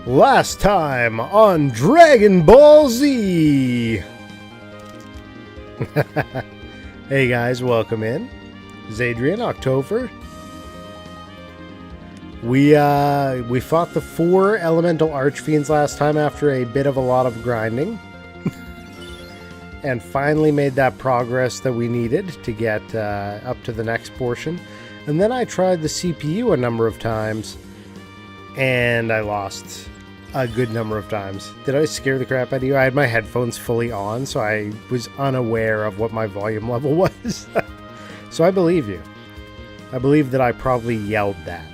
Last time on Dragon Ball Z. Hey guys, welcome in. Zadrian, October. We fought the 4 elemental archfiends last time after a bit of a lot of grinding. And finally made that progress that we needed to get up to the next portion. And then I tried the CPU a number of times. And I lost a good number of times. Did I scare the crap out of you? I had my headphones fully on, so I was unaware of what my volume level was. So I believe you. I believe that I probably yelled that.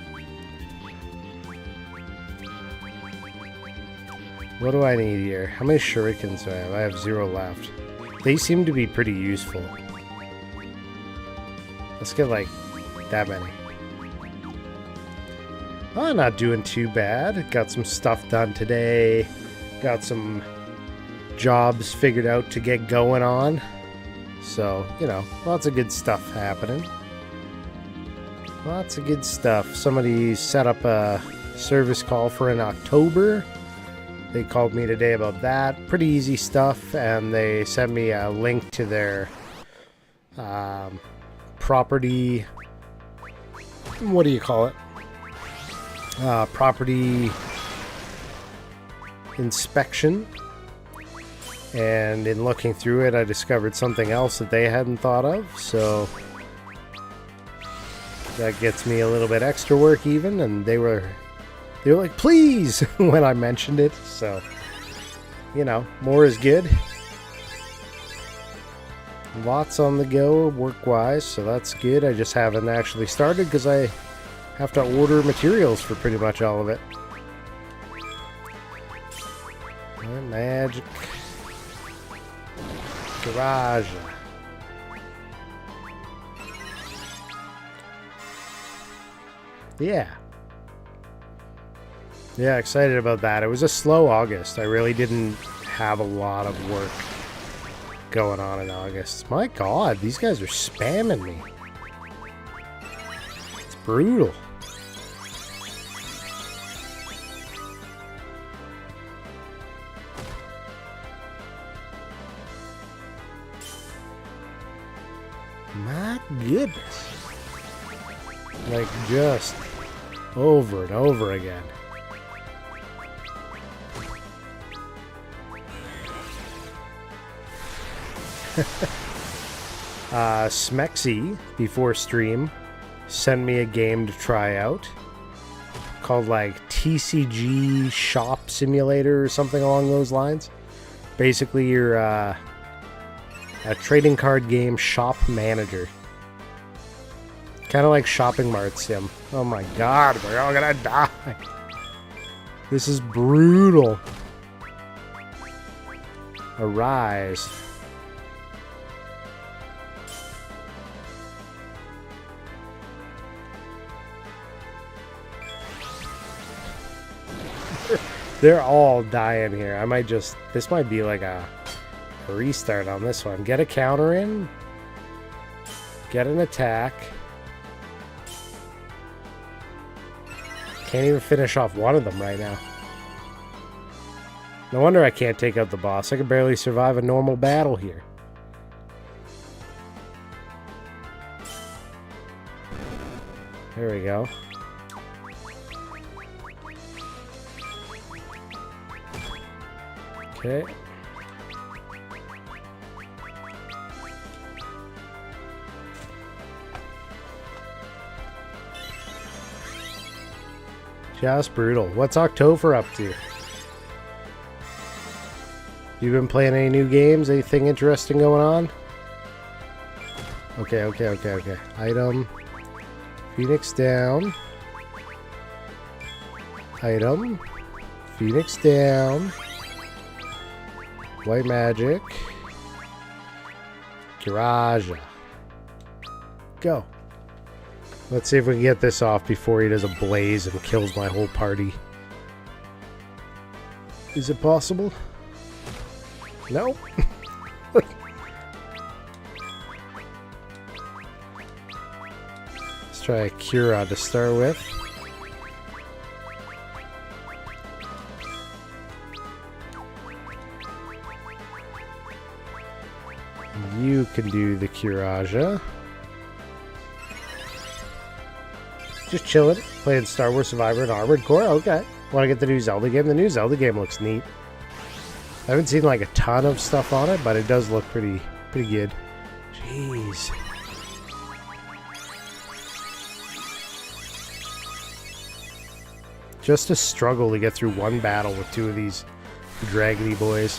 What do I need here? How many shurikens do I have? I have 0 left. They seem to be pretty useful. Let's get like that many. Oh, not doing too bad. Got some stuff done today. Got some jobs figured out to get going on. So, you know, lots of good stuff happening. Lots of good stuff. Somebody set up a service call for in October. They called me today about that. Pretty easy stuff. And they sent me a link to their property. What do you call it? Property inspection, and in looking through it I discovered something else that they hadn't thought of, so that gets me a little bit extra work even, and they were like, please, when I mentioned it, so you know, more is good. Lots on the go work wise, so that's good. I just haven't actually started because I have to order materials for pretty much all of it. Magic. Garage. Yeah. Yeah, excited about that. It was a slow August. I really didn't have a lot of work going on in August. My God, these guys are spamming me. It's brutal. My goodness. Like, just over and over again. Smexy, before stream, sent me a game to try out called like TCG Shop Simulator or something along those lines. Basically, you're a trading card game shop manager. Kind of like Shopping Mart Sim. Oh my God, we're all gonna die. This is brutal. Arise. They're all dying here. I might just... This might be like a restart on this one. Get a counter in. Get an attack. Can't even finish off one of them right now. No wonder I can't take out the boss. I can barely survive a normal battle here. There we go. Okay. Just brutal. What's October up to? You been playing any new games? Anything interesting going on? Okay. Item. Phoenix down. Item. Phoenix down. White magic. Garage. Go. Let's see if we can get this off before he does a blaze and kills my whole party. Is it possible? No? Let's try a Cura to start with. You can do the Kiraja. Just chilling, playing Star Wars Survivor and Armored Core. Okay. Want to get the new Zelda game? The new Zelda game looks neat. I haven't seen like a ton of stuff on it, but it does look pretty good. Jeez. Just a struggle to get through one battle with two of these dragony boys.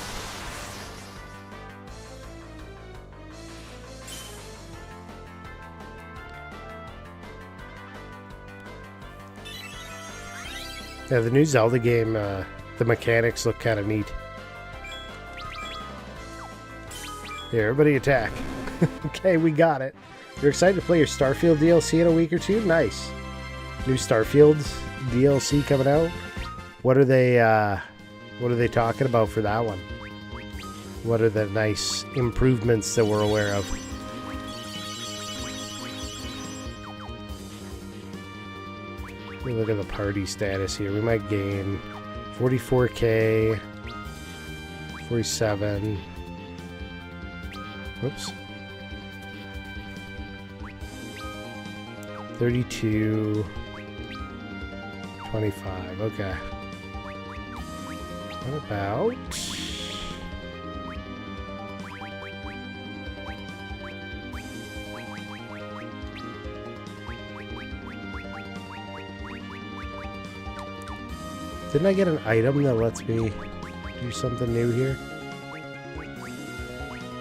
Yeah, the new Zelda game, the mechanics look kind of neat. Here, everybody attack. Okay, we got it. You're excited to play your Starfield DLC in a week or two? Nice. New Starfield DLC coming out. What are they talking about for that one? What are the nice improvements that we're aware of? Let me look at the party status here. We might gain 44k, 47. Whoops. 32. 25. Okay. What about... Didn't I get an item that lets me do something new here?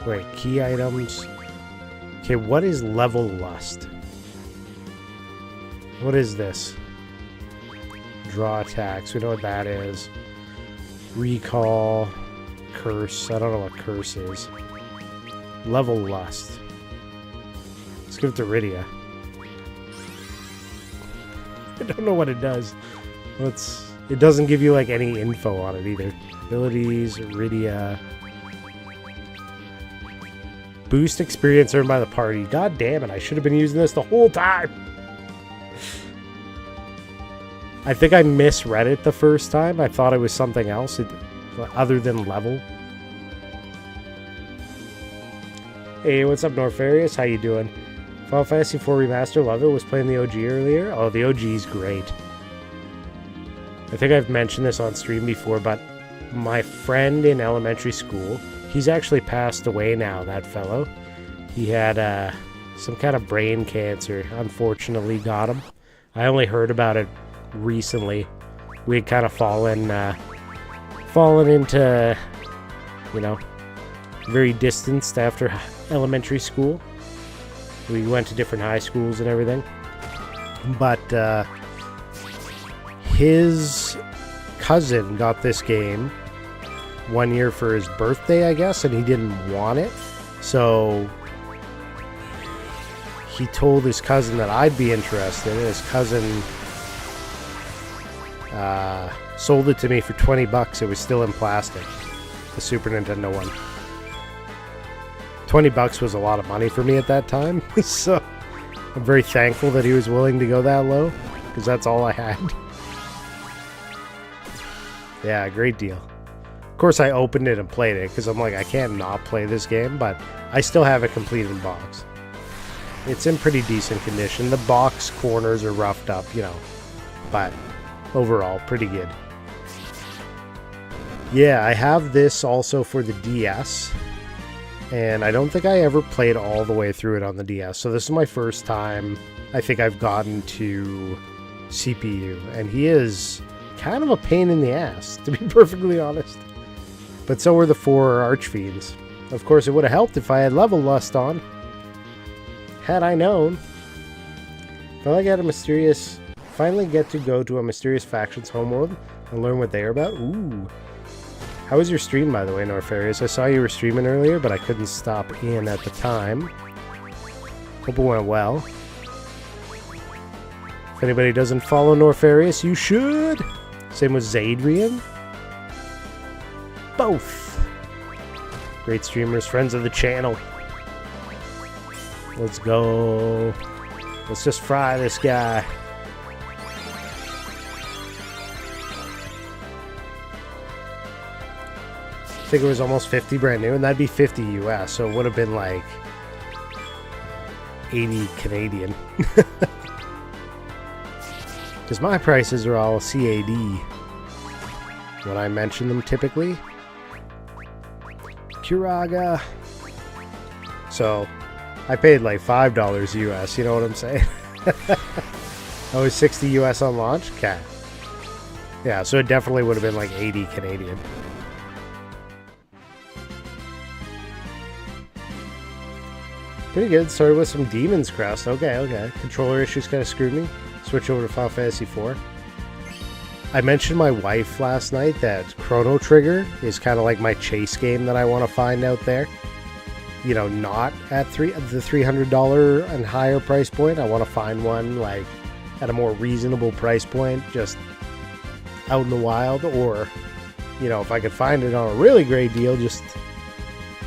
Wait, key items. Okay, what is level lust? What is this? Draw attacks. We know what that is. Recall. Curse. I don't know what curse is. Level lust. Let's give it to Rydia. I don't know what it does. It doesn't give you like any info on it either. Abilities, Rydia. Boost experience earned by the party. God damn it, I should have been using this the whole time. I think I misread it the first time. I thought it was something else other than level. Hey, what's up, Norfarius? How you doing? Final Fantasy IV Remaster, love it. Was playing the OG earlier. Oh, the OG's great. I think I've mentioned this on stream before, but my friend in elementary school, he's actually passed away now, that fellow. He had some kind of brain cancer, unfortunately got him. I only heard about it recently. We had kind of fallen into, you know, very distanced after elementary school. We went to different high schools and everything. But his cousin got this game 1 year for his birthday, I guess, and he didn't want it. So he told his cousin that I'd be interested. His cousin sold it to me for $20. It was still in plastic, the Super Nintendo one. $20 was a lot of money for me at that time, so I'm very thankful that he was willing to go that low, because that's all I had. Yeah, great deal. Of course, I opened it and played it, because I'm like, I can't not play this game, but I still have it complete in box. It's in pretty decent condition. The box corners are roughed up, you know, but overall, pretty good. Yeah, I have this also for the DS, and I don't think I ever played all the way through it on the DS, so this is my first time I think I've gotten to CPU, and he is kind of a pain in the ass, to be perfectly honest. But so were the 4 Archfiends. Of course, it would have helped if I had Level Lust on. Had I known. Finally get to go to a mysterious faction's homeworld and learn what they are about. Ooh. How was your stream, by the way, Norfarius? I saw you were streaming earlier, but I couldn't stop in at the time. Hope it went well. If anybody doesn't follow Norfarius, you should! Same with Zadrian. Both! Great streamers, friends of the channel. Let's go. Let's just fry this guy. I think it was almost 50 brand new, and that'd be 50 US, so it would have been like 80 Canadian. Because my prices are all CAD when I mention them typically. Curaga. So I paid like $5 US, you know what I'm saying? Oh, it was 60 US on launch? Okay. Yeah, so it definitely would have been like 80 Canadian. Pretty good. Started with some Demon's Crest. Okay. Controller issues kind of screwed me. Switch over to Final Fantasy IV. I mentioned my wife last night that Chrono Trigger is kind of like my chase game that I want to find out there. You know, not at the $300 and higher price point. I want to find one like at a more reasonable price point, just out in the wild, or, you know, if I could find it on a really great deal, just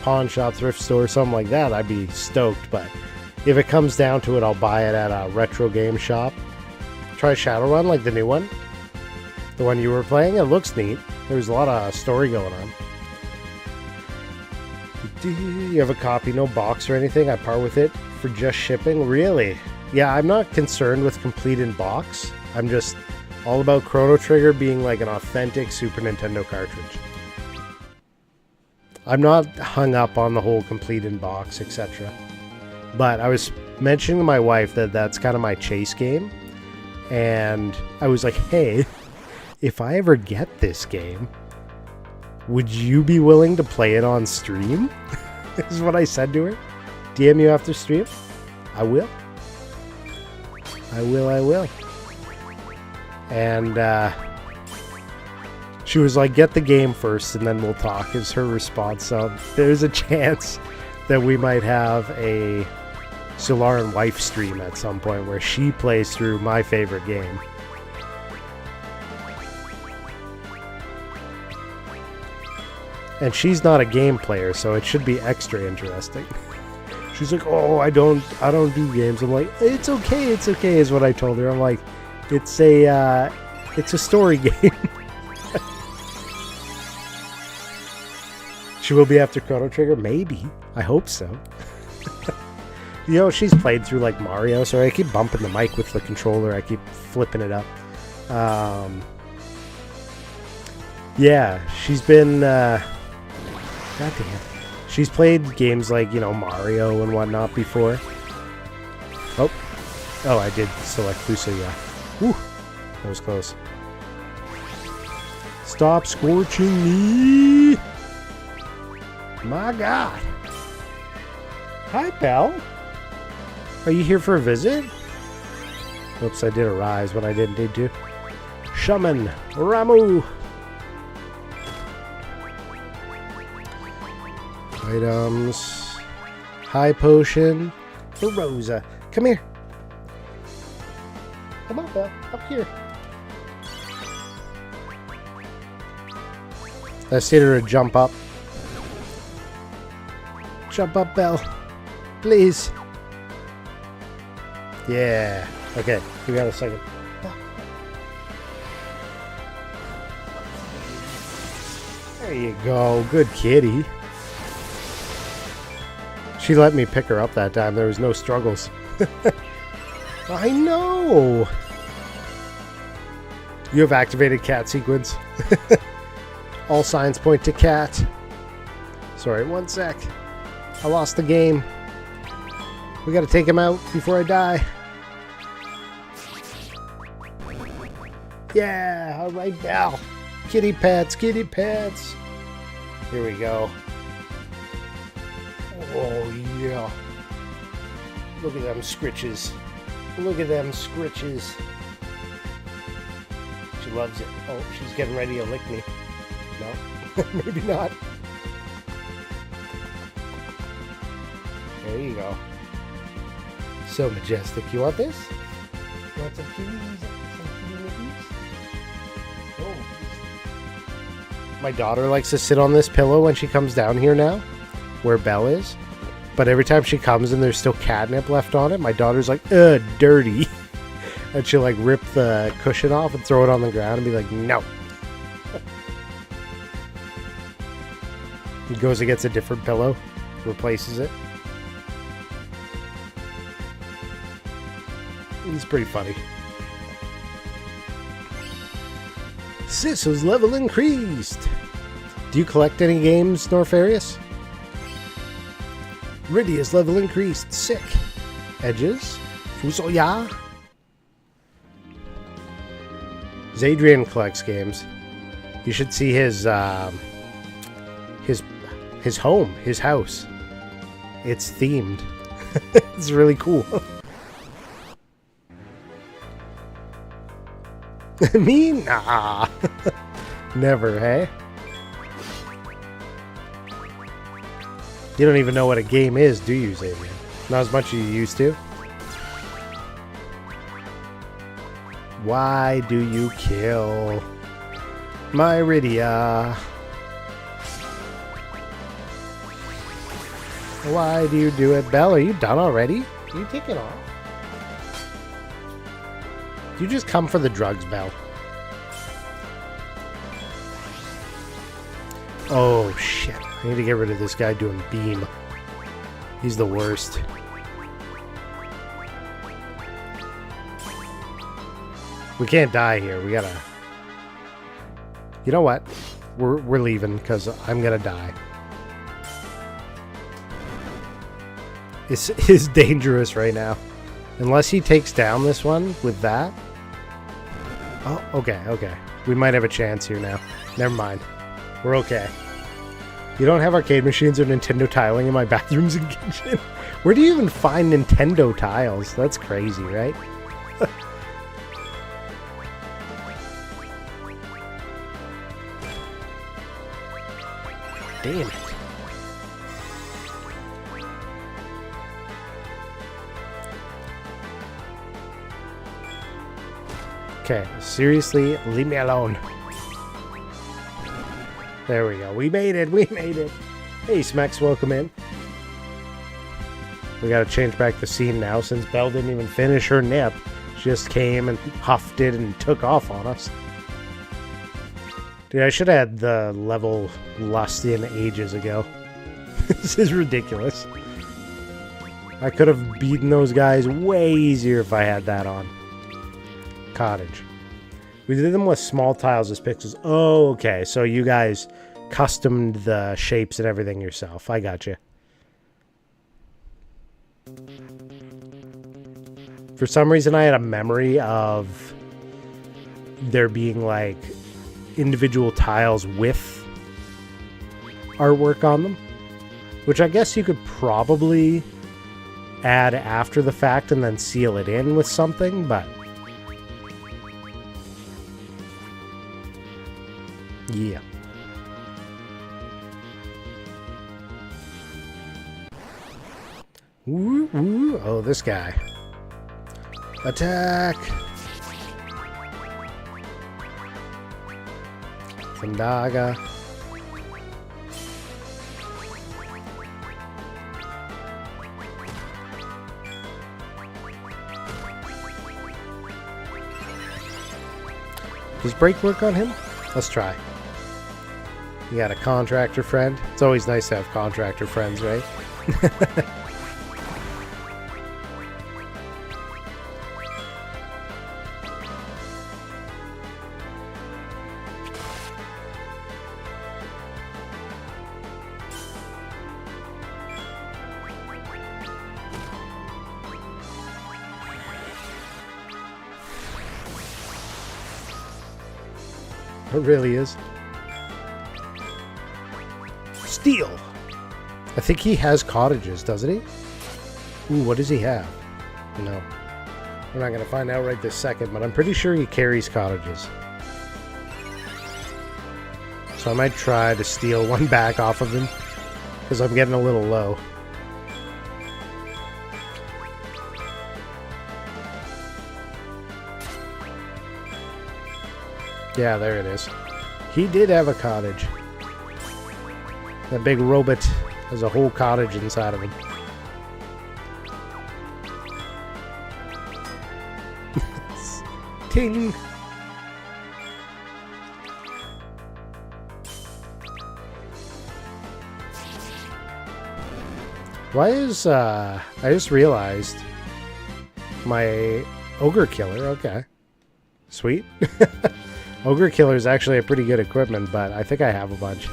pawn shop, thrift store, something like that, I'd be stoked. But if it comes down to it, I'll buy it at a retro game shop. Try Shadowrun, like the new one, the one you were playing. It looks neat. There's a lot of story going on. You have a copy, no box or anything? I part with it for just shipping. Really? Yeah, I'm not concerned with complete in box. I'm just all about Chrono Trigger being like an authentic Super Nintendo cartridge. I'm not hung up on the whole complete in box, etc. But I was mentioning to my wife that that's kind of my chase game. And I was like, hey, if I ever get this game, would you be willing to play it on stream? This is what I said to her. DM you after stream? I will. I will. And she was like, get the game first and then we'll talk, is her response. So there's a chance that we might have a Sularin wife stream at some point where she plays through my favorite game. And she's not a game player, so it should be extra interesting. She's like, oh, I don't do games. I'm like, it's okay, is what I told her. I'm like, it's a story game. She will be after Chrono Trigger? Maybe. I hope so. You know, she's played through like Mario, so I keep bumping the mic with the controller. I keep flipping it up. Yeah, she's been... goddamn. She's played games like, you know, Mario and whatnot before. Oh, I did select Fusa, yeah. Whew, that was close. Stop scorching me! My God. Hi, pal. Are you here for a visit? Oops, I did a rise when I didn't need to. Shaman Ramu. Items. High potion for Rosa. Come here. Come on, Belle. Up here. I see her to jump up. Jump up, Belle. Please. Yeah. Okay, we got a second. There you go. Good kitty. She let me pick her up that time. There was no struggles. I know. You have activated cat sequence. All signs point to cat. Sorry, one sec. I lost the game. We gotta take him out before I die. Yeah, alright now. Kitty pets, kitty pets. Here we go. Oh, yeah. Look at them scritches. Look at them scritches. She loves it. Oh, she's getting ready to lick me. No, maybe not. There you go. So majestic. You want this? You want some kitties? Some kitty lickies? Oh. My daughter likes to sit on this pillow when she comes down here now, where Belle is. But every time she comes and there's still catnip left on it, my daughter's like, ugh, dirty. And she'll like rip the cushion off and throw it on the ground and be like, no. He goes and gets a different pillow, replaces it. It's pretty funny. Sisso's level increased. Do you collect any games, Norfarius? Rydia's level increased. Sick. Edges. Fusoya. Zadrian collects games. You should see his home, his house. It's themed. It's really cool. Me? Nah. Never, hey? You don't even know what a game is, do you, Xavier? Not as much as you used to. Why do you kill my Rydia? Why do you do it? Belle, are you done already? Are you taking off? Do you just come for the drugs, Belle? Oh, shit. I need to get rid of this guy doing beam. He's the worst. We can't die here. We gotta... You know what? We're leaving because I'm gonna die. It's dangerous right now. Unless he takes down this one with that. Oh, okay, okay. We might have a chance here now. Never mind. We're okay. You don't have arcade machines or Nintendo tiling in my bathrooms and kitchen? Where do you even find Nintendo tiles? That's crazy, right? Damn it. Okay, seriously, leave me alone. There we go. We made it. We made it. Hey, Smex, welcome in. We gotta change back the scene now since Belle didn't even finish her nip. She just came and huffed it and took off on us. Dude, I should have had the level Lustian ages ago. This is ridiculous. I could have beaten those guys way easier if I had that on. Cottage. We did them with small tiles as pixels. Oh, okay. So you guys customed the shapes and everything yourself. I got you. For some reason, I had a memory of there being like individual tiles with artwork on them, which I guess you could probably add after the fact and then seal it in with something, but yeah. Ooh, ooh. Oh, this guy. Attack! Sandaga. Does break work on him? Let's try. You got a contractor friend? It's always nice to have contractor friends, right? It really is. Steel! I think he has cottages, doesn't he? Ooh, what does he have? No. We're not going to find out right this second, but I'm pretty sure he carries cottages. So I might try to steal one back off of him, because I'm getting a little low. Yeah, there it is. He did have a cottage. That big robot has a whole cottage inside of him. Ting! Why is, I just realized my Ogre Killer, okay. Sweet. Ogre Killer is actually a pretty good equipment, but I think I have a bunch.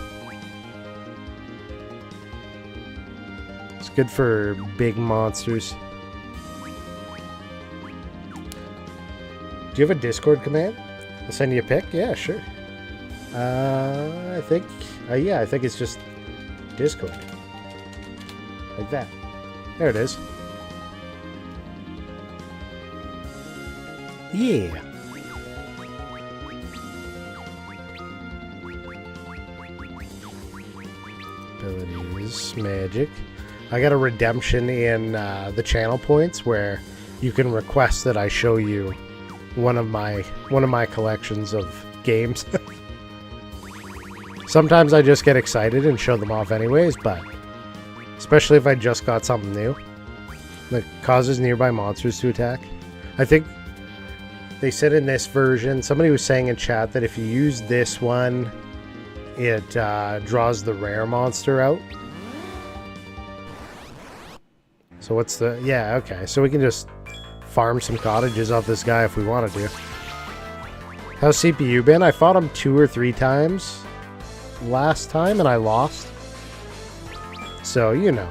It's good for big monsters. Do you have a Discord command? I'll send you a pic? Yeah, sure. I think, yeah, I think it's just Discord. Like that. There it is. Yeah. Abilities, magic. I got a redemption in the channel points where you can request that I show you one of my collections of games. Sometimes I just get excited and show them off anyways, but especially if I just got something new that causes nearby monsters to attack. I think they said in this version, somebody was saying in chat that if you use this one, it draws the rare monster out. So what's the... Yeah, okay. So we can just farm some cottages off this guy if we wanted to. How's CPU been? I fought him 2 or 3 times last time and I lost. So, you know,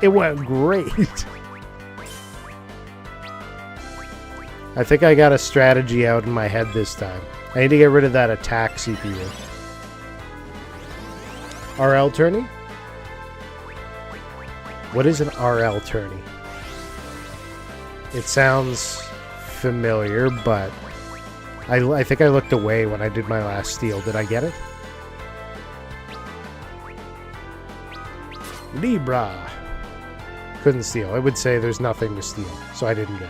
it went great. I think I got a strategy out in my head this time. I need to get rid of that attack CPU. RL tourney? What is an RL tourney? It sounds familiar, but I think I looked away when I did my last steal. Did I get it? Libra. Couldn't steal. It would say there's nothing to steal, so I didn't get it.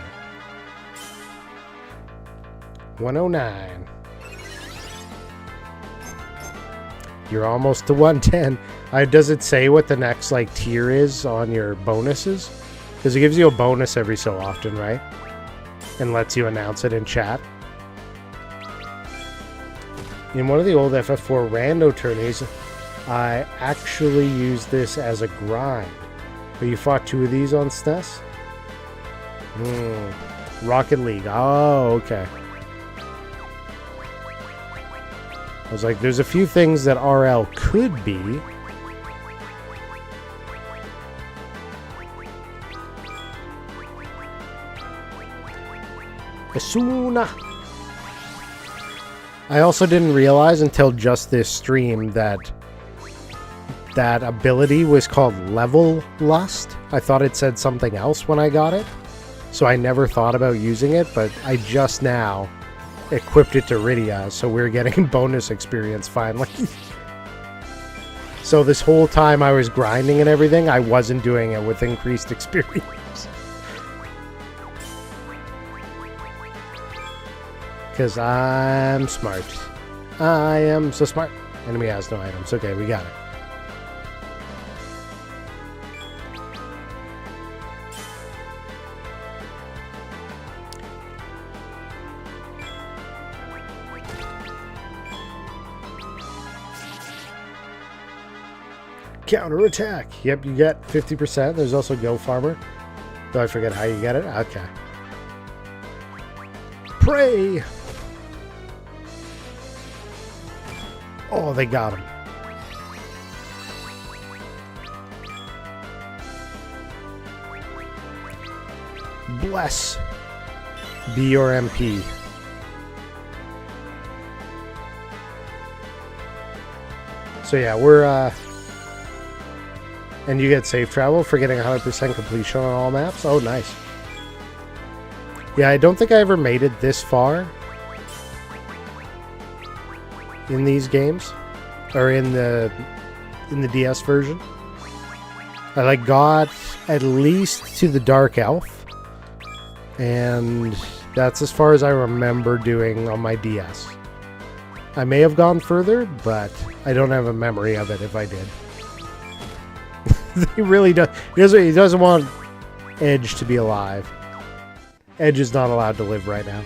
109. You're almost to 110. Does it say what the next like tier is on your bonuses? Because it gives you a bonus every so often, right? And lets you announce it in chat. In one of the old FF4 rando tourneys, I actually used this as a grind. But you fought 2 of these on SNES? Rocket League. Oh, okay. I was like, there's a few things that RL could be. Asuna. I also didn't realize until just this stream that that ability was called Level Lust. I thought it said something else when I got it, so I never thought about using it, but I just now equipped it to Rydia, so we're getting bonus experience finally. So this whole time I was grinding and everything, I wasn't doing it with increased experience. Because I'm smart. I am so smart. Enemy has no items. Okay, we got it. Counterattack. Yep, you get 50%. There's also Go Farmer. Though I forget how you get it. Okay. Pray. Oh, they got him. Bless. Be your MP. So yeah, we're and you get safe travel for getting 100% completion on all maps. Oh, nice. Yeah, I don't think I ever made it this far in these games, or in the DS version. I like got at least to the Dark Elf, and that's as far as I remember doing on my DS. I may have gone further, but I don't have a memory of it if I did. He really does. He doesn't want Edge to be alive. Edge is not allowed to live right now.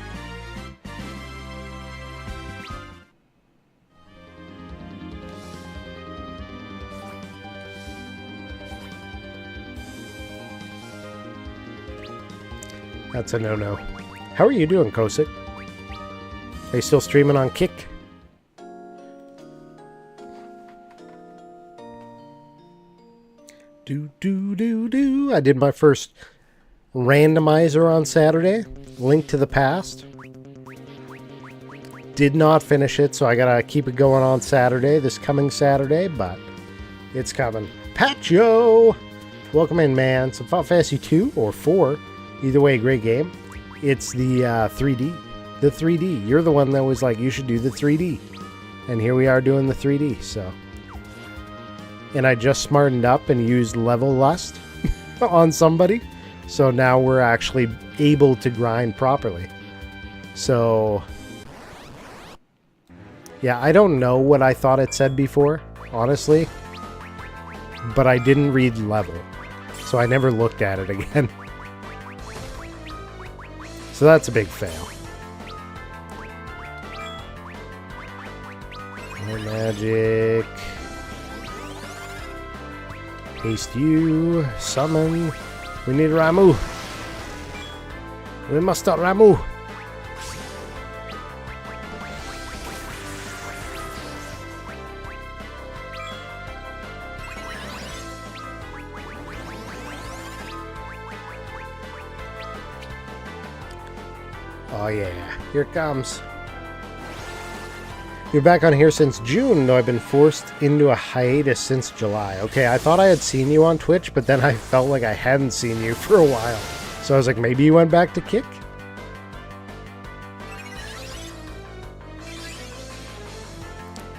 That's a no-no. How are you doing, Kosik? Are you still streaming on Kick? Do. I did my first randomizer on Saturday. Link to the Past. Did not finish it, so I gotta keep it going on Saturday, this coming Saturday, but it's coming. Patcho! Welcome in, man. Some Final Fantasy 2 or 4. Either way, great game. It's the 3D. The 3D. You're the one that was like, you should do the 3D. And here we are doing the 3D, so. And I just smartened up and used Level Lust on somebody. So now we're actually able to grind properly. So, yeah, I don't know what I thought it said before, honestly. But I didn't read level. So I never looked at it again. So that's a big fail. More magic. Haste you. Summon. We need Ramu. We must stop Ramu. Oh yeah, here it comes. You're back on here since June, though I've been forced into a hiatus since July. Okay, I thought I had seen you on Twitch, but then I felt like I hadn't seen you for a while. So I was like, maybe you went back to Kick?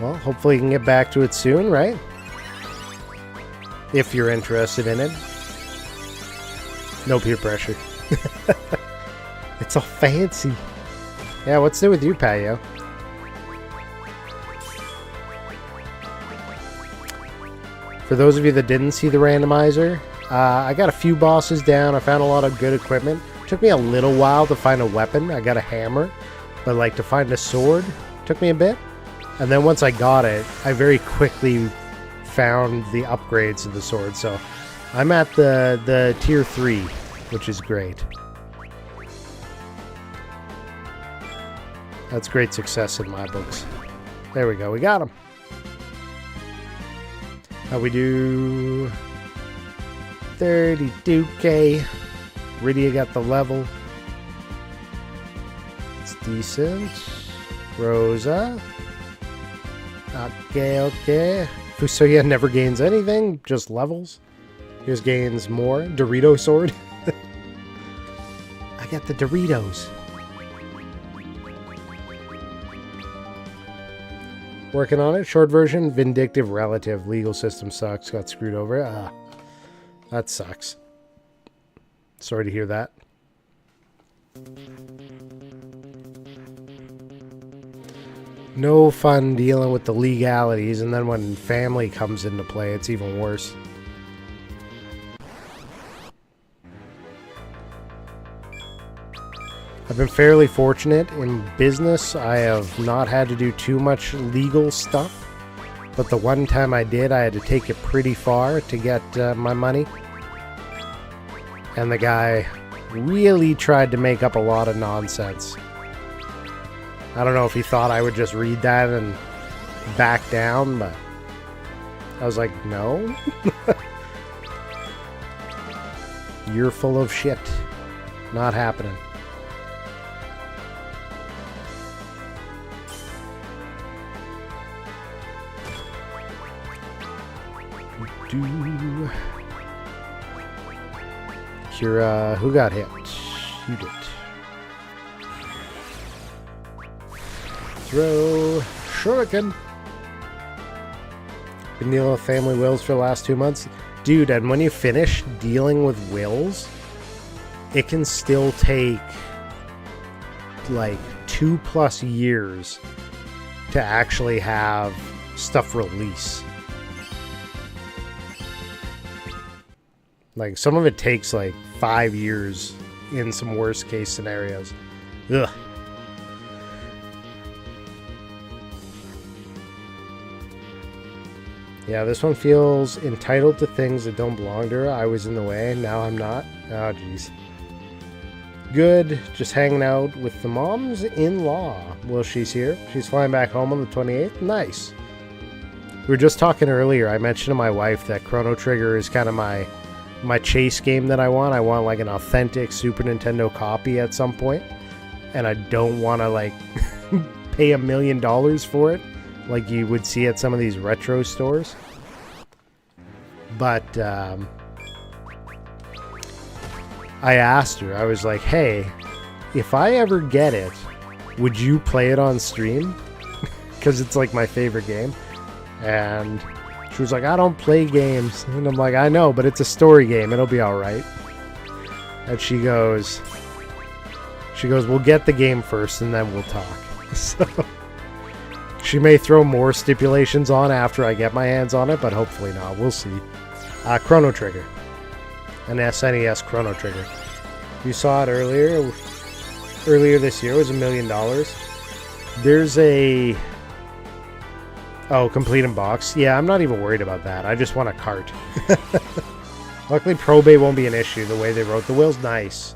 Well, hopefully you can get back to it soon, right? If you're interested in it. No peer pressure. It's all fancy. Yeah, what's new with you, Payo? For those of you that didn't see the randomizer, I got a few bosses down. I found a lot of good equipment. Took me a little while to find a weapon. I got a hammer, but like to find a sword took me a bit. And then once I got it, I very quickly found the upgrades of the sword. So I'm at the tier 3, which is great. That's great success in my books. There we go. We got him. How we do? 32k. Rydia got the level. It's decent. Rosa. Okay. Fusoya never gains anything, just levels. Here's gains more. Dorito sword. I got the Doritos. Working on it. Short version, vindictive relative. Legal system sucks. Got screwed over. That sucks. Sorry to hear that. No fun dealing with the legalities, and then when family comes into play, it's even worse. I've been fairly fortunate in business. I have not had to do too much legal stuff, but the one time I did, I had to take it pretty far to get my money. And the guy really tried to make up a lot of nonsense. I don't know if he thought I would just read that and back down, but I was like, no. You're full of shit. Not happening. Kira, who got hit? You did. Throw shuriken. Been dealing with family wills for the last 2 months. Dude, and when you finish dealing with wills, it can still take like 2+ years to actually have stuff release. Like, some of it takes like 5 years in some worst case scenarios. Ugh. Yeah, this one feels entitled to things that don't belong to her. I was in the way, now I'm not. Oh, jeez. Good, just hanging out with the mom's-in-law. Well, she's here. She's flying back home on the 28th. Nice. We were just talking earlier. I mentioned to my wife that Chrono Trigger is kind of my chase game that I want. I want like an authentic Super Nintendo copy at some point. And I don't want to like pay $1 million for it like you would see at some of these retro stores. But I asked her, I was like, hey, if I ever get it, would you play it on stream? Because it's like my favorite game. And she was like, I don't play games. And I'm like, I know, but it's a story game. It'll be all right. And she goes, we'll get the game first and then we'll talk. So she may throw more stipulations on after I get my hands on it, but hopefully not. We'll see. Chrono Trigger. An SNES Chrono Trigger. You saw it earlier. Earlier this year. It was $1 million. There's a... Oh, complete in box. Yeah, I'm not even worried about that. I just want a cart. Luckily, probate won't be an issue the way they wrote. The will's nice.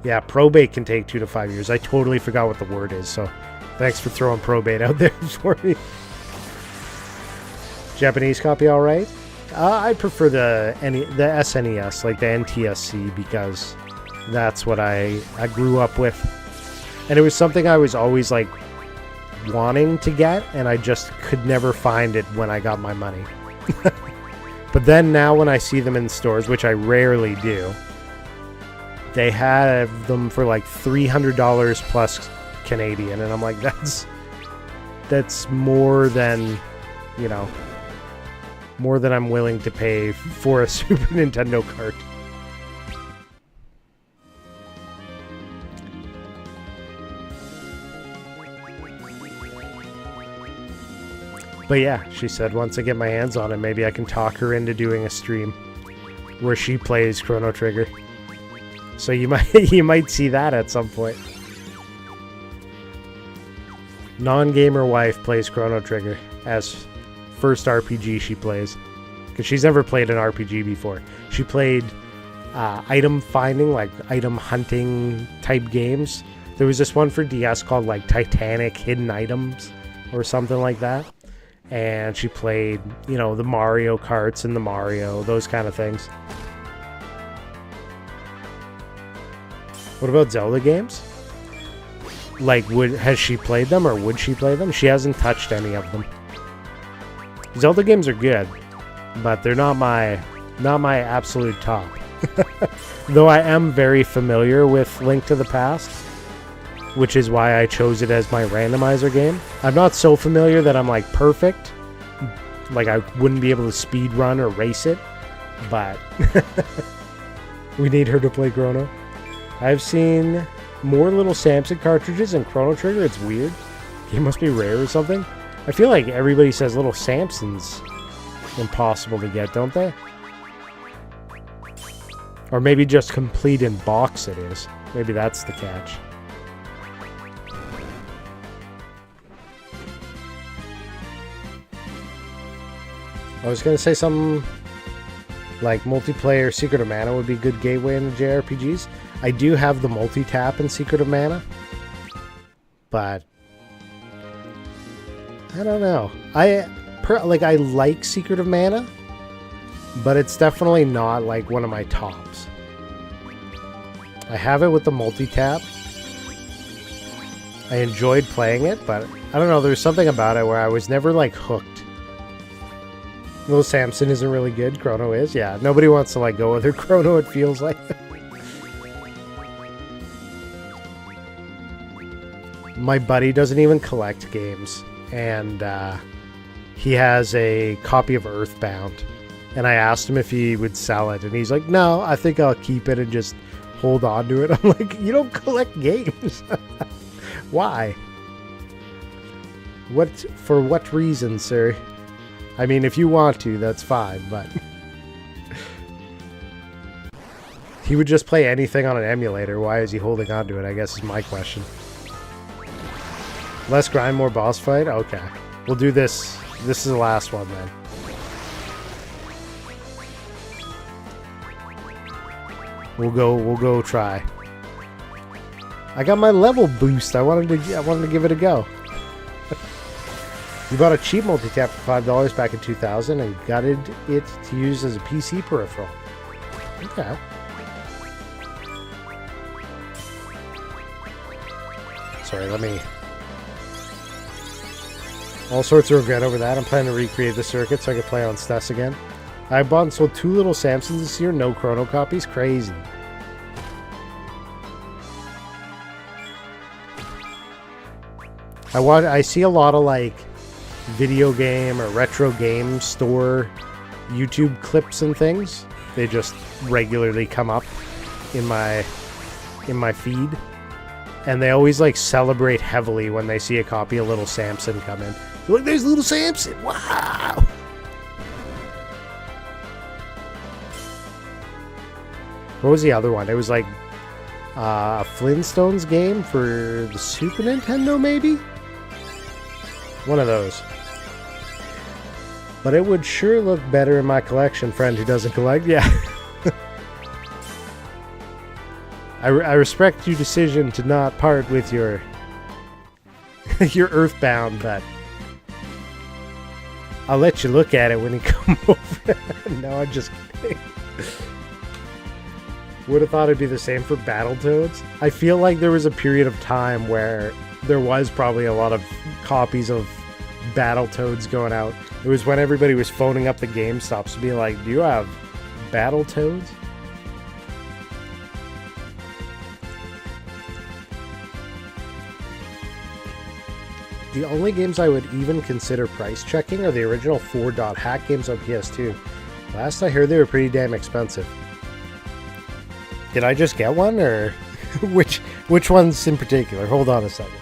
Yeah, probate can take 2 to 5 years. I totally forgot what the word is, so thanks for throwing probate out there for me. Japanese copy all right? I prefer the SNES, like the NTSC, because that's what I grew up with. And it was something I was always like wanting to get, and I just could never find it when I got my money. But then now when I see them in stores, which I rarely do, they have them for like $300 plus Canadian, and I'm like, that's more than, you know, more than I'm willing to pay for a Super Nintendo cart. But yeah, she said once I get my hands on it, maybe I can talk her into doing a stream where she plays Chrono Trigger. So you might see that at some point. Non-gamer wife plays Chrono Trigger as first RPG she plays, because she's never played an RPG before. She played item finding, like item hunting type games. There was this one for DS called like Titanic Hidden Items or something like that. And she played, you know, the Mario Karts and the Mario, those kind of things. What about Zelda games? Like, has she played them, or would she play them? She hasn't touched any of them. Zelda games are good, but they're not my absolute top. Though I am very familiar with Link to the Past, which is why I chose it as my randomizer game. I'm not so familiar that I'm like perfect. Like I wouldn't be able to speed run or race it, but we need her to play Chrono. I've seen more Little Samson cartridges in Chrono Trigger. It's weird. It must be rare or something. I feel like everybody says Little Samson's impossible to get, don't they? Or maybe just complete in box it is. Maybe that's the catch. I was going to say something like multiplayer Secret of Mana would be a good gateway into JRPGs. I do have the multi-tap in Secret of Mana, but I don't know. I like Secret of Mana, but it's definitely not like one of my tops. I have it with the multi-tap. I enjoyed playing it, but I don't know, there's something about it where I was never like hooked. Little Samson isn't really good, Chrono is. Yeah, nobody wants to like go with her Chrono, it feels like. My buddy doesn't even collect games, and he has a copy of Earthbound, and I asked him if he would sell it, and he's like, no, I think I'll keep it and just hold on to it. I'm like, you don't collect games. Why? For what reason, sir? I mean, if you want to, that's fine, but he would just play anything on an emulator. Why is he holding on to it, I guess is my question. Less grind, more boss fight? Okay. We'll do this. This is the last one, then. We'll go try. I got my level boost. I wanted to give it a go. You bought a cheap multi-tap for $5 back in 2000 and gutted it to use as a PC peripheral. Okay. Sorry, let me... All sorts of regret over that. I'm planning to recreate the circuit so I can play on SNES again. I bought and sold 2 little Samsons this year. No Chrono copies. Crazy. I see a lot of like video game or retro game store YouTube clips and things. They just regularly come up in my feed, and they always like celebrate heavily when they see a copy of Little Samson come in. Look, there's Little Samson! Wow! What was the other one? It was like a Flintstones game for the Super Nintendo, maybe? One of those. But it would sure look better in my collection, friend who doesn't collect. Yeah. I respect your decision to not part with your Earthbound, but I'll let you look at it when you come over. No, I'm just kidding. Would have thought it'd be the same for Battletoads. I feel like there was a period of time where there was probably a lot of copies of Battletoads going out. It was when everybody was phoning up the GameStops to be like, do you have Battletoads? The only games I would even consider price checking are the original 4-hack games on PS2. Last I heard they were pretty damn expensive. Did I just get one, or which ones in particular? Hold on a second.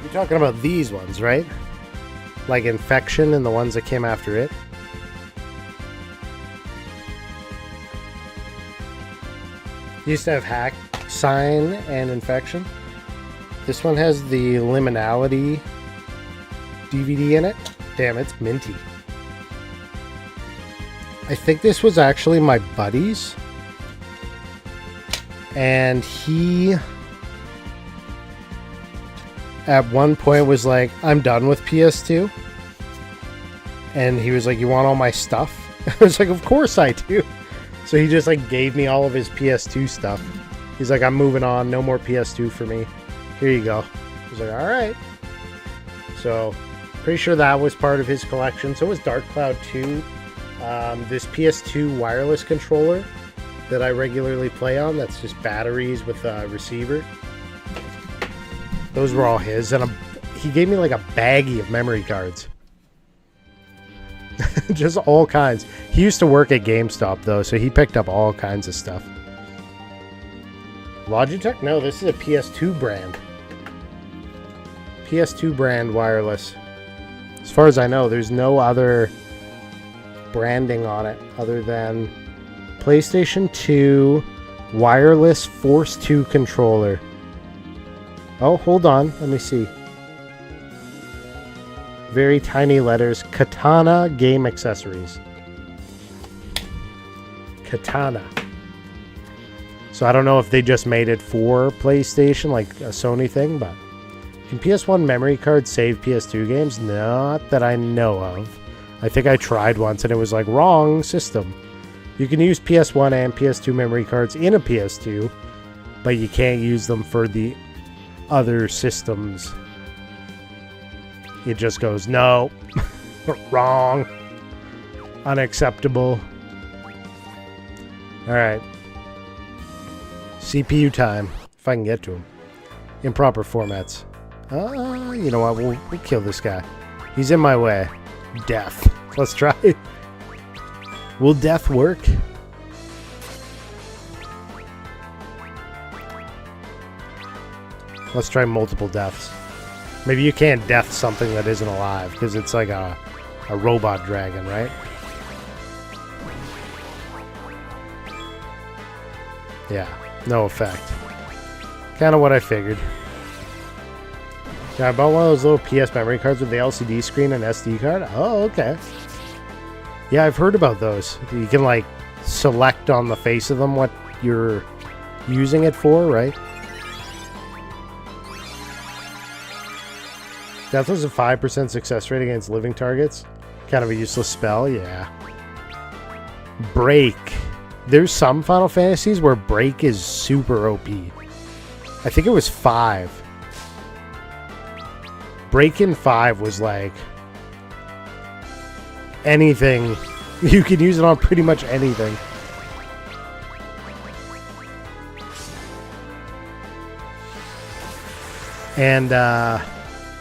You're talking about these ones, right? Like Infection and the ones that came after it. Used to have Hack, Sign, and Infection. This one has the Liminality DVD in it. Damn, it's minty. I think this was actually my buddy's. And he... at one point was like, I'm done with PS2. And he was like, you want all my stuff? I was like, of course I do. So he just like gave me all of his PS2 stuff. He's like, I'm moving on. No more PS2 for me. Here you go. I was like, all right. So pretty sure that was part of his collection. So was Dark Cloud 2. This PS2 wireless controller that I regularly play on. That's just batteries with a receiver. Those were all his, and he gave me like a baggie of memory cards. Just all kinds. He used to work at GameStop, though, so he picked up all kinds of stuff. Logitech? No, this is a PS2 brand. PS2 brand wireless. As far as I know, there's no other branding on it other than PlayStation 2 wireless Force 2 controller. Oh, hold on. Let me see. Very tiny letters. Katana Game Accessories. Katana. So I don't know if they just made it for PlayStation, like a Sony thing, but... Can PS1 memory cards save PS2 games? Not that I know of. I think I tried once and it was like, wrong system. You can use PS1 and PS2 memory cards in a PS2, but you can't use them for the other systems. It just goes, no, wrong, unacceptable. Alright. CPU time, if I can get to him. Improper formats. You know what, we'll kill this guy. He's in my way. Death. Let's try it. Will death work? Let's try multiple deaths. Maybe you can't death something that isn't alive, because it's like a robot dragon, right? Yeah, no effect. Kind of what I figured. Yeah, I bought one of those little PS memory cards with the LCD screen and SD card. Oh, okay. Yeah, I've heard about those. You can, like, select on the face of them what you're using it for, right? Death has a 5% success rate against living targets. Kind of a useless spell, yeah. Break. There's some Final Fantasies where Break is super OP. I think it was 5. Break in 5 was like anything. You can use it on pretty much anything. And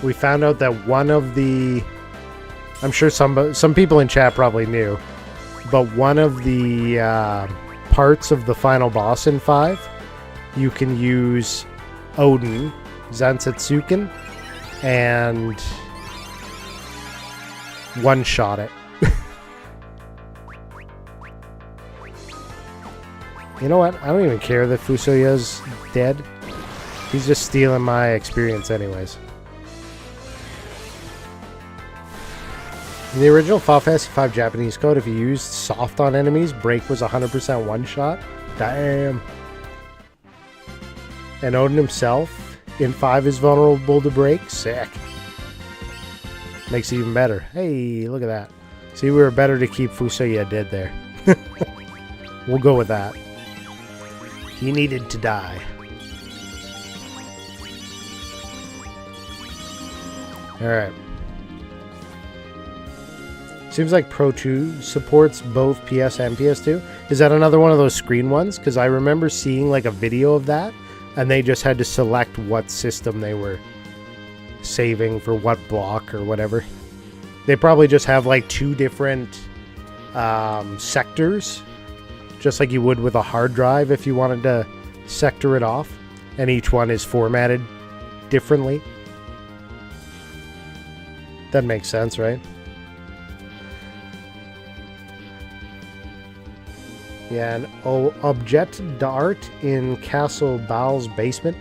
we found out that one of the, I'm sure some people in chat probably knew, but one of the parts of the final boss in 5, you can use Odin, Zansetsuken, and one-shot it. You know what? I don't even care that Fusoya's dead. He's just stealing my experience anyways. In the original Final Fantasy V Japanese code, if you used soft on enemies, Break was 100% one-shot. Damn. And Odin himself in 5 is vulnerable to Break. Sick. Makes it even better. Hey, look at that. See, we were better to keep Fusoya dead there. We'll go with that. He needed to die. Alright. Seems like Pro 2 supports both PS and PS2. Is that another one of those screen ones? Because I remember seeing like a video of that, and they just had to select what system they were saving for what block or whatever. They probably just have like 2 different sectors, just like you would with a hard drive if you wanted to sector it off, and each one is formatted differently. That makes sense, right? Yeah, an Objet d'Art in Castle Baal's basement.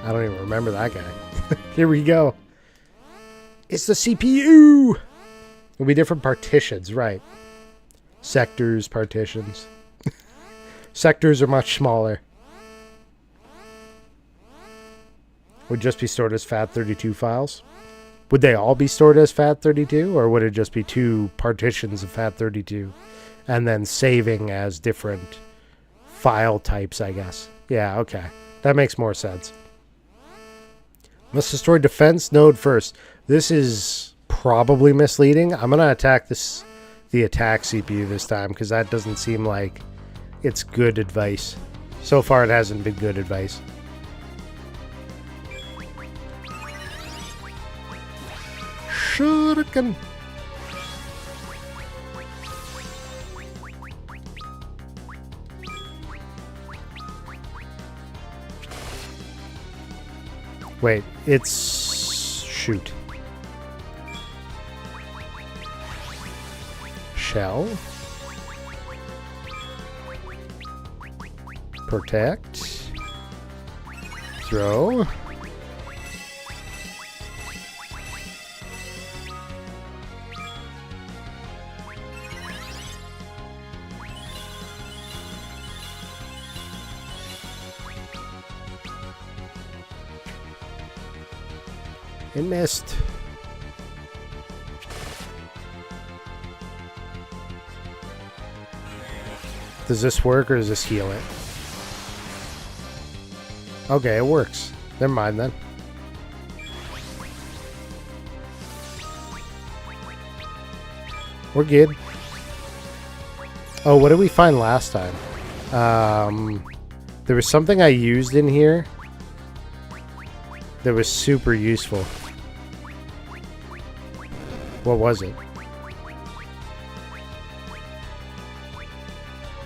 I don't even remember that guy. Here we go. It's the CPU! It'll be different partitions, right. Sectors, partitions. Sectors are much smaller. Would just be stored as FAT32 files. Would they all be stored as FAT32, or would it just be 2 partitions of FAT32 and then saving as different file types, I guess? Yeah, okay. That makes more sense. Must destroy defense node first. This is probably misleading. I'm going to attack the attack CPU this time, because that doesn't seem like it's good advice. So far, it hasn't been good advice. Shuriken. Wait, it's... shoot. Shell. Protect. Throw. It missed. Does this work, or does this heal it? Okay, it works. Never mind then. We're good. Oh, what did we find last time? There was something I used in here that was super useful. What was it?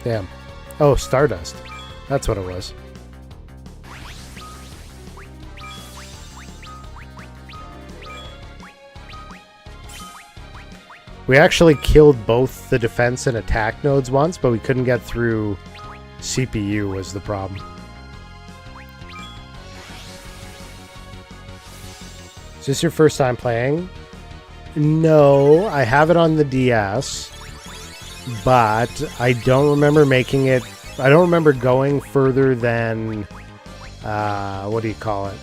Damn. Oh, Stardust. That's what it was. We actually killed both the defense and attack nodes once, but we couldn't get through CPU was the problem. Is this your first time playing? No, I have it on the DS, but I don't remember making it. I don't remember going further than, what do you call it?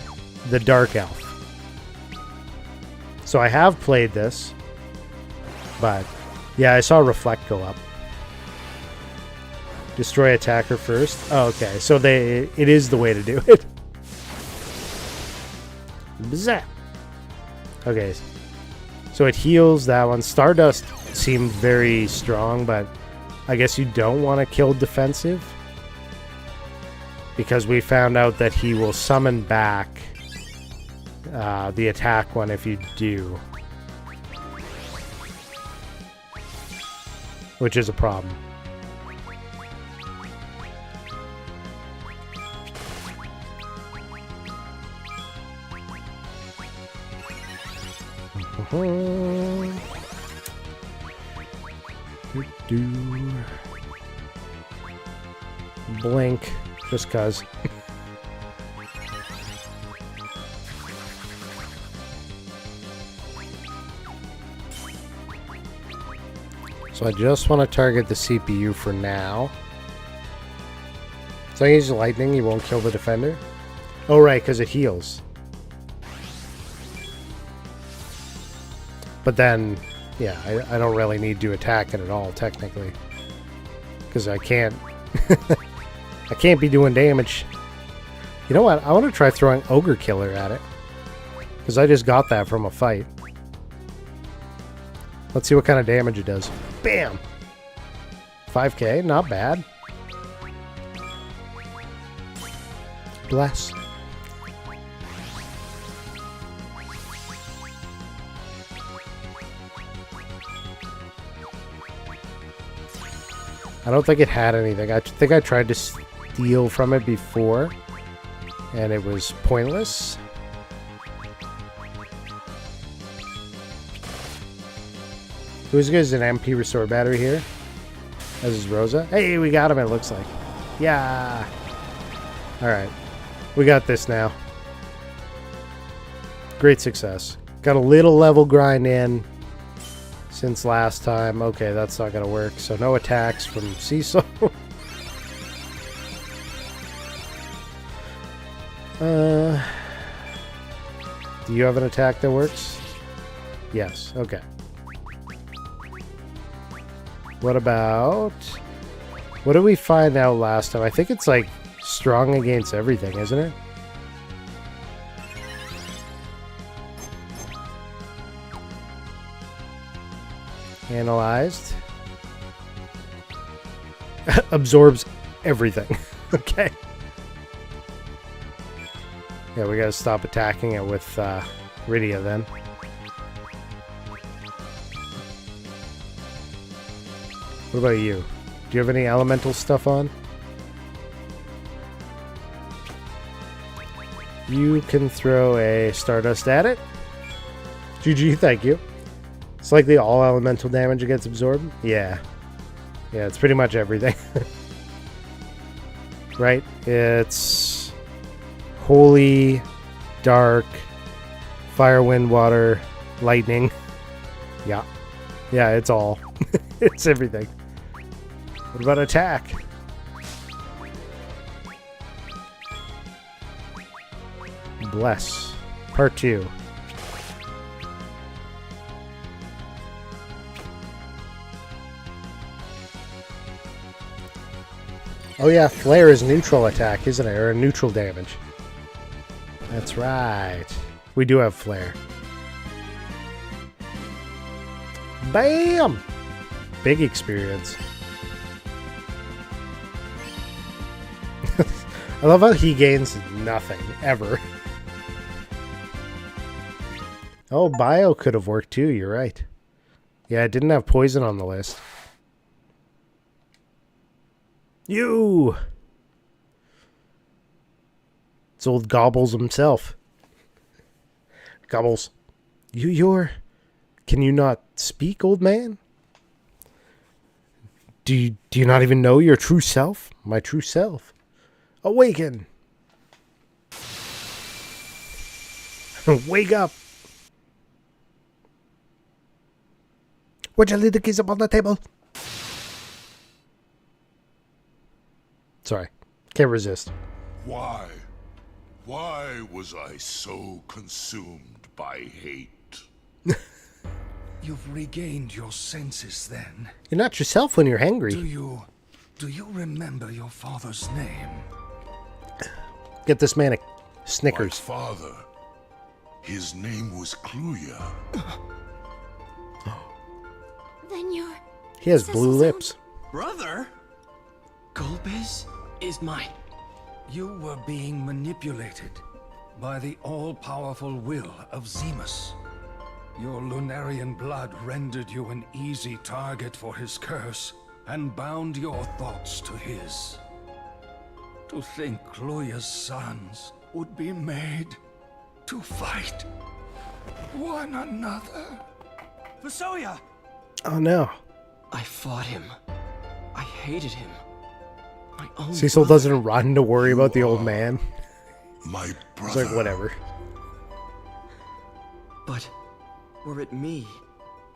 The Dark Elf. So I have played this, but yeah, I saw Reflect go up. Destroy attacker first. Oh, okay, so it is the way to do it. Bzah. Okay, so it heals that one. Stardust seemed very strong, but I guess you don't want to kill defensive, because we found out that he will summon back the attack one if you do, which is a problem. Blink, just cuz. So I just want to target the CPU for now. So I use lightning, you won't kill the defender? Oh right, because it heals. But then, yeah, I don't really need to attack it at all, technically. Because I can't... I can't be doing damage. You know what? I want to try throwing Ogre Killer at it. Because I just got that from a fight. Let's see what kind of damage it does. Bam! 5k, not bad. Bless. I don't think it had anything. I think I tried to steal from it before, and it was pointless. Who's good as an MP restore battery here? As is Rosa. Hey, we got him, it looks like. Yeah. Alright. We got this now. Great success. Got a little level grind in since last time. Okay, that's not going to work. So no attacks from Cecil. Do you have an attack that works? Yes. Okay. What about... What did we find out last time? I think it's like strong against everything, isn't it? Analyzed. Absorbs everything. Okay. Yeah, we gotta stop attacking it with Rydia then. What about you? Do you have any elemental stuff on? You can throw a Stardust at it. GG, thank you. It's likely all elemental damage gets absorbed. Yeah. Yeah, it's pretty much everything. Right? It's holy, dark, fire, wind, water, lightning. Yeah. Yeah, it's all. It's everything. What about attack? Bless. Part 2. Oh yeah, flare is neutral attack, isn't it? Or neutral damage. That's right. We do have flare. Bam! Big experience. I love how he gains nothing, ever. Oh, bio could have worked too, you're right. Yeah, it didn't have poison on the list. You! It's old Gobbles himself. Gobbles. You're Can you not speak, old man? Do you not even know your true self? My true self. Awaken! Wake up! Would you leave the keys up on the table? Sorry. Can't resist. Why? Why was I so consumed by hate? You've regained your senses then. You're not yourself when you're hangry. Do you remember your father's name? Get this man a Snickers. My father. His name was Kluya. Then you're... He has blue lips. Brother? Golbez is mine. You were being manipulated by the all-powerful will of Zemus. Your Lunarian blood rendered you an easy target for his curse and bound your thoughts to his. To think Kluya's sons would be made to fight one another. Vasoya! Oh no. I fought him. I hated him. My own Cecil brother. doesn't run to worry about the old man. My It's brother. like, whatever. But were it me,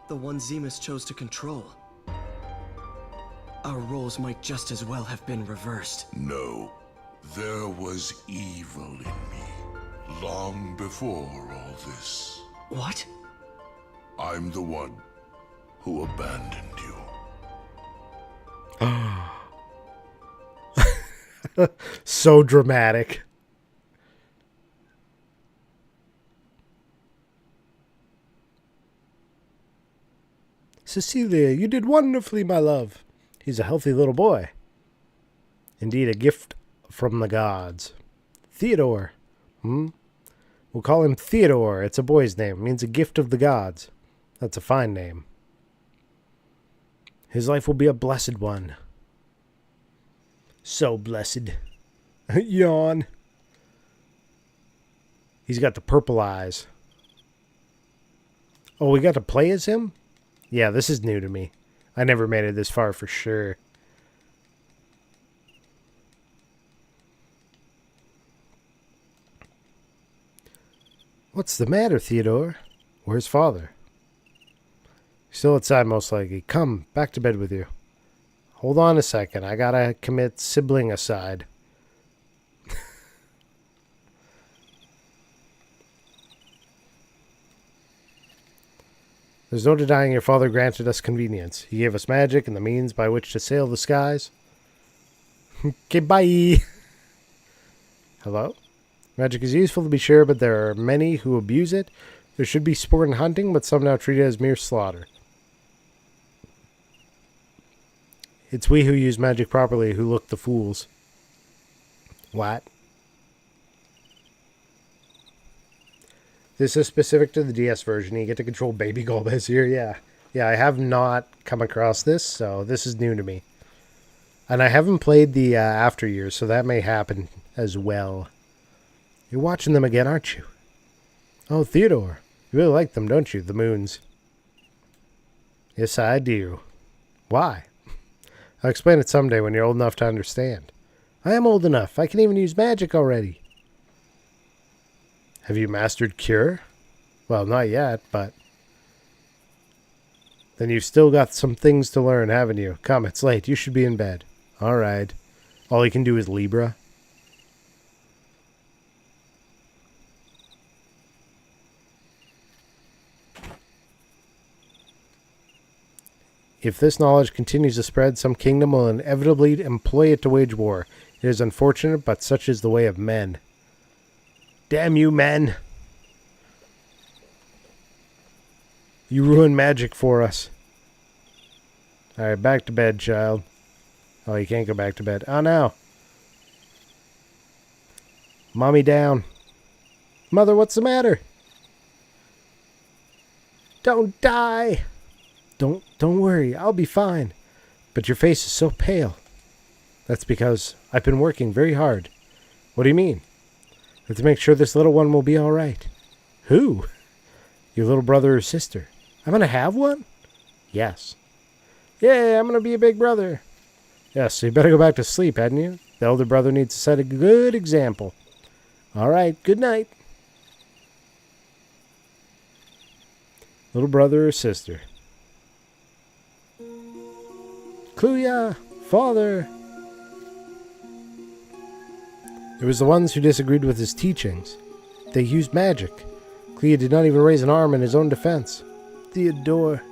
the one Zemus chose to control, our roles might just as well have been reversed. No. There was evil in me. Long before all this. What? I'm the one who abandoned you. So dramatic. Cecilia, you did wonderfully, my love. He's a healthy little boy. Indeed, a gift from the gods. Theodore. We'll call him Theodore. It's a boy's name. It means a gift of the gods. That's a fine name. His life will be a blessed one. So blessed. Yawn. He's got the purple eyes. Oh, we got to play as him? Yeah, this is new to me. I never made it this far for sure. What's the matter, Theodore? Where's father? Still outside, most likely. Come, back to bed with you. Hold on a second. I gotta commit sibling aside. There's no denying your father granted us convenience. He gave us magic and the means by which to sail the skies. Okay, bye. Hello? Magic is useful to be sure, but there are many who abuse it. There should be sport in hunting, but some now treat it as mere slaughter. It's we who use magic properly who look the fools. What? This is specific to the DS version. You get to control Baby Golbez here, yeah. Yeah, I have not come across this, so this is new to me. And I haven't played the After Years, so that may happen as well. You're watching them again, aren't you? Oh, Theodore. You really like them, don't you? The moons. Yes, I do. Why? I'll explain it someday when you're old enough to understand. I am old enough. I can even use magic already. Have you mastered Cure? Well, not yet, but... Then you've still got some things to learn, haven't you? Come, it's late. You should be in bed. All right. All you can do is Libra. If this knowledge continues to spread, some kingdom will inevitably employ it to wage war. It is unfortunate, but such is the way of men. Damn you, men! You ruined magic for us. Alright, back to bed, child. Oh, you can't go back to bed. Oh, no. Mommy down. Mother, what's the matter? Don't die! Don't worry, I'll be fine. But your face is so pale. That's because I've been working very hard. What do you mean? I have to make sure this little one will be all right. Who? Your little brother or sister. I'm going to have one? Yes. Yay, I'm going to be a big brother. Yes, so you better go back to sleep, hadn't you? The elder brother needs to set a good example. All right, good night. Little brother or sister. Kluya, father. It was the ones who disagreed with his teachings. They used magic. Kluya did not even raise an arm in his own defense. Theodore.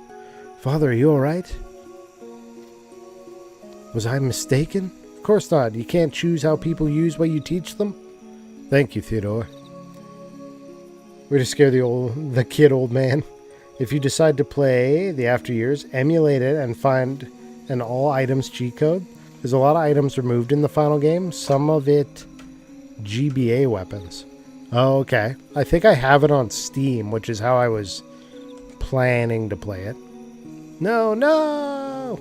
Father, are you all right? Was I mistaken? Of course not. You can't choose how people use what you teach them. Thank you, Theodore. Way to scare the kid, old man. If you decide to play the After Years, emulate it and find an all items cheat code. There's a lot of items removed in the final game. Some of it GBA weapons. Oh, okay. I think I have it on Steam, which is how I was planning to play it. No, no!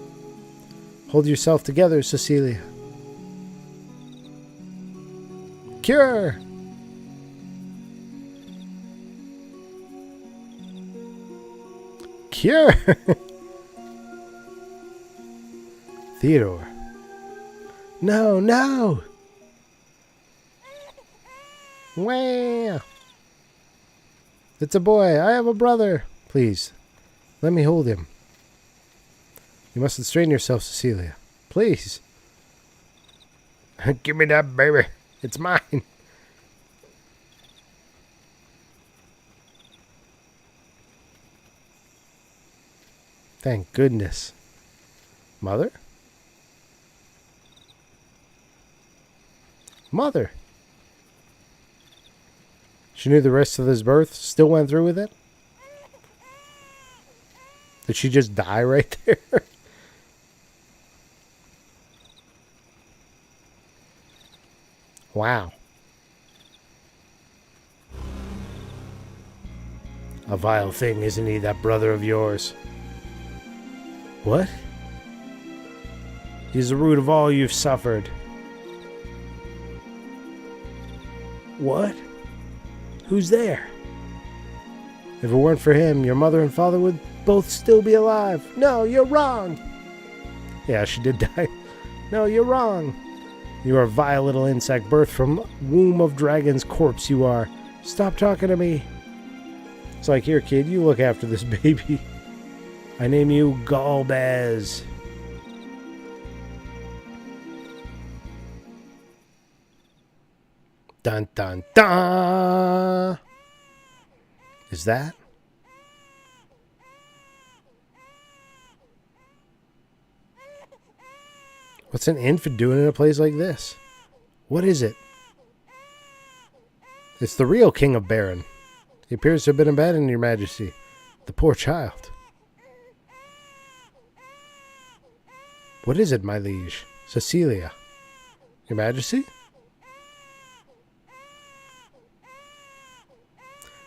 Hold yourself together, Cecilia. Cure! Cure! Theodore. No, no! Wow! It's a boy. I have a brother. Please, let me hold him. You mustn't strain yourself, Cecilia. Please. Give me that baby. It's mine. Thank goodness. Mother? Mother. She knew the rest of his birth, still went through with it? Did she just die right there? Wow. A vile thing, isn't he, that brother of yours? What? He's the root of all you've suffered. What? Who's there? If it weren't for him, your mother and father would both still be alive. No, you're wrong. Yeah, she did die. No, you're wrong. You are a vile little insect, birthed from womb of dragon's corpse you are. Stop talking to me. It's like, here, kid, you look after this baby. I name you Galbaz. Dun dun dun. Is that? What's an infant doing in a place like this? What is it? It's the real King of Baron. He appears to have been abandoned, Your Majesty. The poor child. What is it, my liege? Cecilia. Your Majesty?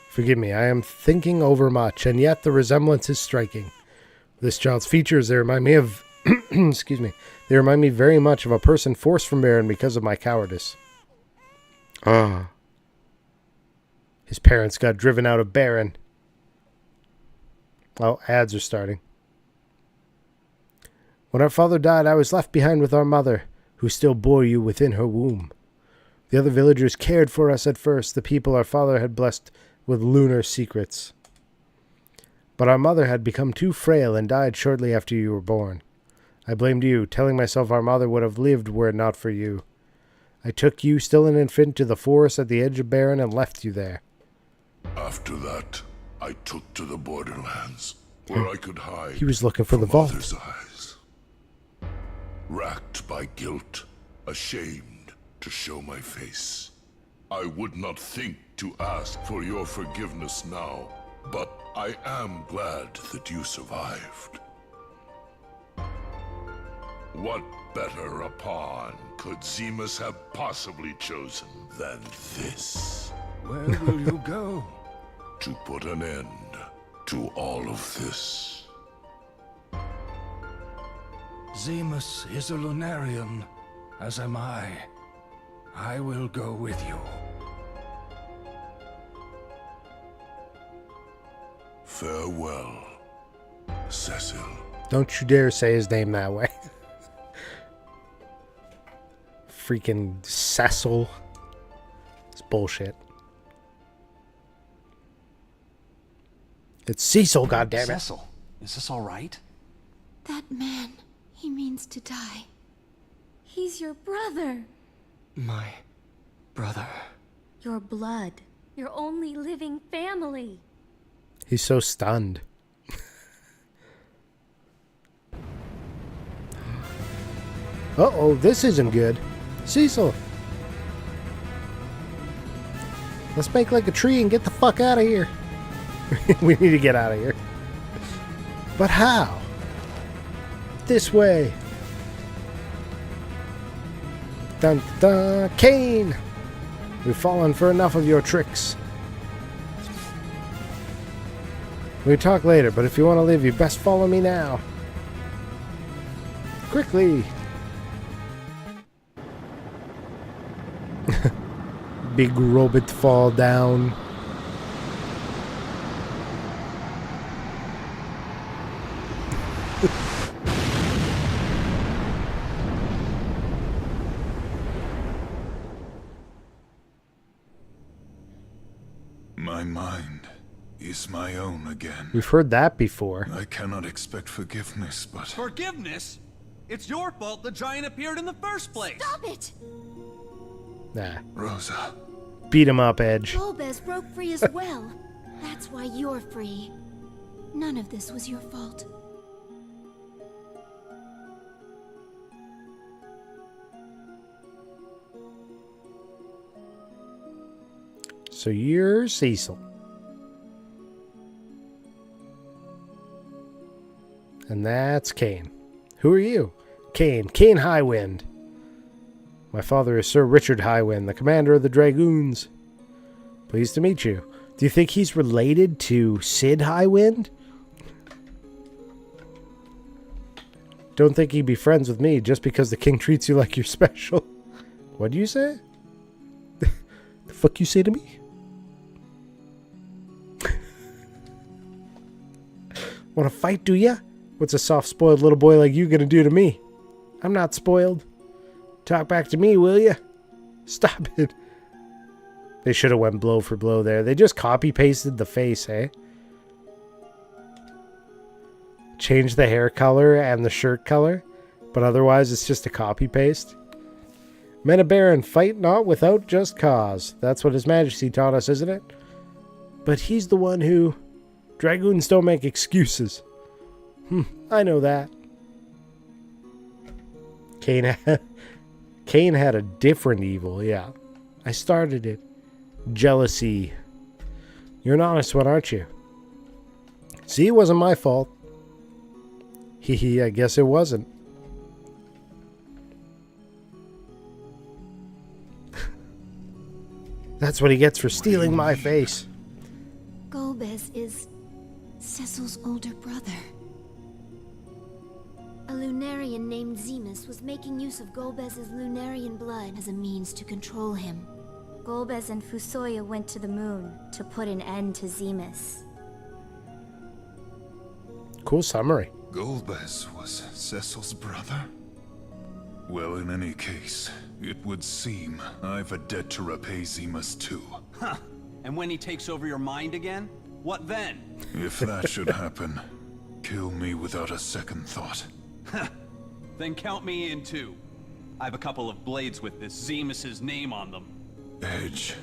Forgive me, I am thinking over much, and yet the resemblance is striking. This child's features, they remind me of... excuse me. They remind me very much of a person forced from Baron because of my cowardice. Ah. His parents got driven out of Baron. Oh, ads are starting. When our father died, I was left behind with our mother, who still bore you within her womb. The other villagers cared for us at first, the people our father had blessed with lunar secrets. But our mother had become too frail and died shortly after you were born. I blamed you, telling myself our mother would have lived were it not for you. I took you, still an infant, to the forest at the edge of Baron and left you there. After that, I took to the borderlands, where I could hide. He was looking for the from vault. others' eyes. Racked by guilt, ashamed to show my face. I would not think to ask for your forgiveness now, but I am glad that you survived. What better a pawn could Zemus have possibly chosen than this? Where will you go? To put an end to all of this. Zemus is a Lunarian, as am I. I will go with you. Farewell, Cecil. Don't you dare say his name that way. Freaking Cecil. It's bullshit. It's Cecil, goddammit. Cecil, is this all right? That man, he means to die. He's your brother. My brother. Your blood. Your only living family. He's so stunned. Uh-oh, this isn't good. Cecil. Let's make like a tree and get the fuck out of here. We need to get out of here. But how? This way. Dun dun. Cain! We've fallen for enough of your tricks. We can talk later, but if you want to live, you best follow me now. Quickly! Big robot fall down. My mind is my own again. We've heard that before. I cannot expect forgiveness, but Forgiveness? It's your fault the giant appeared in the first place! Stop it! Nah. Rosa, Beat him up, Edge. Golbez broke free as well. That's why you're free. None of this was your fault. So you're Cecil. And that's Cain. Who are you? Cain Highwind. My father is Sir Richard Highwind, the commander of the Dragoons. Pleased to meet you. Do you think he's related to Sid Highwind? Don't think he'd be friends with me just because the king treats you like you're special. What do you say? The fuck you say to me? Want to fight, do ya? What's a soft-spoiled little boy like you gonna do to me? I'm not spoiled. Talk back to me, will ya? Stop it. They should have went blow for blow there. They just copy-pasted the face, eh? Changed the hair color and the shirt color, but otherwise it's just a copy-paste. Men of Baron, fight not without just cause. That's what His Majesty taught us, isn't it? But he's the one who... Dragoons don't make excuses. I know that. Cain had a different evil, yeah. I started it. Jealousy. You're an honest one, aren't you? See, it wasn't my fault. Hee, I guess it wasn't. That's what he gets for stealing my face. Golbez is Cecil's older brother. A Lunarian named Zemus was making use of Golbez's Lunarian blood as a means to control him. Golbez and Fusoya went to the moon to put an end to Zemus. Cool summary. Golbez was Cecil's brother? Well, in any case, it would seem I've a debt to repay Zemus too. Huh. And when he takes over your mind again? What then? If that should happen, kill me without a second thought. Then count me in too. I have a couple of blades with this Zemus's name on them. Edge.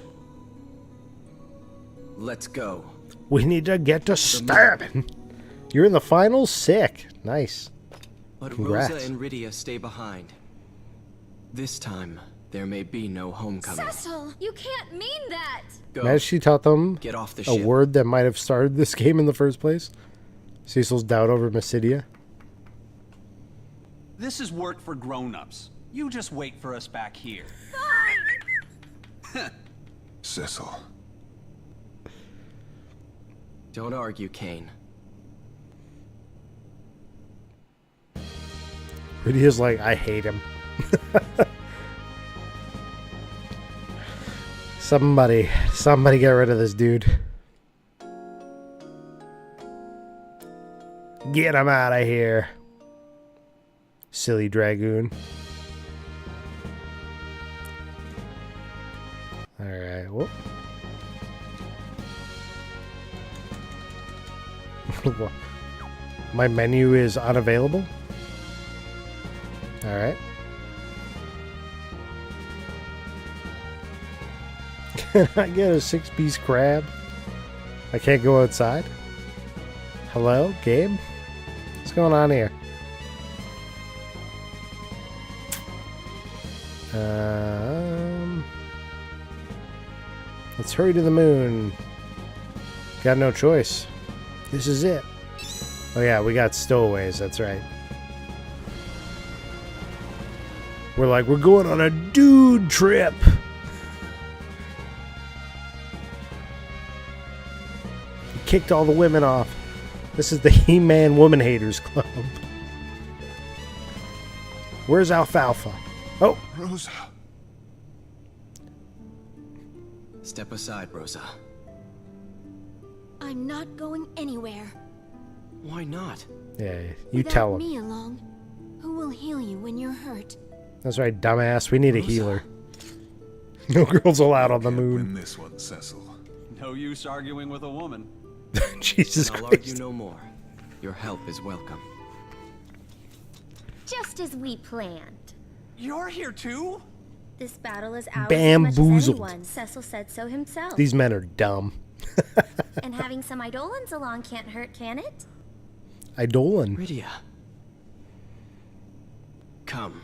Let's go. We need to get to stabbing. You're in the finals? Sick. Nice. But Congrats. Rosa and Rydia stay behind. This time, there may be no homecoming. Cecil, you can't mean that! Go. Imagine she taught them Get off the a ship. word that might have started this game in the first place. Cecil's doubt over Mysidia. This is work for grown-ups. You just wait for us back here. Cecil. Don't argue, Cain. Rydia's like, I hate him. Somebody get rid of this dude. Get him out of here. Silly dragoon. Alright, whoop. My menu is unavailable? Alright. Can I get a 6-piece crab? I can't go outside? Hello, Gabe? What's going on here? Let's hurry to the moon. Got no choice. This is it. Oh yeah, we got stowaways, that's right. We're like, we're going on a dude trip. Kicked all the women off. This is the He-Man Woman Haters Club. Where's Alfalfa? Oh, Rosa. Step aside, Rosa. I'm not going anywhere. Why not? yeah, you Without tell him. me along, who will heal you when you're hurt? That's right, dumbass. We need a Rosa. healer. No girls allowed on the Can't moon. win this one, Cecil. No use arguing with a woman. Jesus I'll argue Christ. no more. Your help is welcome. Just as we planned. You're here too? This battle is ours as Bamboozled. much as anyone. Cecil said so himself. These men are dumb. And having some Eidolons along can't hurt, can it? Eidolon. Rydia. Come.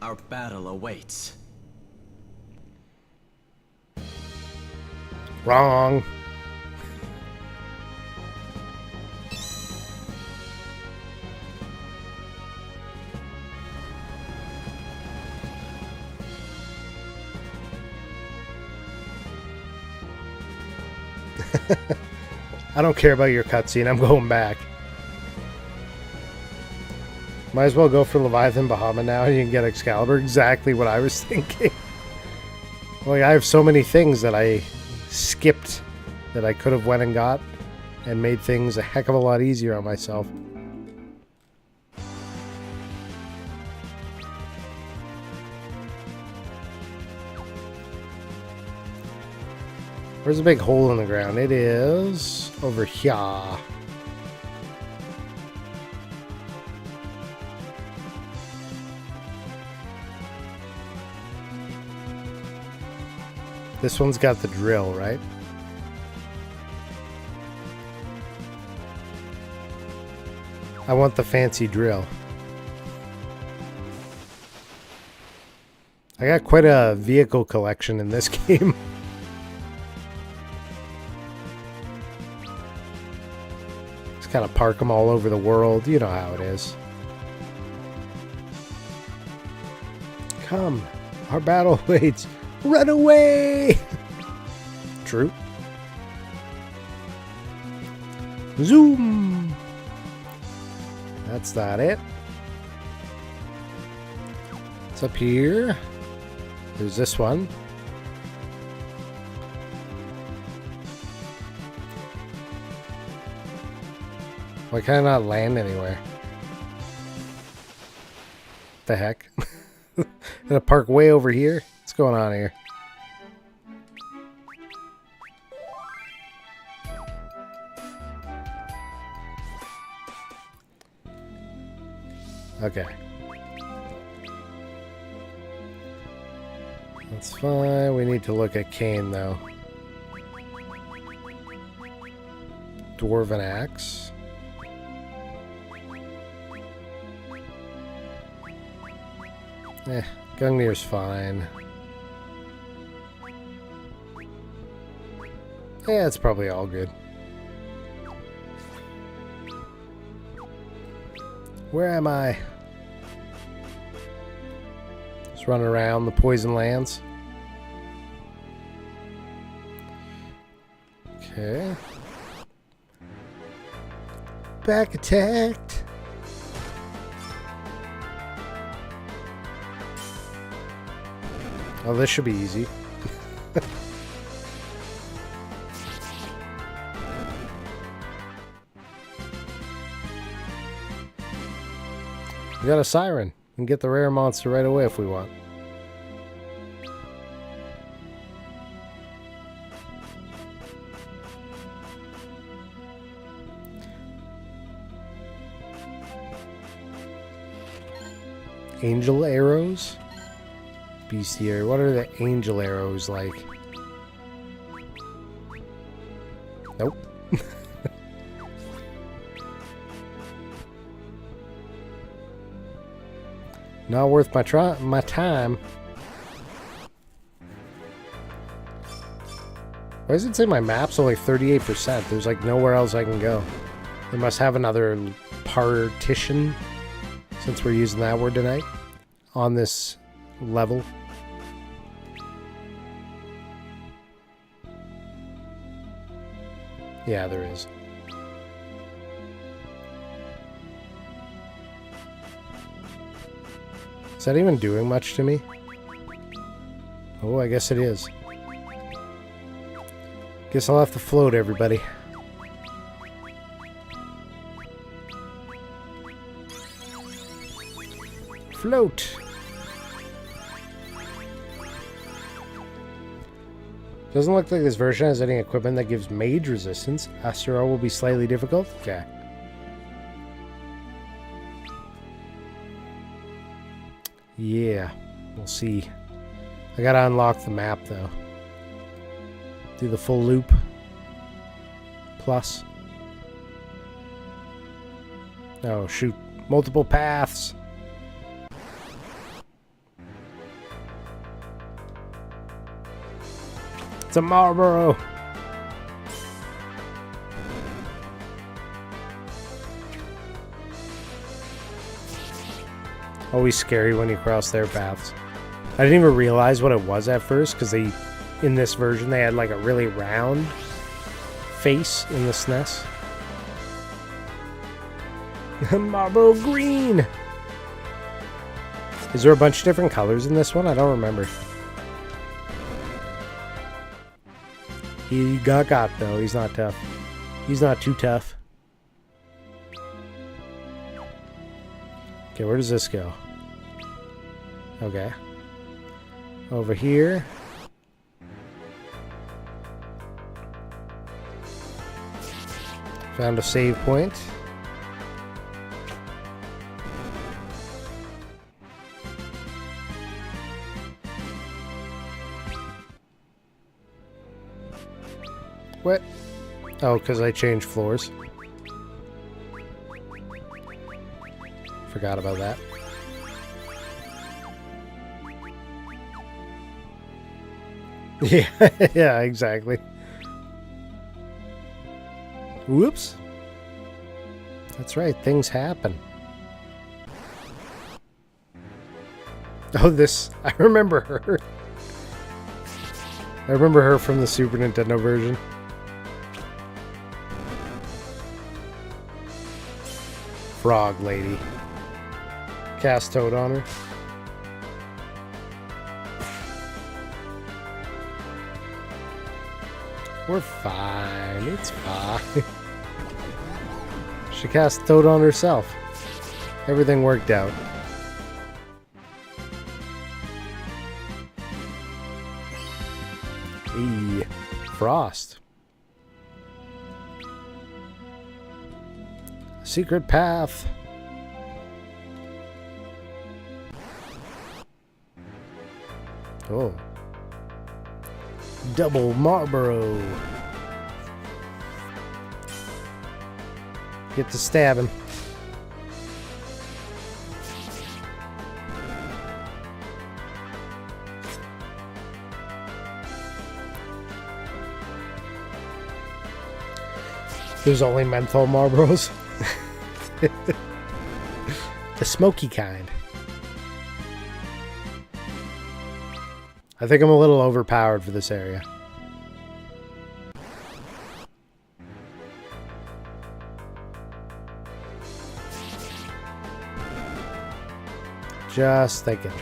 Our battle awaits. Wrong. I don't care about your cutscene. I'm going back. Might as well go for Leviathan Bahamut now and you can get Excalibur. Exactly what I was thinking. Like, I have so many things that I skipped that I could have went and got and made things a heck of a lot easier on myself. Where's the big hole in the ground? It is over here. This one's got the drill, right? I want the fancy drill. I got quite a vehicle collection in this game. Just kind of park them all over the world. You know how it is. Come. Our battle waits. Run away! True. Zoom! That's not it. It's up here. There's this one. Why can I not land anywhere? The heck? Gonna park way over here? What's going on here? Okay. That's fine. We need to look at Cain, though. Dwarven axe. Gungnir's fine. Yeah, it's probably all good. Where am I? Just running around the poison lands. Okay. Back attacked. Oh, this should be easy. We got a siren. We can get the rare monster right away if we want. Angel arrows? Bestiary. What are the angel arrows like? Nope. Not worth my time. Why does it say my map's only 38%? There's like nowhere else I can go. They must have another partition, since we're using that word tonight, on this level. Yeah, there is. Is that even doing much to me? Oh, I guess it is. Guess I'll have to float, everybody. Float! Doesn't look like this version has any equipment that gives mage resistance. Astro will be slightly difficult? Okay. Yeah, we'll see. I gotta unlock the map, though. Do the full loop. Plus. Oh, shoot. Multiple paths. It's a Marlboro. Always scary when you cross their paths. I didn't even realize what it was at first, because they, in this version, they had like a really round face in the SNES. Marlboro green! Is there a bunch of different colors in this one? I don't remember. He got though. He's not tough. He's not too tough. Okay, where does this go? Okay. Over here. Found a save point. What? Oh, because I changed floors. Forgot about that. Yeah, yeah, exactly. Whoops. That's right, things happen. Oh, this... I remember her. I remember her from the Super Nintendo version. Frog lady. Cast Toad on her. We're fine. It's fine. She cast Toad on herself. Everything worked out. Eee. Frost. Secret path. Oh. Double Marlboro. Get to stabbing. There's only menthol Marlboros. The smoky kind. I think I'm a little overpowered for this area. Just thinking.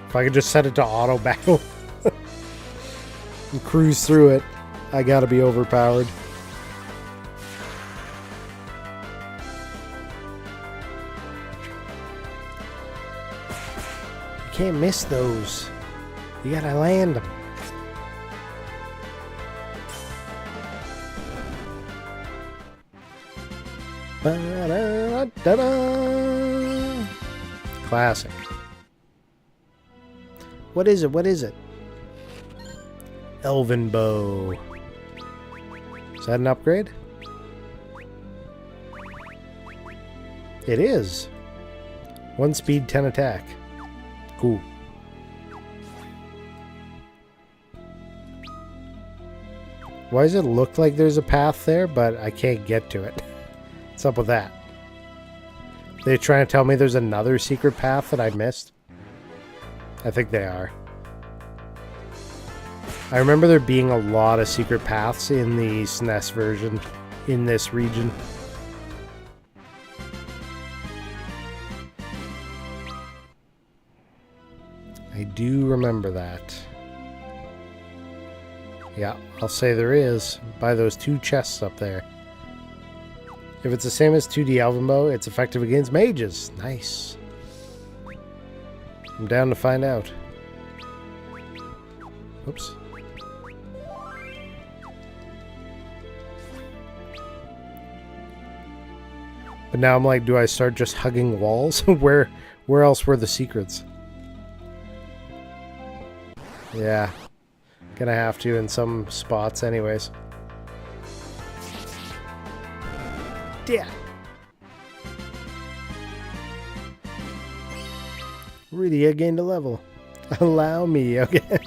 If I could just set it to auto battle and cruise through it, I gotta be overpowered. can't miss those. You gotta land them. Ba-da-da-da. Classic. What is it? What is it? Elven bow. Is that an upgrade? It is. 1 speed, 10 attack. Cool. Why does it look like there's a path there, but I can't get to it? What's up with that? They trying to tell me there's another secret path that I missed? I think they are. I remember there being a lot of secret paths in the SNES version in this region. I do remember that. Yeah, I'll say there is, by those 2 chests up there. If it's the same as 2D Elven Bow, it's effective against mages. Nice. I'm down to find out. Oops. But now I'm like, do I start just hugging walls? Where else were the secrets? Yeah. Gonna have to in some spots anyways. Yeah. Really, I gained a level. Allow me, okay.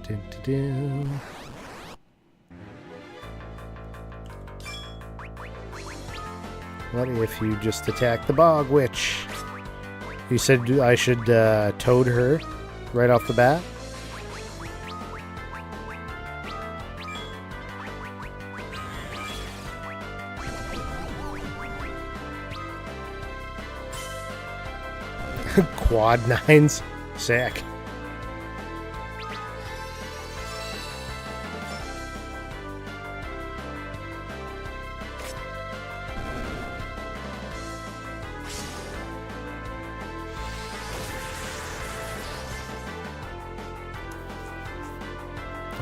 Dun, dun, dun. What if you just attack the Bog Witch? You said I should toad her right off the bat? Quad 9s. Sick.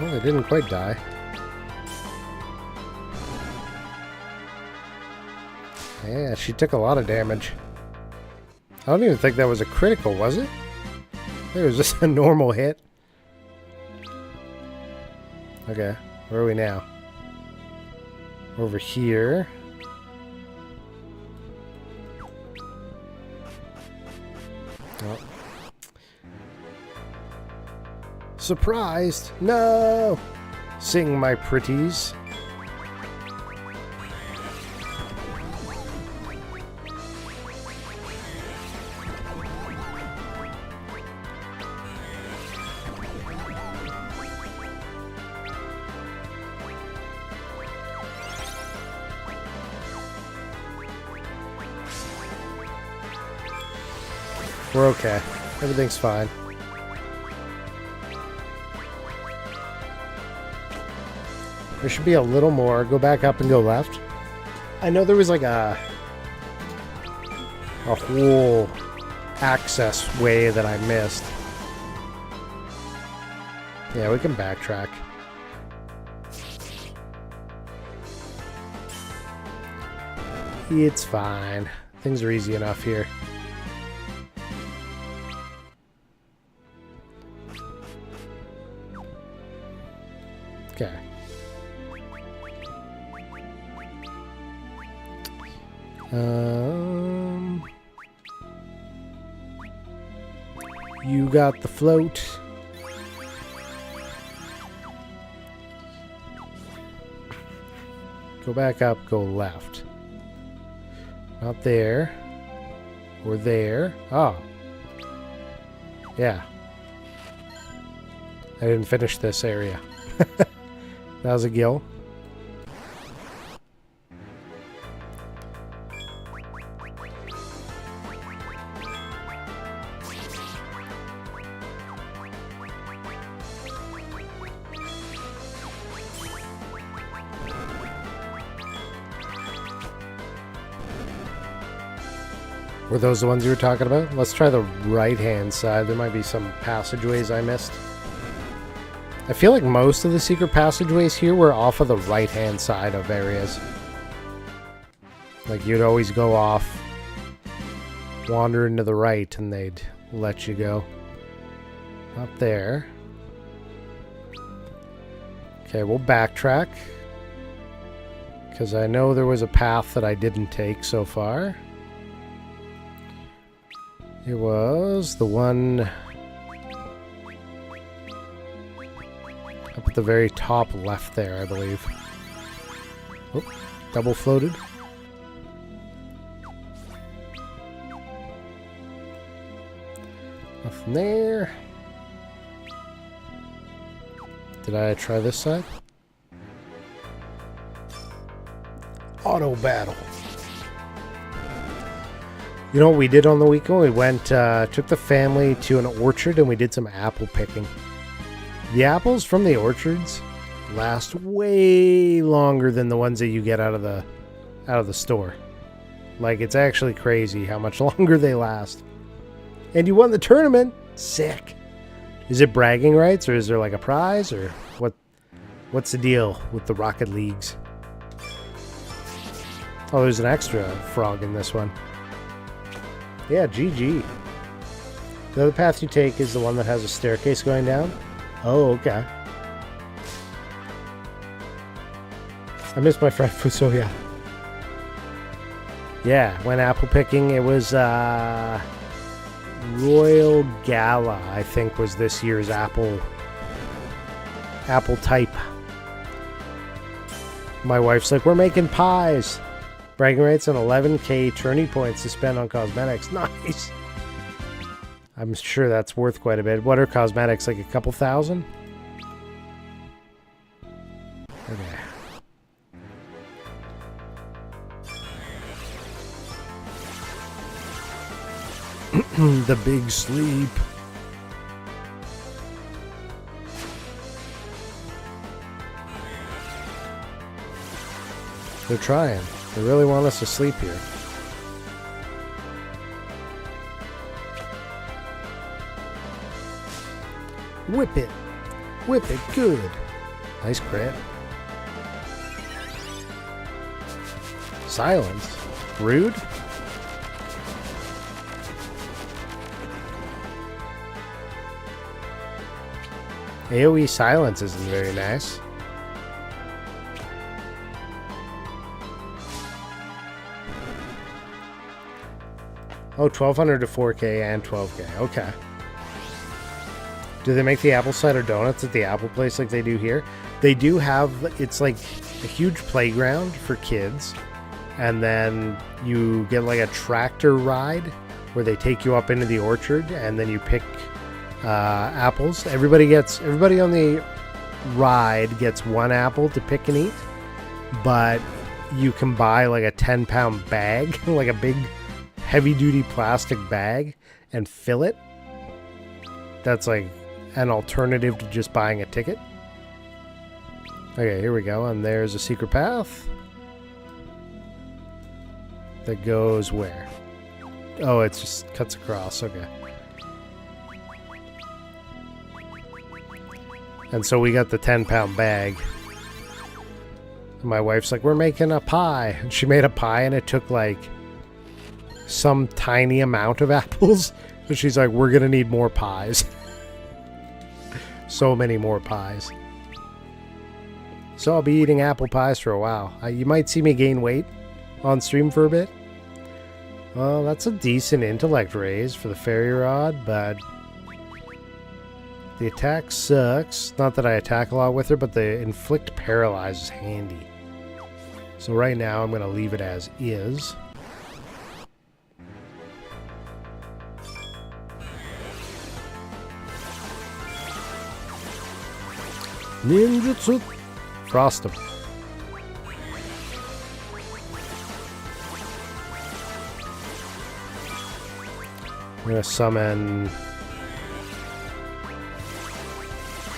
Oh, they didn't quite die. Yeah, she took a lot of damage. I don't even think that was a critical, was it? It was just a normal hit. Okay, where are we now? Over here. Oh. Surprised! No! Sing, my pretties. We're okay. Everything's fine. There should be a little more. Go back up and go left. I know there was like a whole access way that I missed. Yeah, we can backtrack. It's fine. Things are easy enough here. Okay. You got the float. Go back up, go left. Not there. Or there. Oh. Yeah. I didn't finish this area. That was a gill. Were those the ones you were talking about? Let's try the right-hand side. There might be some passageways I missed. I feel like most of the secret passageways here were off of the right-hand side of areas. Like, you'd always go off, wander into the right, and they'd let you go. Not there. Okay, we'll backtrack. Because I know there was a path that I didn't take so far. It was the one up at the very top left there, I believe. Oh, double floated. Nothing there. Did I try this side? Auto battle. You know what we did on the weekend? We went, took the family to an orchard and we did some apple picking. The apples from the orchards last way longer than the ones that you get out of the store. Like, it's actually crazy how much longer they last. And you won the tournament. Sick. Is it bragging rights, or is there like a prize, or what's the deal with the Rocket Leagues? Oh, there's an extra frog in this one. Yeah, GG. The other path you take is the one that has a staircase going down. Oh, okay. I miss my friend Fusoya. Yeah, when apple picking, it was Royal Gala, I think, was this year's apple type. My wife's like, we're making pies. Bragging rights on 11k tourney points to spend on cosmetics. Nice. I'm sure that's worth quite a bit. What are cosmetics? Like a couple thousand? Okay. The big sleep. They're trying. They really want us to sleep here. Whip it. Whip it good. Nice crit. Silence. Rude. AoE silence isn't very nice. Oh, 1200 to 4k and 12k. Okay. Do they make the apple cider donuts at the Apple place like they do here? They do have, it's like a huge playground for kids. And then you get like a tractor ride where they take you up into the orchard and then you pick apples. Everybody on the ride gets one apple to pick and eat. But you can buy like a 10-pound bag, like a big heavy-duty plastic bag, and fill it. That's like an alternative to just buying a ticket. Okay, here we go. And there's a secret path that goes where? Oh, it just cuts across. Okay. And so we got the 10-pound bag. And my wife's like, we're making a pie. And she made a pie and it took like some tiny amount of apples. So she's like, we're going to need more pies. So many more pies. So I'll be eating apple pies for a while. You might see me gain weight on stream for a bit. Well, that's a decent intellect raise for the fairy rod, but the attack sucks. Not that I attack a lot with her, but the inflict paralyze is handy. So right now I'm going to leave it as is. Ninjutsu. Frost him. I'm going to summon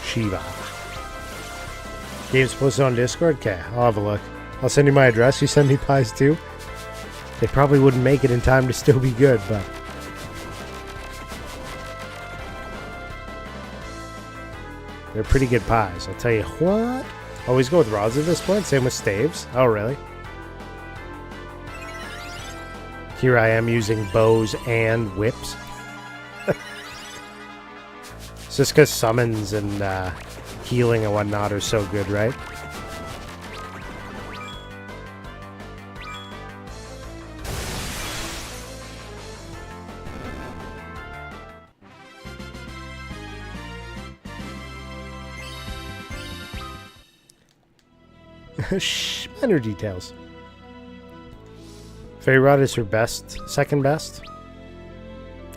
Shiva. Game's posted on Discord? Okay, I'll have a look. I'll send you my address. You send me pies too? They probably wouldn't make it in time to still be good, but... they're pretty good pies, I'll tell you what. Always go with rods at this point, same with staves. Oh, really? Here I am using bows and whips. It's just because summons and healing and whatnot are so good, right? Shh, minor details. Fairy Rod is her best, second best.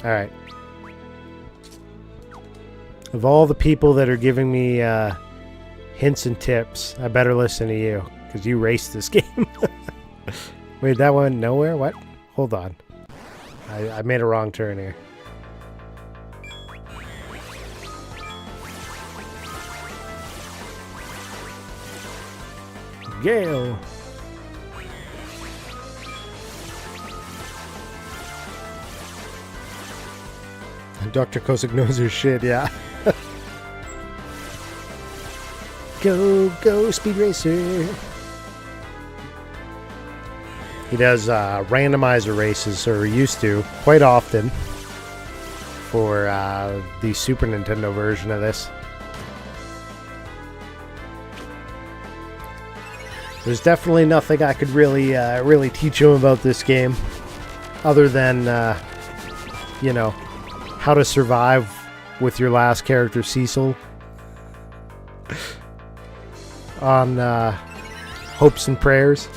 Alright. Of all the people that are giving me hints and tips, I better listen to you, because you raced this game. Wait, that went nowhere? What? Hold on. I made a wrong turn here. Gale! Dr. Kosick knows her shit, yeah. Go, go, Speed Racer! He does randomizer races, or used to, quite often, for the Super Nintendo version of this. There's definitely nothing I could really really teach him about this game, other than, you know, how to survive with your last character, Cecil, on hopes and prayers.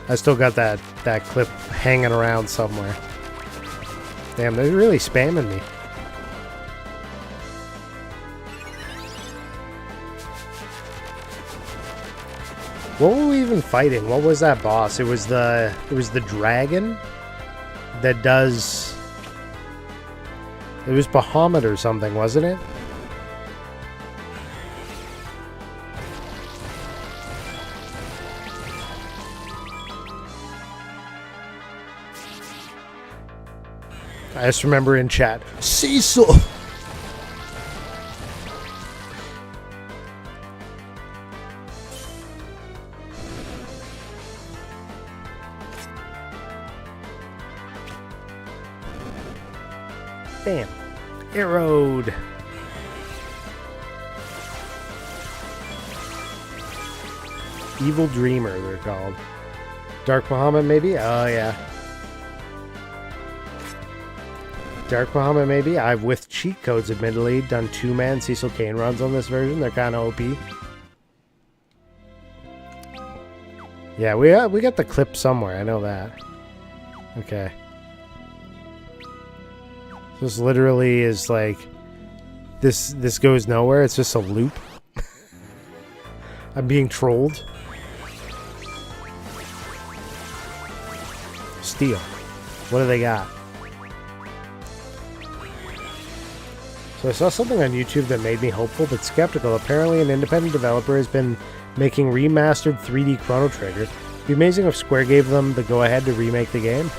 I still got that clip hanging around somewhere. Damn, they're really spamming me. What were we even fighting? What was that boss? It was the dragon that does... It was Bahamut or something, wasn't it? I just remember in chat, Cecil! Bam. Arrowed. Evil Dreamer, they're called. Dark Bahamut, maybe? Oh, yeah. Dark Bahamut, maybe? I've, with cheat codes, admittedly, done 2-man Cecil Kane runs on this version. They're kind of OP. Yeah, we got the clip somewhere. I know that. Okay. This literally is like... This goes nowhere. It's just a loop. I'm being trolled. Steel. What do they got? So I saw something on YouTube that made me hopeful but skeptical. Apparently an independent developer has been making remastered 3D Chrono Trigger. It'd be amazing if Square gave them the go-ahead to remake the game.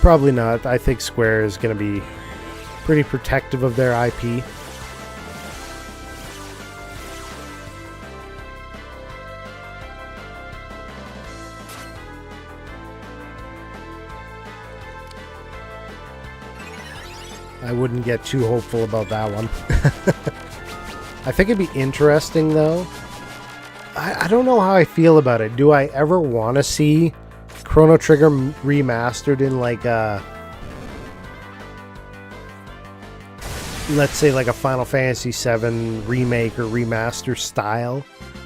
Probably not. I think Square is going to be pretty protective of their IP. I wouldn't get too hopeful about that one. I think it'd be interesting, though. I don't know how I feel about it. Do I ever want to see Chrono Trigger remastered in like a... let's say like a Final Fantasy VII remake or remaster style?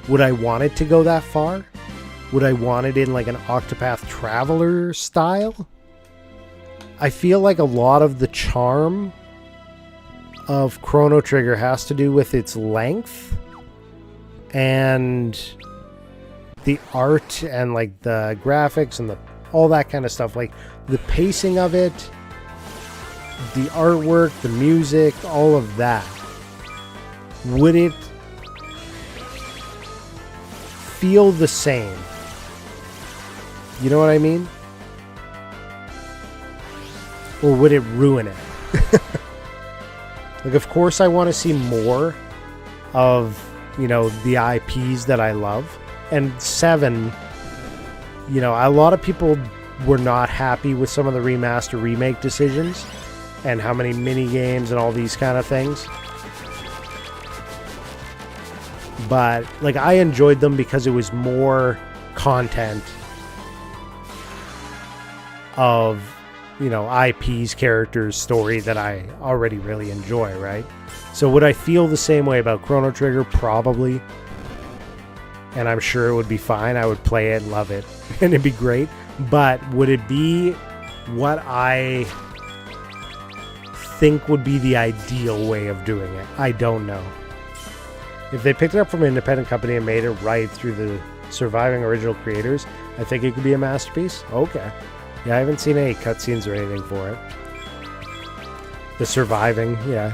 Would I want it to go that far? Would I want it in like an Octopath Traveler style? I feel like a lot of the charm of Chrono Trigger has to do with its length and the art and like the graphics and all that kind of stuff. Like the pacing of it the artwork, the music, all of that, would it feel the same? You know what I mean? Or would it ruin it? Like, of course I want to see more of, you know, the IPs that I love. And 7, you know, a lot of people were not happy with some of the remaster remake decisions and how many mini games and all these kind of things. But, like, I enjoyed them because it was more content of, you know, IPs, characters, story that I already really enjoy, right? So would I feel the same way about Chrono Trigger? Probably. And I'm sure it would be fine. I would play it, love it, and it'd be great. But would it be what I think would be the ideal way of doing it? I don't know. If they picked it up from an independent company and made it right through the surviving original creators, I think it could be a masterpiece. Okay. Yeah, I haven't seen any cutscenes or anything for it. The surviving, yeah.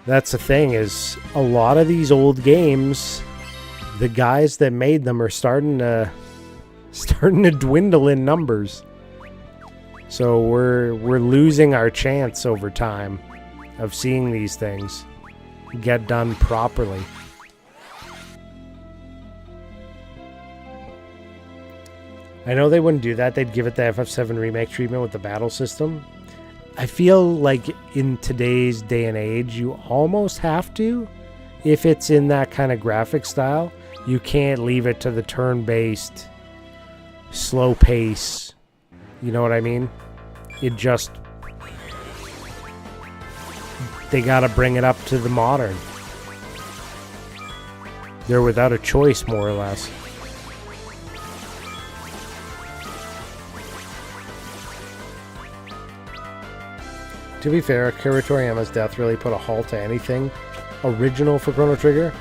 That's the thing, is a lot of these old games, the guys that made them are starting to dwindle in numbers. So we're losing our chance over time of seeing these things get done properly. I know they wouldn't do that. They'd give it the FF7 remake treatment with the battle system. I feel like in today's day and age, you almost have to. If it's in that kind of graphic style, you can't leave it to the turn-based, slow pace. You know what I mean? It just... They gotta bring it up to the modern. They're without a choice, more or less. To be fair, Akira Toriyama's death really put a halt to anything original for Chrono Trigger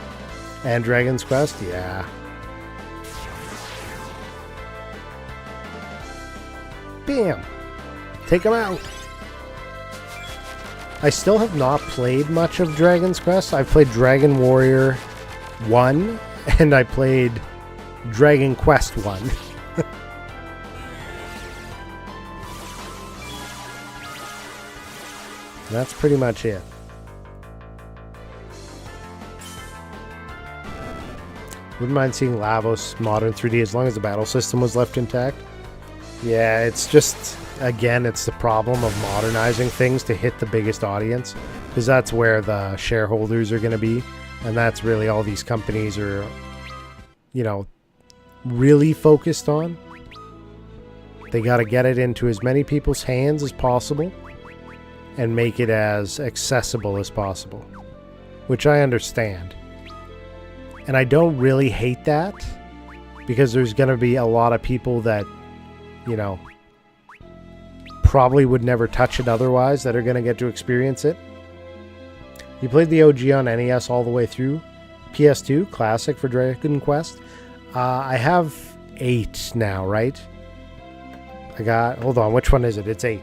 and Dragon's Quest. Yeah. Bam! Take him out! I still have not played much of Dragon's Quest. I've played Dragon Warrior 1 and I played Dragon Quest 1. That's pretty much it. Wouldn't mind seeing Lavos modern 3D as long as the battle system was left intact. Yeah, it's just, again, it's the problem of modernizing things to hit the biggest audience, because that's where the shareholders are going to be, and that's really all these companies are, you know, really focused on. They got to get it into as many people's hands as possible and make it as accessible as possible, which I understand. And I don't really hate that, because there's going to be a lot of people that, you know, probably would never touch it otherwise that are going to get to experience it. You played the OG on NES all the way through. PS2, classic for Dragon Quest. I have 8 now, right? I got, hold on, which one is it? It's 8.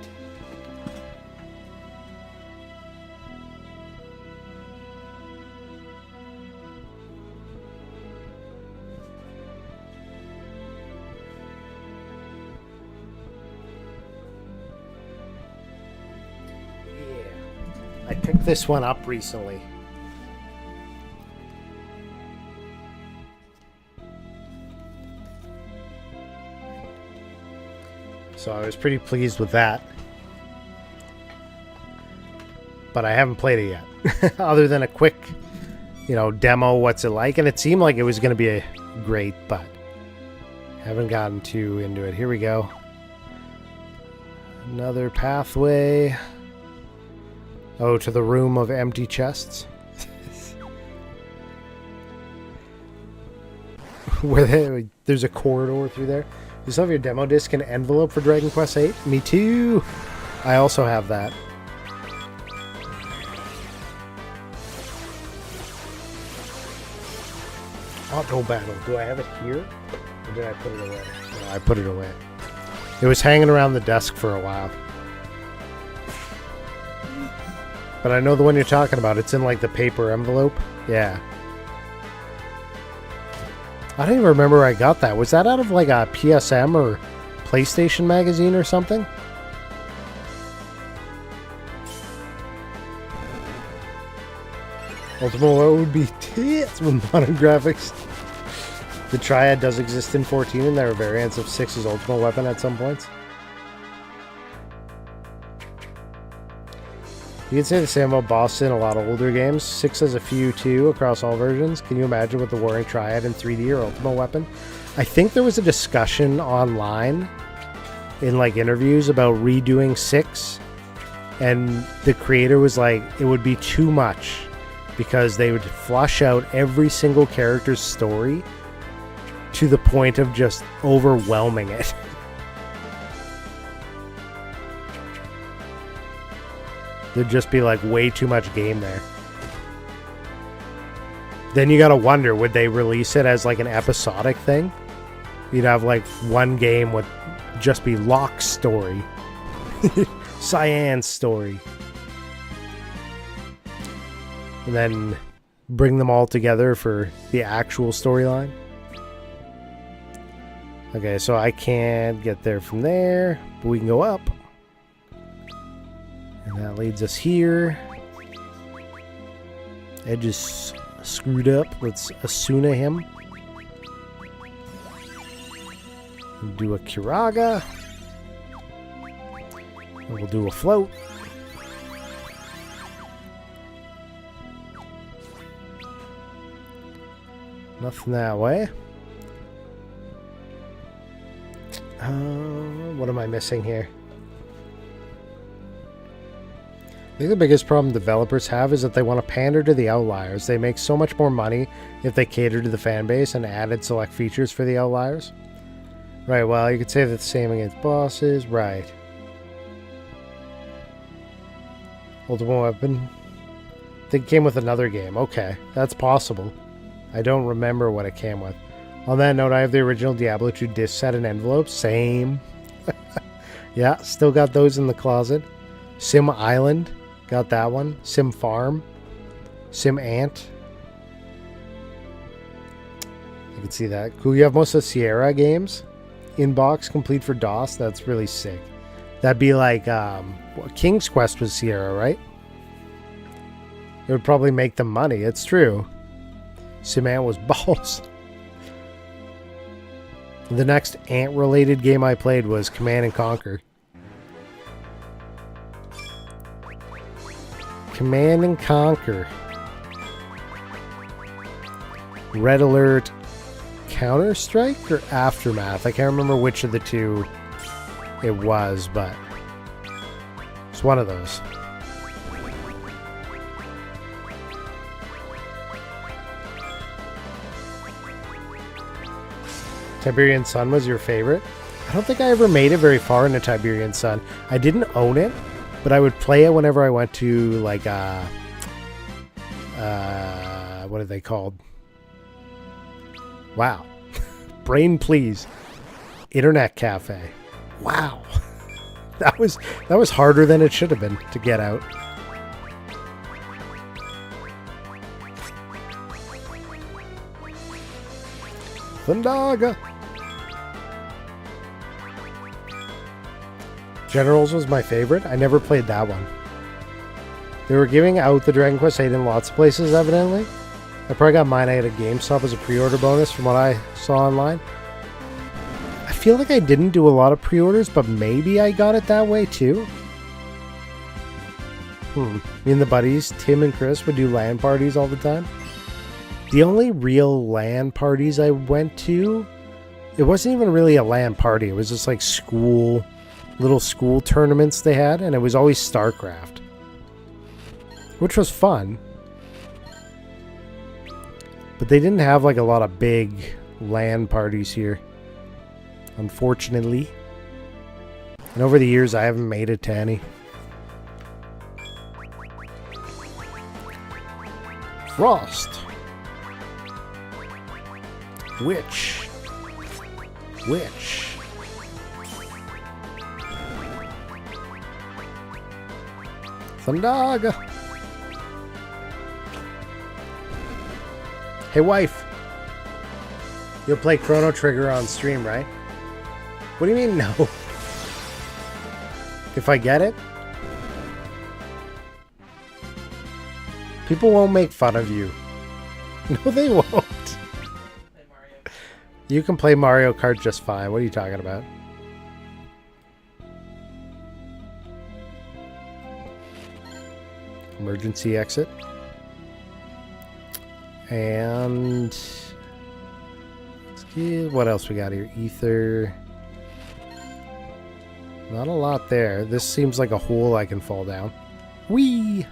I picked this one up recently. So I was pretty pleased with that. But I haven't played it yet. Other than a quick, you know, demo, what's it like? And it seemed like it was going to be great, but haven't gotten too into it. Here we go. Another pathway. Oh, to the room of empty chests. Where there's a corridor through there. You still have your demo disc and envelope for Dragon Quest VIII? Me too! I also have that. Auto battle. Do I have it here? Or did I put it away? No, I put it away. It was hanging around the desk for a while. But I know the one you're talking about. It's in like the paper envelope. Yeah. I don't even remember where I got that. Was that out of like a PSM or PlayStation magazine or something? Ultimate Weapon would be tits with modern graphics. The Triad does exist in 14, and there are variants of 6's Ultimate Weapon at some points. You can say the same about bosses in a lot of older games. 6 has a few too across all versions. Can you imagine with the Warring Triad in 3D or Ultimate Weapon? I think there was a discussion online in like interviews about redoing 6, and the creator was like, it would be too much because they would flush out every single character's story to the point of just overwhelming it. There'd just be like way too much game there. Then you gotta wonder, would they release it as like an episodic thing? You'd have like one game would just be Locke's story. Cyan's story. And then bring them all together for the actual storyline. Okay, so I can't get there from there, but we can go up. And that leads us here. Edge is screwed up. Let's Asuna him. Do a Kiraga. And we'll do a float. Nothing that way. What am I missing here? I think the biggest problem developers have is that they want to pander to the outliers. They make so much more money if they cater to the fan base and added select features for the outliers. Right, well, you could say that the same against bosses. Right. Ultimate Weapon. I think it came with another game. Okay, that's possible. I don't remember what it came with. On that note, I have the original Diablo 2 disc set and envelopes. Same. Yeah, still got those in the closet. Sim Island. Got that one. Sim Farm. Sim Ant. You can see that. Cool. You have most of the Sierra games. Inbox complete for DOS. That's really sick. That'd be like King's Quest was Sierra, right? It would probably make them money. It's true. Sim Ant was balls. The next ant-related game I played was Command and Conquer. Command and Conquer. Red Alert Counter-Strike or Aftermath? I can't remember which of the two it was, but it's one of those. Tiberian Sun was your favorite? I don't think I ever made it very far into Tiberian Sun. I didn't own it, but I would play it whenever I went to like what are they called? Wow. Brain please. Internet cafe. Wow. That was harder than it should have been to get out. Thundaga. Generals was my favorite. I never played that one. They were giving out the Dragon Quest 8 in lots of places, evidently. I probably got mine at a GameStop as a pre-order bonus from what I saw online. I feel like I didn't do a lot of pre-orders, but maybe I got it that way too. Me and the buddies, Tim and Chris, would do LAN parties all the time. The only real LAN parties I went to, it wasn't even really a LAN party. It was just like little school tournaments they had, and it was always StarCraft, which was fun. But they didn't have like a lot of big LAN parties here, unfortunately. And over the years, I haven't made it to any. Frost. Witch. Thundaga. Hey, wife. You'll play Chrono Trigger on stream, right? What do you mean, no? If I get it? People won't make fun of you. No, they won't. You can play Mario Kart just fine. What are you talking about? Emergency exit. And what else we got here? Ether. Not a lot there. This seems like a hole I can fall down. Whee!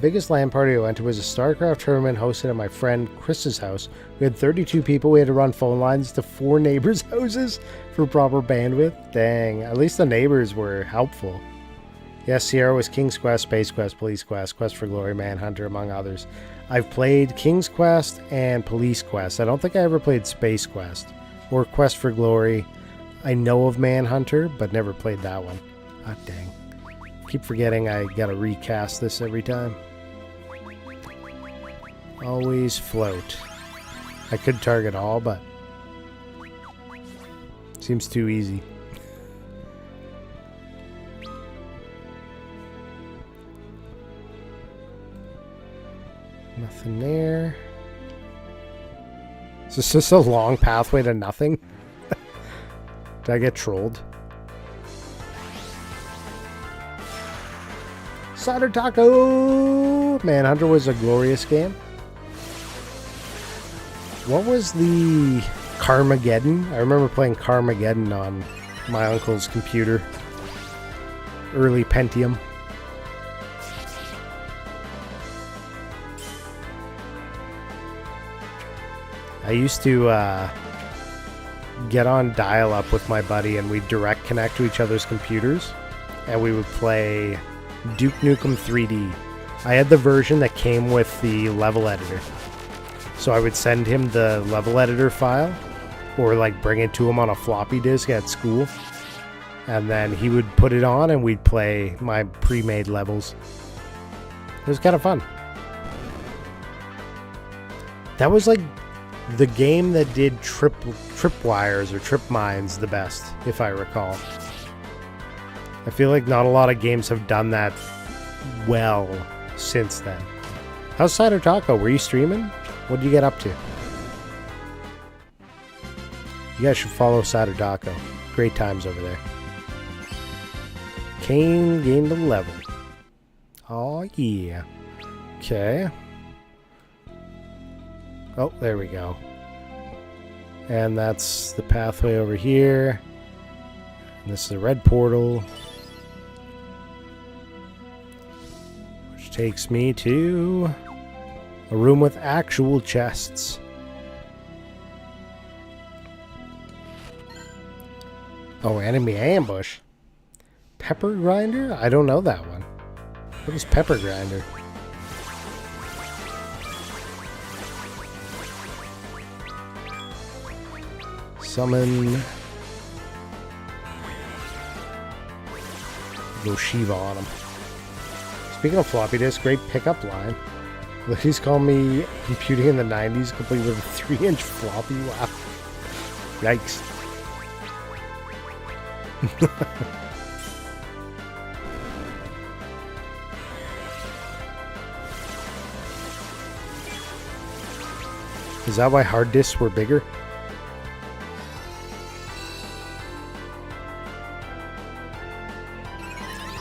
Biggest LAN party I went to was a StarCraft tournament hosted at my friend Chris's house. We had 32 people. We had to run phone lines to 4 neighbors' houses for proper bandwidth. Dang, at least the neighbors were helpful. Yes, Sierra was King's Quest, Space Quest, Police Quest, Quest for Glory, Manhunter, among others. I've played King's Quest and Police Quest. I don't think I ever played Space Quest or Quest for Glory. I know of Manhunter, but never played that one. Ah, dang. Keep forgetting I gotta recast this every time. Always float. I could target all, but seems too easy. Nothing there. Is this just a long pathway to nothing? Did I get trolled? Cider Taco! Manhunter was a glorious game. What was the Carmageddon? I remember playing Carmageddon on my uncle's computer. Early Pentium. I used to get on dial-up with my buddy and we'd direct connect to each other's computers and we would play Duke Nukem 3D. I had the version that came with the level editor. So I would send him the level editor file or like bring it to him on a floppy disk at school. And then he would put it on and we'd play my pre-made levels. It was kind of fun. That was like the game that did tripwires or trip mines the best, if I recall. I feel like not a lot of games have done that well since then. How's Cider Taco? Were you streaming? What did you get up to? You guys should follow Cider Taco. Great times over there. Kane gained a level. Oh yeah. Okay. Oh, there we go. And that's the pathway over here. And this is a red portal. Which takes me to a room with actual chests. Oh, enemy ambush. Pepper grinder? I don't know that one. What is pepper grinder? Summon. Go Shiva on him. Speaking of floppy disk, great pickup line. Ladies call me computing in the 90s, complete with a 3-inch floppy. Wow. Yikes. Is that why hard disks were bigger?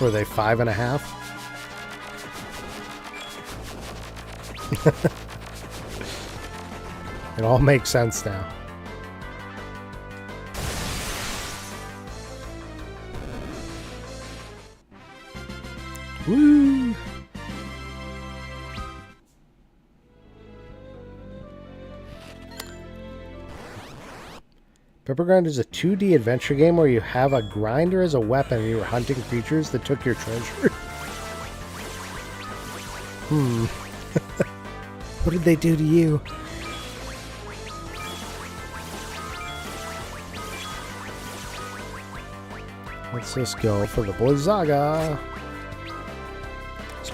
Were they 5.5? It all makes sense now. Woo! Pepper Grinder is a 2D adventure game where you have a grinder as a weapon and you were hunting creatures that took your treasure. What did they do to you? Let's just go for the Blizzaga.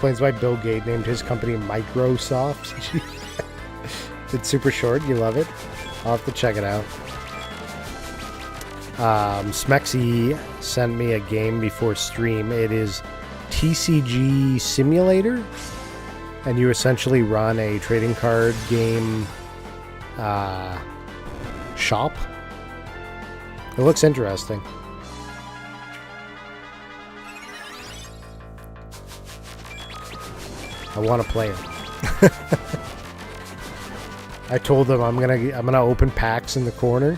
explains why Bill Gates named his company Microsoft. It's super short. You love it. I'll have to check it out. Smexy sent me a game before stream. It is TCG Simulator, and you essentially run a trading card game shop. It looks interesting. I want to play it. I told them I'm gonna open packs in the corner,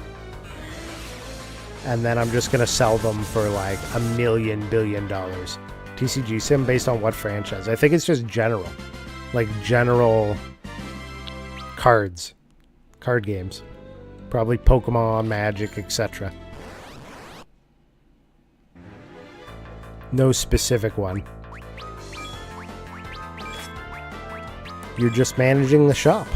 and then I'm just gonna sell them for like $1 billion. TCG Sim based on what franchise? I think it's just general, like general cards, card games, probably Pokemon, Magic, etc. No specific one. You're just managing the shop.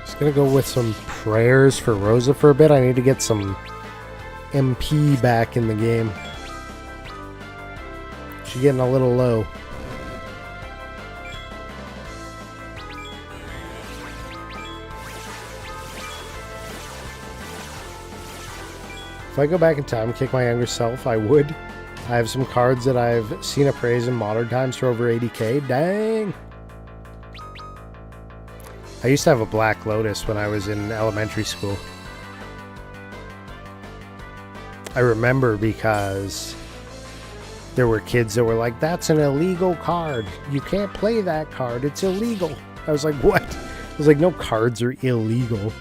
Just gonna go with some prayers for Rosa for a bit. I need to get some MP back in the game. She's getting a little low. If I go back in time and kick my younger self, I would. I have some cards that I've seen appraised in modern times for over 80k. Dang! I used to have a Black Lotus when I was in elementary school. I remember because there were kids that were like, that's an illegal card. You can't play that card. It's illegal. I was like, what? I was like, no cards are illegal.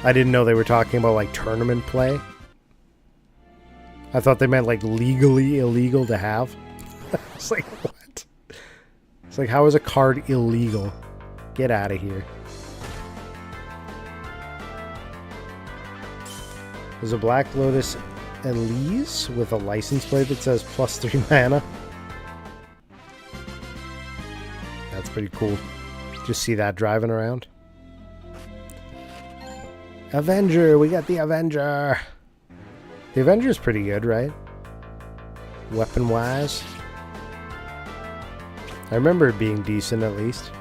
I didn't know they were talking about like tournament play. I thought they meant like legally illegal to have. It's like, what? It's like, how is a card illegal? Get out of here. There's a Black Lotus Elise with a license plate that says +3 mana. That's pretty cool. Just see that driving around. Avenger! We got the Avenger! The Avenger's pretty good, right? Weapon-wise. I remember it being decent, at least.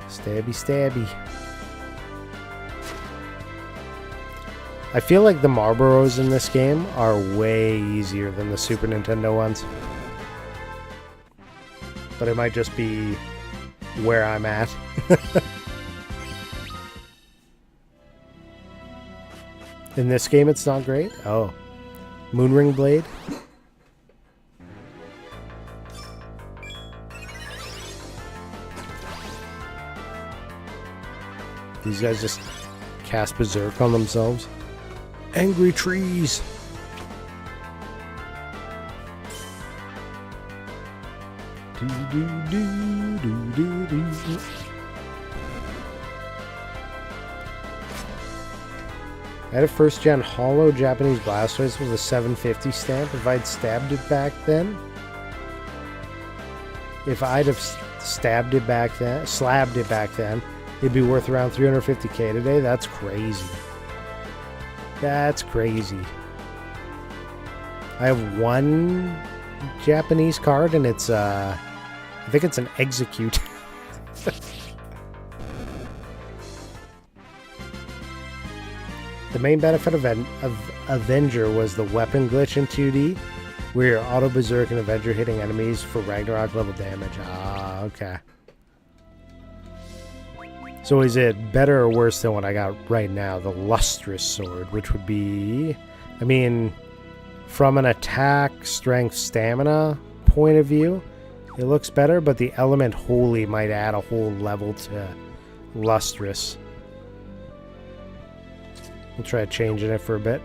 Stabby, stabby. I feel like the Marlboros in this game are way easier than the Super Nintendo ones. But it might just be where I'm at. In this game, it's not great. Oh. Moonring Blade. These guys just cast Berserk on themselves. Angry trees. Do, do, do, do, do, do. I had a first-gen hollow Japanese Blastoise with a 750 stamp. If I'd stabbed it back then, slabbed it back then, it'd be worth around 350k today. That's crazy. That's crazy. I have one Japanese card, and it's I think it's an Execute. The main benefit of Avenger was the weapon glitch in 2D, where you're auto berserk and Avenger hitting enemies for Ragnarok level damage. Ah, okay. So is it better or worse than what I got right now? The Lustrous Sword, which would be, I mean, from an attack, strength, stamina point of view, it looks better, but the element Holy might add a whole level to Lustrous. We'll try changing it for a bit.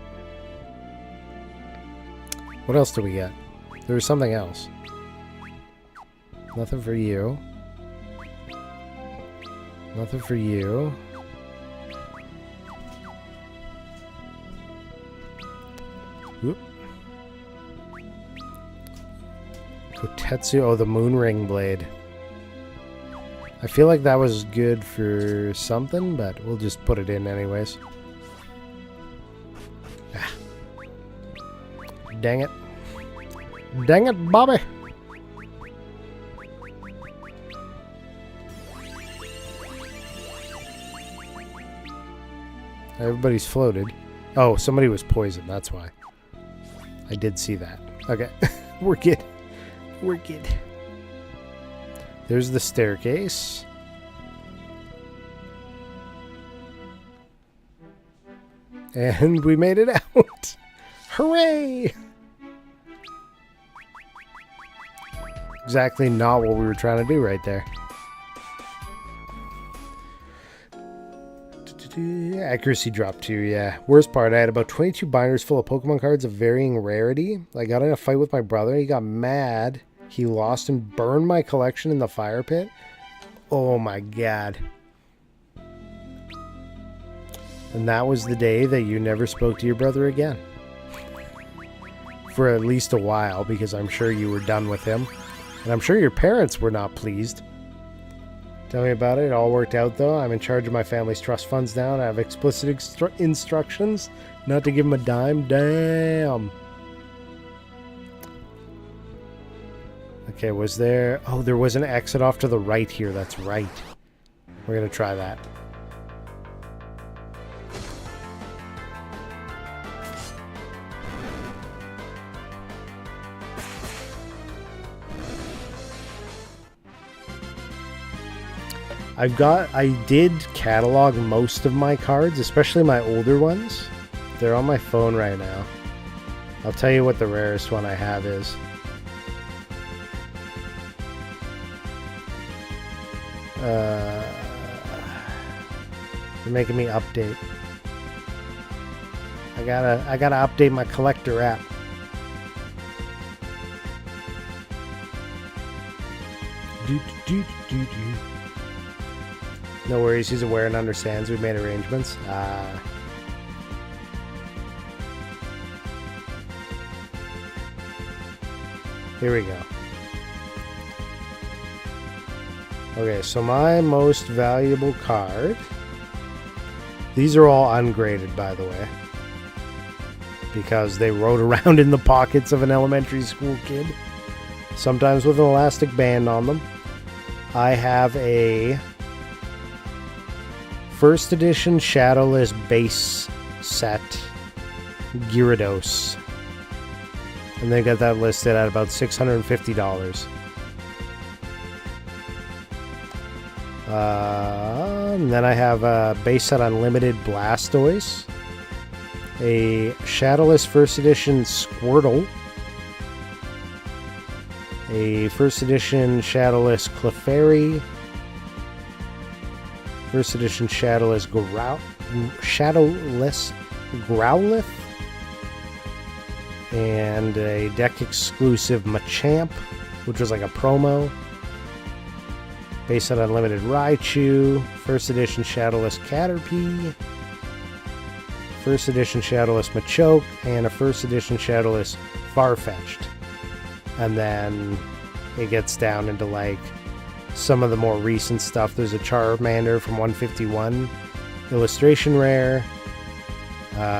What else do we get? There was something else. Nothing for you. Nothing for you. Tetsu, oh, the moon ring blade. I feel like that was good for something, but we'll just put it in anyways. Ah. Dang it. Dang it, Bobby! Everybody's floated. Oh, somebody was poisoned, that's why. I did see that. Okay, we're good. We're good. There's the staircase. And we made it out! Hooray! Exactly not what we were trying to do right there. Accuracy dropped 2, yeah. Worst part, I had about 22 binders full of Pokemon cards of varying rarity. I got in a fight with my brother. He got mad. He lost and burned my collection in the fire pit. Oh my god. And that was the day that you never spoke to your brother again. For at least a while, because I'm sure you were done with him. And I'm sure your parents were not pleased. Tell me about it. It all worked out, though. I'm in charge of my family's trust funds now, and I have explicit instructions not to give him a dime. Damn. Okay, was there... Oh, there was an exit off to the right here. That's right. We're going to try that. I did catalog most of my cards, especially my older ones. They're on my phone right now. I'll tell you what the rarest one I have is. You're making me update. I gotta update my collector app. No worries, he's aware and understands. We've made arrangements. Here we go. Okay, so my most valuable card. These are all ungraded, by the way. Because they rode around in the pockets of an elementary school kid. Sometimes with an elastic band on them. I have a first edition Shadowless base set Gyarados. And they got that listed at about $650. And then I have a base set Unlimited Blastoise, a Shadowless first edition Squirtle, a first edition Shadowless Clefairy, first edition Shadowless Growlithe, and a deck exclusive Machamp, which was like a promo. Based on Unlimited Raichu, first edition Shadowless Caterpie, first edition Shadowless Machoke, and a first edition Shadowless Farfetch'd. And then it gets down into like some of the more recent stuff. There's a Charmander from 151, illustration rare.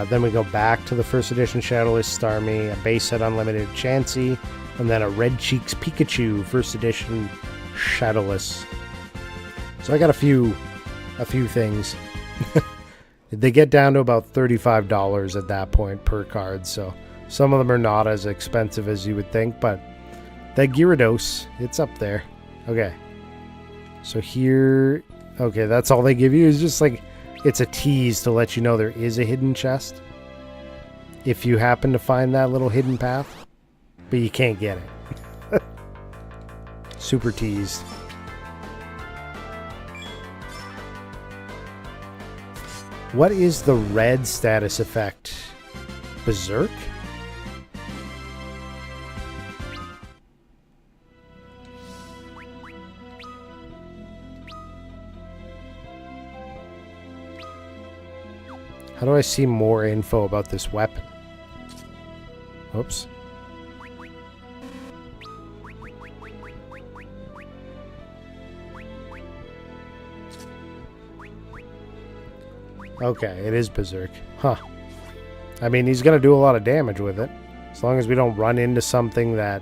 Then we go back to the first edition Shadowless Starmie, a base set Unlimited Chansey, and then a Red Cheeks Pikachu, first edition Shadowless. So I got a few things. They get down to about $35 at that point per card, so some of them are not as expensive as you would think, but that Gyarados, it's up there. Okay. So here, okay, that's all they give you. Is just like, it's a tease to let you know there is a hidden chest. If you happen to find that little hidden path, but you can't get it. Super teased. What is the red status effect? Berserk? How do I see more info about this weapon? Oops. Okay, it is Berserk. Huh. I mean, he's going to do a lot of damage with it. As long as we don't run into something that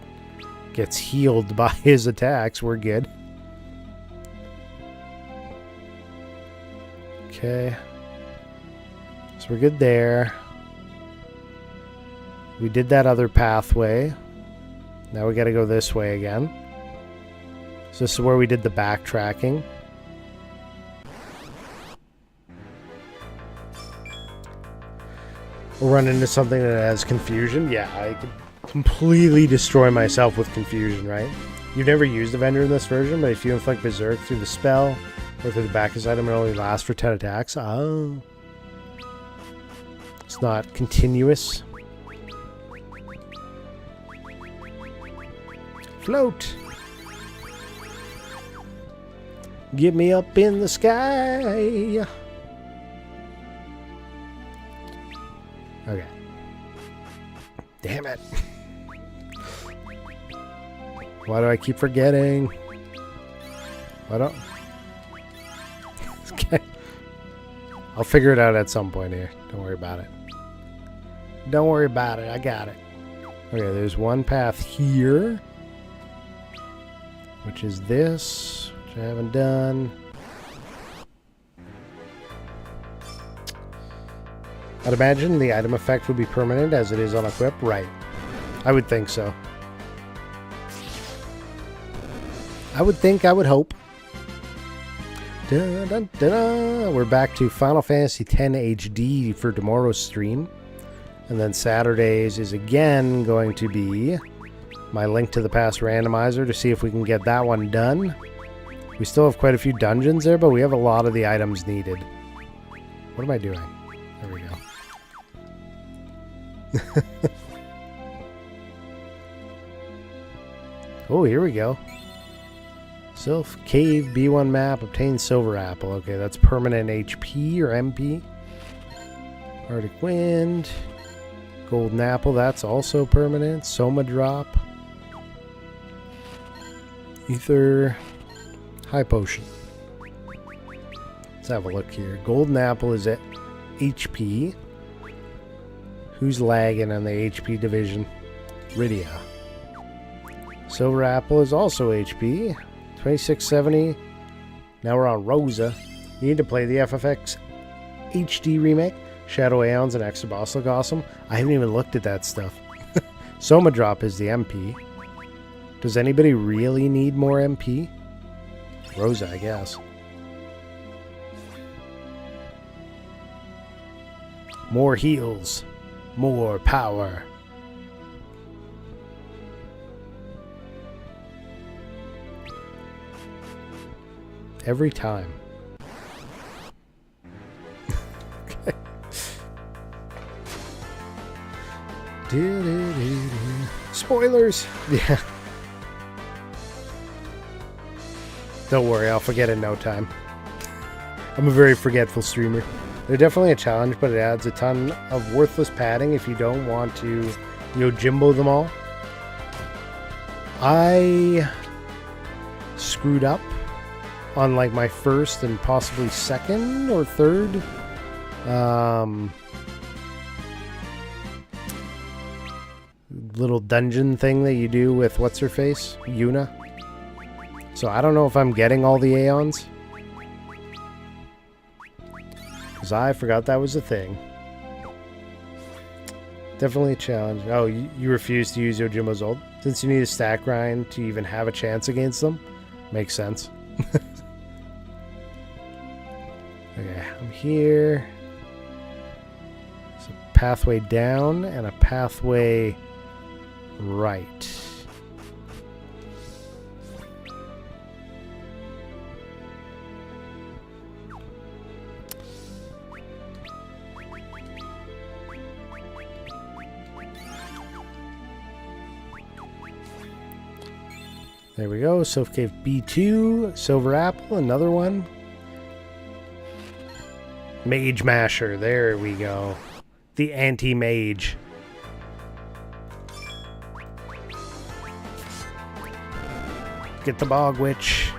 gets healed by his attacks, we're good. Okay. So we're good there. We did that other pathway. Now we got to go this way again. So this is where we did the backtracking. We'll run into something that has confusion. Yeah, I could completely destroy myself with confusion, right? You've never used Avenger in this version, but if you inflict Berserk through the spell or through the back of his item, it only lasts for 10 attacks. Oh. It's not continuous. Float! Get me up in the sky! Okay. Damn it. Why do I keep forgetting? Why don't... Okay. I'll figure it out at some point here. Don't worry about it. Don't worry about it. I got it. Okay, there's one path here. Which is this. Which I haven't done. I'd imagine the item effect would be permanent as it is on equip. Right. I would think so. I would think, I would hope. Da, da, da, da. We're back to Final Fantasy X HD for tomorrow's stream. And then Saturdays is again going to be my Link to the Past randomizer to see if we can get that one done. We still have quite a few dungeons there, but we have a lot of the items needed. What am I doing? There we go. Oh, here we go. Sylph Cave B1 map, obtain Silver Apple. Okay, that's permanent HP or MP. Arctic Wind. Golden Apple, that's also permanent. Soma Drop. Ether. High Potion. Let's have a look here. Golden Apple is at HP. Who's lagging on the HP division? Rydia. Silver Apple is also HP. 2670. Now we're on Rosa. You need to play the FFX HD remake. Shadow Aeons and Extra Boss look awesome. I haven't even looked at that stuff. Soma Drop is the MP. Does anybody really need more MP? Rosa, I guess. More heals. More power. Every time. Okay. Spoilers! Yeah. Don't worry, I'll forget in no time. I'm a very forgetful streamer. They're definitely a challenge, but it adds a ton of worthless padding if you don't want to, Yojimbo them all. I screwed up on like my first and possibly second or third little dungeon thing that you do with what's her face, Yuna. So I don't know if I'm getting all the Aeons, because I forgot that was a thing. Definitely a challenge. Oh, you refuse to use Yojimbo's ult since you need a stack grind to even have a chance against them. Makes sense. Okay, I'm here. There's a pathway down and a pathway right. There we go. Sylph Cave B2. Silver Apple. Another one. Mage Masher. There we go. The anti-mage. Get the Bog Witch.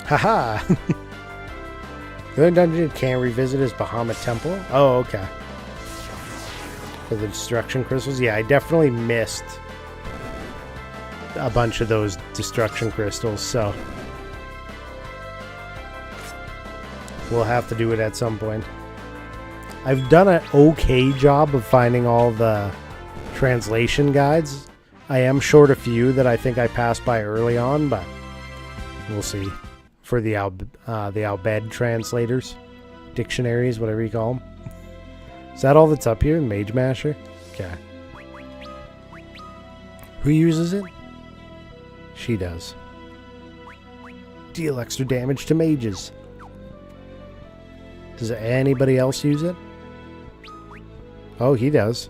Haha! The only dungeon you can't revisit is Bahamut Temple. Oh, okay. For the destruction crystals? Yeah, I definitely missed a bunch of those destruction crystals, so we'll have to do it at some point. I've done an okay job of finding all the translation guides. I am short a few that I think I passed by early on, but we'll see. For the Albed translators, dictionaries, whatever you call them. Is that all that's up here? Mage Masher? Okay. Who uses it? She does. Deal extra damage to mages. Does anybody else use it? Oh, he does.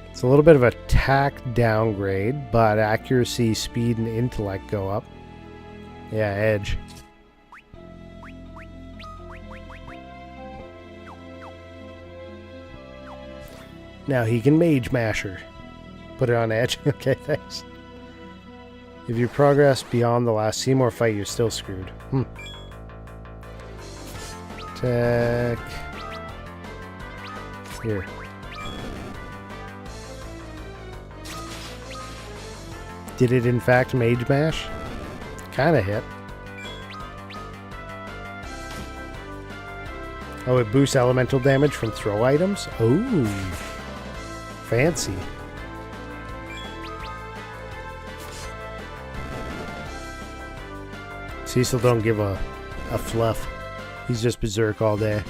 It's a little bit of attack downgrade, but accuracy, speed, and intellect go up. Yeah, edge. Now he can Mage Masher. Put it on edge. Okay, thanks. If you progress beyond the last Seymour fight, you're still screwed. Tech. Here. Did it in fact Mage Mash? Kinda hit. Oh, it boosts elemental damage from throw items? Oh. Fancy. Cecil don't give a fluff. He's just berserk all day.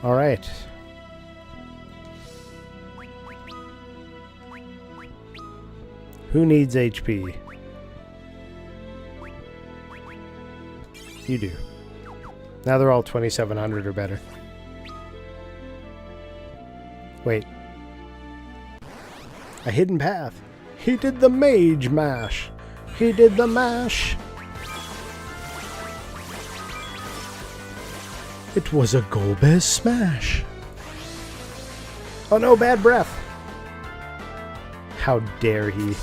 All right. Who needs HP? You do. Now they're all 2700 or better. Wait. A hidden path. He did the Mage Mash. He did the mash. It was a Golbez smash. Oh no, bad breath. How dare he.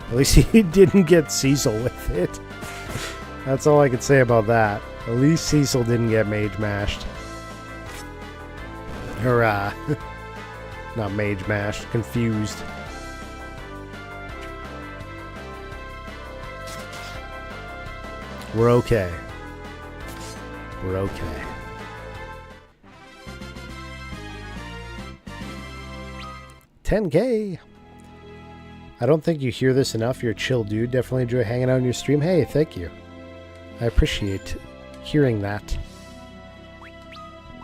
At least he didn't get Cecil with it. That's all I could say about that. At least Cecil didn't get Mage Mashed. Or, not Mage Mashed, confused. We're okay. We're okay. $10K. I don't think you hear this enough. You're a chill dude. Definitely enjoy hanging out on your stream. Hey, thank you. I appreciate hearing that.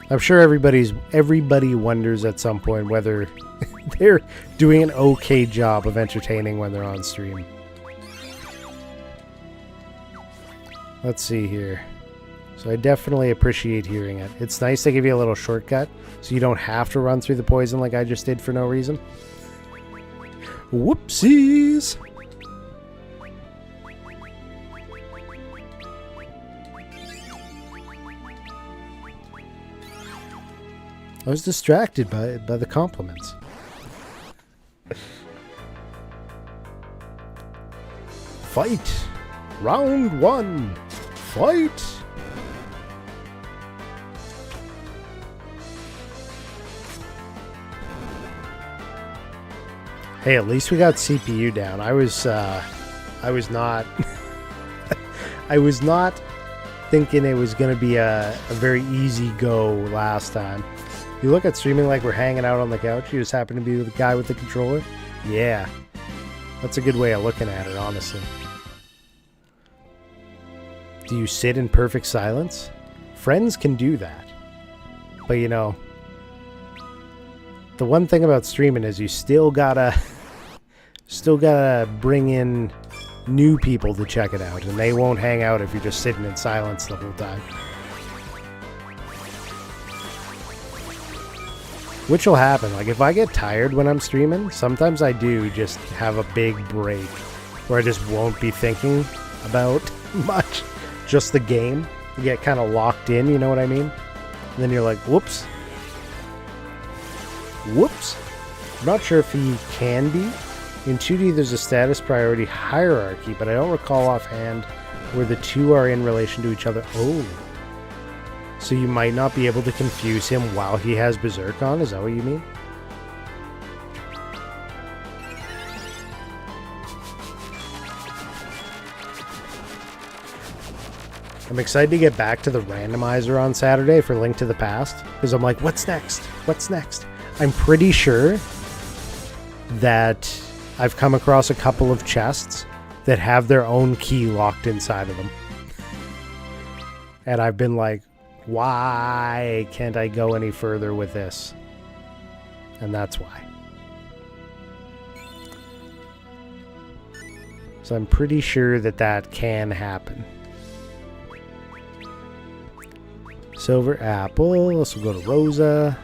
I'm sure everybody wonders at some point whether they're doing an okay job of entertaining when they're on stream. Let's see here. So I definitely appreciate hearing it. It's nice to give you a little shortcut so you don't have to run through the poison like I just did for no reason. Whoopsies! I was distracted by the compliments. Fight! Round 1! Fight! Hey, at least we got CPU down. I was not I was not thinking it was gonna be a very easy go last time. You look at streaming like we're hanging out on the couch, you just happen to be the guy with the controller. Yeah. That's a good way of looking at it, honestly. Do you sit in perfect silence? Friends can do that. But you know, the one thing about streaming is you still gotta bring in new people to check it out, and they won't hang out if you're just sitting in silence the whole time. Which will happen. Like, if I get tired when I'm streaming, sometimes I do just have a big break where I just won't be thinking about much, just the game. You get kind of locked in, you know what I mean? And then you're like, whoops. Whoops. I'm not sure if he can be. In 2D, there's a status priority hierarchy, but I don't recall offhand where the two are in relation to each other. Oh. So you might not be able to confuse him while he has Berserk on? Is that what you mean? I'm excited to get back to the randomizer on Saturday for Link to the Past, because I'm like, what's next? What's next? I'm pretty sure that I've come across a couple of chests that have their own key locked inside of them. And I've been like, why can't I go any further with this? And that's why. So I'm pretty sure that that can happen. Silver apple. Let's go to Rosa.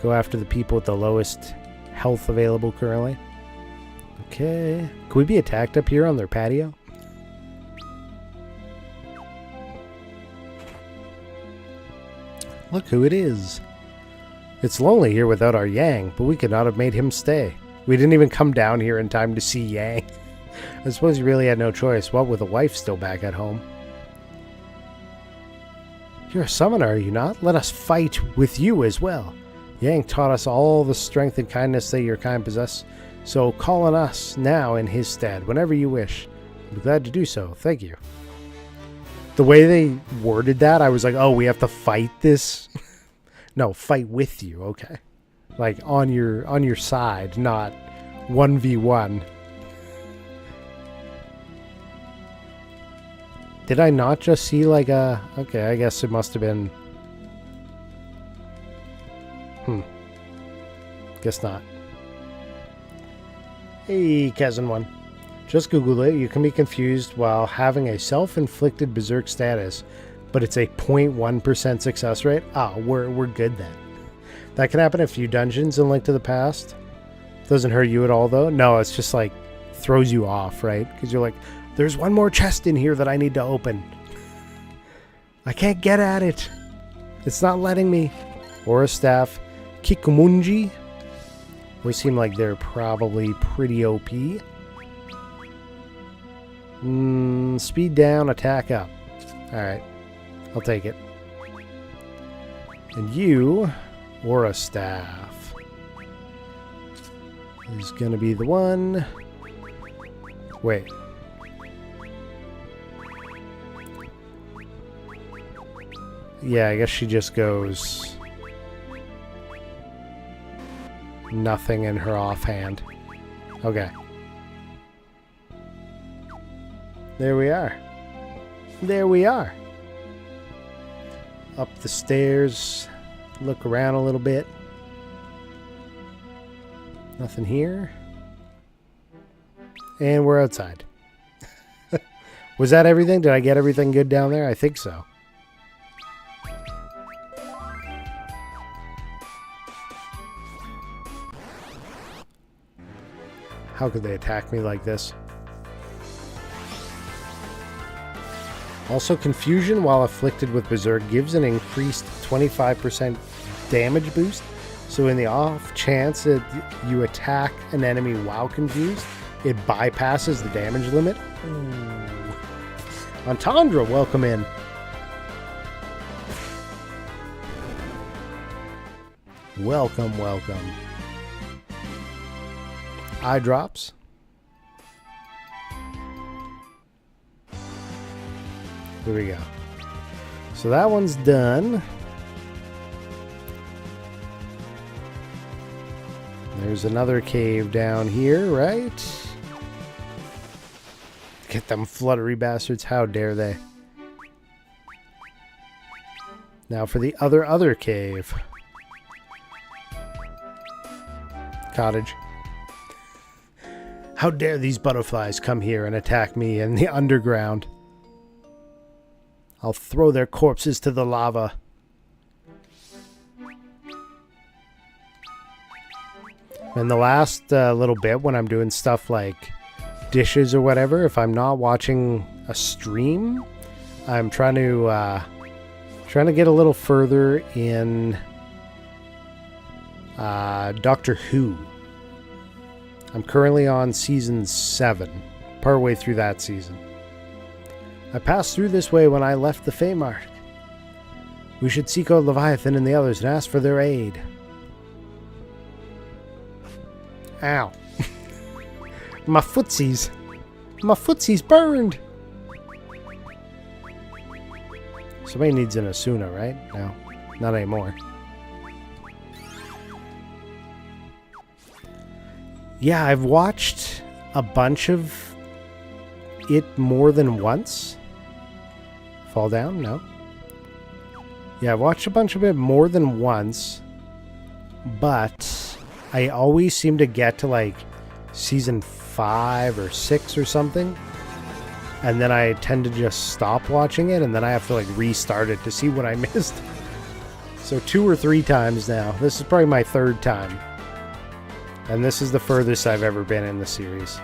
Go after the people with the lowest health available currently. Okay. Could we be attacked up here on their patio? Look who it is. It's lonely here without our Yang, but we could not have made him stay. We didn't even come down here in time to see Yang. I suppose you really had no choice, what with a wife still back at home. You're a summoner, are you not? Let us fight with you as well. Yang taught us all the strength and kindness that your kind possess, so call on us now in his stead, whenever you wish. I'll be glad to do so. Thank you. The way they worded that, I was like, oh, we have to fight this? No, fight with you, okay. Like, on your side, not 1v1. Did I not just see like a... Okay, I guess it must have been... Guess not. Hey, Cousin One. Just Google it. You can be confused while having a self-inflicted berserk status, but it's a 0.1% success rate. Ah, we're good then. That can happen in a few dungeons in Link to the Past. Doesn't hurt you at all, though. No, it's just like throws you off, right? Because you're like, there's one more chest in here that I need to open. I can't get at it. It's not letting me. Aura Staff. Kikumunji. We seem like they're probably pretty OP. Speed down, attack up. Alright. I'll take it. And you, Aura Staff, is gonna be the one. Wait. Yeah, I guess she just goes nothing in her offhand. Okay. There we are. There we are. Up the stairs. Look around a little bit. Nothing here. And we're outside. Was that everything? Did I get everything good down there? I think so. How could they attack me like this? Also, confusion while afflicted with Berserk gives an increased 25% damage boost. So in the off chance that you attack an enemy while confused, it bypasses the damage limit. Ooh. Entendre, welcome in. Welcome, welcome. Eye drops. Here we go. So that one's done. There's another cave down here, right? Get them fluttery bastards. How dare they? Now for the other cave. Cottage. How dare these butterflies come here and attack me in the underground? I'll throw their corpses to the lava. And the last little bit when I'm doing stuff like dishes or whatever, if I'm not watching a stream, I'm trying to get a little further in Doctor Who. I'm currently on season 7, partway through that season. I passed through this way when I left the Feymark. We should seek out Leviathan and the others and ask for their aid. Ow. My footsies. My footsies burned. Somebody needs an Asuna, right? No, not anymore. Yeah, I've watched a bunch of it more than once. Fall down? No. Yeah, I've watched a bunch of it more than once, but I always seem to get to like season 5 or 6 or something, and then I tend to just stop watching it, and then I have to like restart it to see what I missed. So 2 or 3 times now. This is probably my 3rd time. And this is the furthest I've ever been in the series.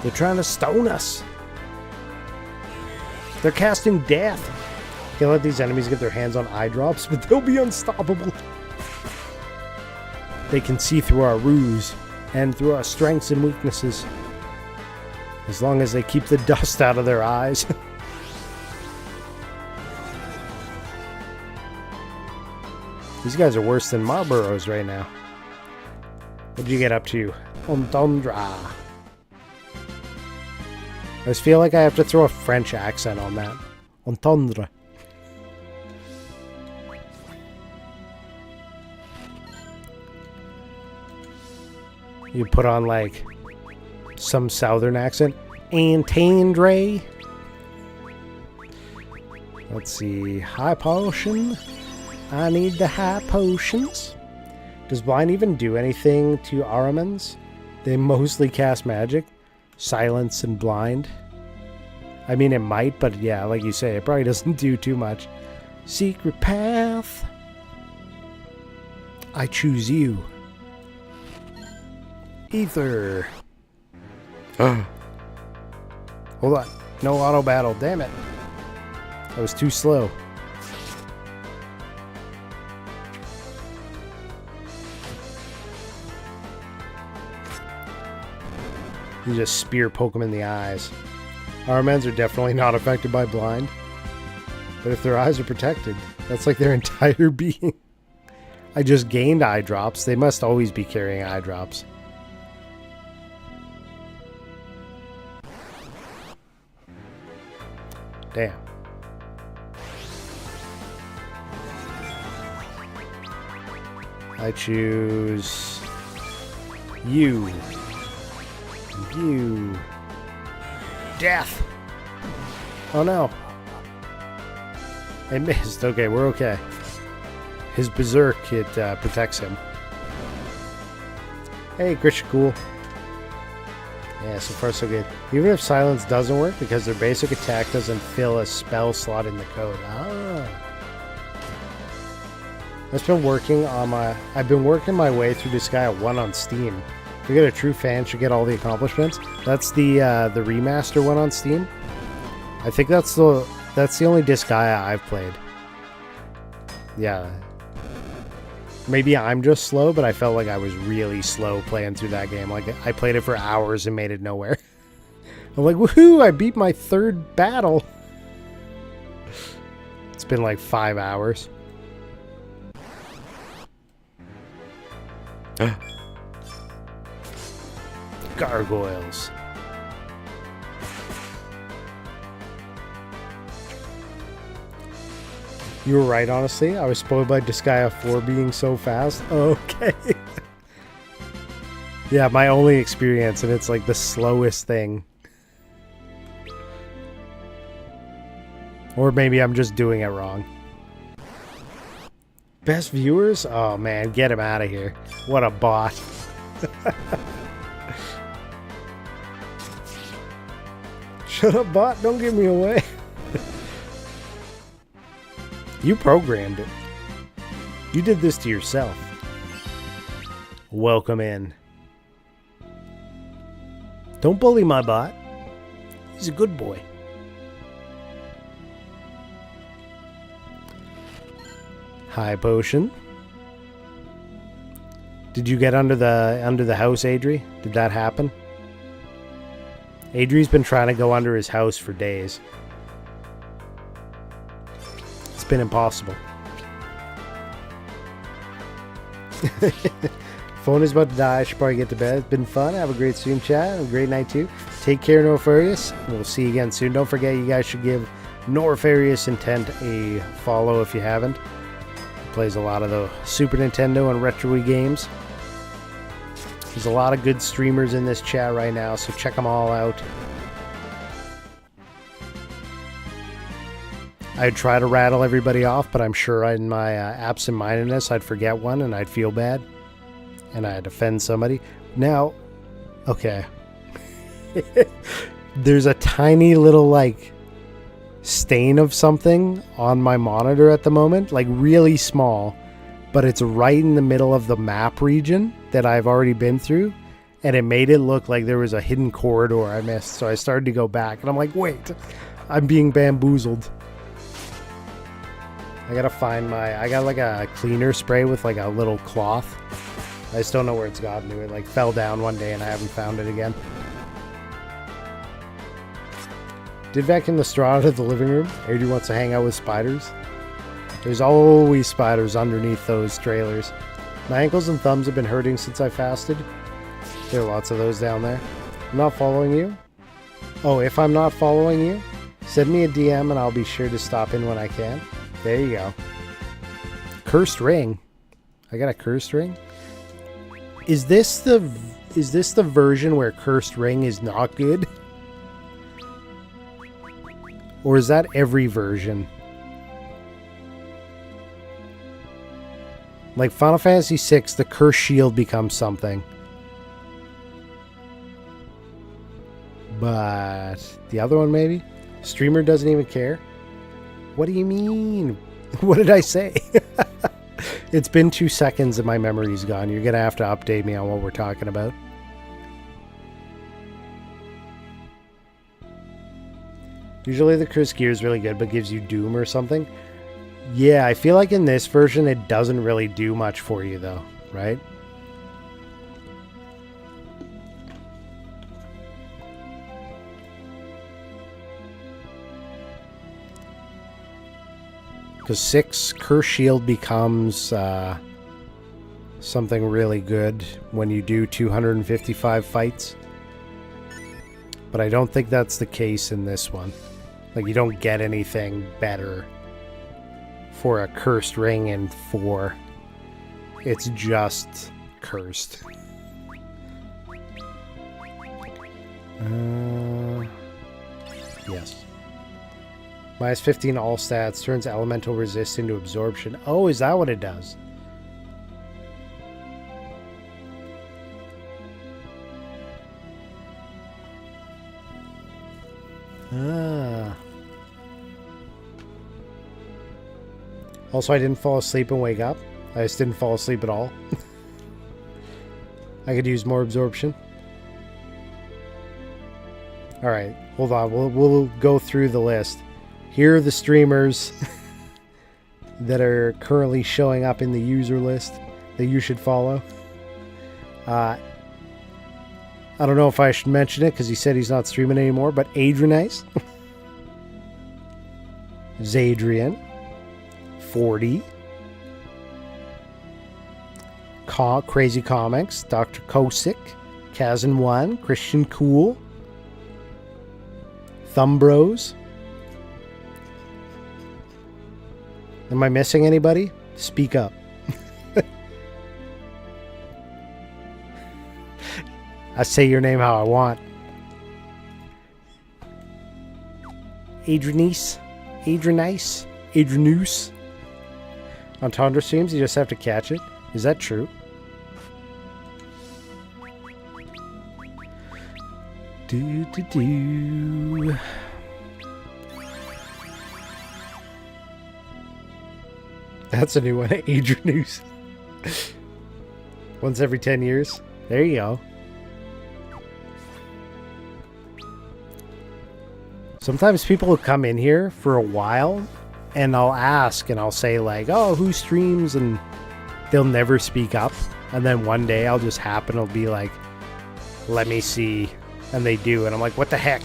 They're trying to stone us. They're casting death. Can't let these enemies get their hands on eye drops, but they'll be unstoppable. They can see through our ruse and through our strengths and weaknesses. As long as they keep the dust out of their eyes. These guys are worse than Marlboros right now. What'd you get up to? Entendre. I just feel like I have to throw a French accent on that. Entendre. You put on like some southern accent. Entendre. Let's see. High potion. I need the high potions. Does blind even do anything to Aramans? They mostly cast magic. Silence and blind. I mean, it might, but yeah, like you say, it probably doesn't do too much. Secret path. I choose you. Ether. Hold on. No auto battle. Damn it. That was too slow. You just spear poke them in the eyes. Aramans are definitely not affected by blind. But if their eyes are protected, that's like their entire being. I just gained eye drops. They must always be carrying eye drops. Damn. I choose you. You. Death. Oh no. I missed. Okay, we're okay. His berserk, it protects him. Hey, Christian, cool. Yeah, so far so good. Even if silence doesn't work because their basic attack doesn't fill a spell slot in the code. Ah. I've been working my way through this guy at 1 on Steam. If you get a true fan, should get all the accomplishments. That's the remaster one on Steam. I think that's the only Disgaea I've played. Yeah. Maybe I'm just slow, but I felt like I was really slow playing through that game. Like, I played it for hours and made it nowhere. I'm like, woohoo, I beat my 3rd battle. It's been like 5 hours. Gargoyles. You were right, honestly. I was spoiled by Disgaea 4 being so fast. Okay. Yeah, my only experience, and it's like the slowest thing. Or maybe I'm just doing it wrong. Best viewers? Oh man, get him out of here. What a bot. Shut up, bot. Don't give me away. You programmed it. You did this to yourself. Welcome in. Don't bully my bot. He's a good boy. High potion. Did you get under the house, Adri? Did that happen? Adri's been trying to go under his house for days. It's been impossible. Phone is about to die. I should probably get to bed. It's been fun. Have a great stream, chat. Have a great night too. Take care, Norfarius. We'll see you again soon. Don't forget, you guys should give Norfarius Intent a follow if you haven't. He plays a lot of the Super Nintendo and retro games. There's a lot of good streamers in this chat right now, so check them all out. I'd try to rattle everybody off, but I'm sure in my absent-mindedness I'd forget one and I'd feel bad. And I'd offend somebody. Now, okay. There's a tiny little, like, stain of something on my monitor at the moment. Like, really small. But it's right in the middle of the map region that I've already been through. And it made it look like there was a hidden corridor I missed. So I started to go back. And I'm like, wait. I'm being bamboozled. I gotta find I got like a cleaner spray with like a little cloth. I just don't know where it's gotten to. It like fell down one day and I haven't found it again. Did vacuum the straw out of the living room? Adri wants to hang out with spiders. There's always spiders underneath those trailers. My ankles and thumbs have been hurting since I fasted. There are lots of those down there. I'm not following you. Oh, if I'm not following you, send me a DM and I'll be sure to stop in when I can. There you go. Cursed ring. I got a cursed ring. Is this the version where cursed ring is not good? Or is that every version? Like Final Fantasy VI, the cursed shield becomes something. But the other one maybe? Streamer doesn't even care. What do you mean? What did I say? It's been 2 seconds and my memory's gone. You're going to have to update me on what we're talking about. Usually the cursed gear is really good, but gives you doom or something. Yeah, I feel like in this version it doesn't really do much for you though, right? Because 6 Curse Shield becomes something really good when you do 255 fights. But I don't think that's the case in this one. Like, you don't get anything better for a cursed ring in 4. It's just cursed. Yes. Minus 15 all stats, turns elemental resist into absorption. Oh, is that what it does? Ah. Also, I didn't fall asleep and wake up. I just didn't fall asleep at all. I could use more absorption. Alright, hold on. We'll go through the list. Here are the streamers that are currently showing up in the user list that you should follow. I don't know if I should mention it because he said he's not streaming anymore, but Adrianice, Zadrian, 40, Crazy Comics, Dr. Kosick, Kazan1, Christian Cool, Thumbros. Am I missing anybody? Speak up. I say your name how I want. Adrianice. On Tundra streams, you just have to catch it. Is that true? Do. That's a new one. Adrianice. Once every 10 years. There you go. Sometimes people will come in here for a while and I'll ask and I'll say like, oh, who streams? And they'll never speak up. And then one day I'll just happen to be like, let me see. And they do. And I'm like, what the heck?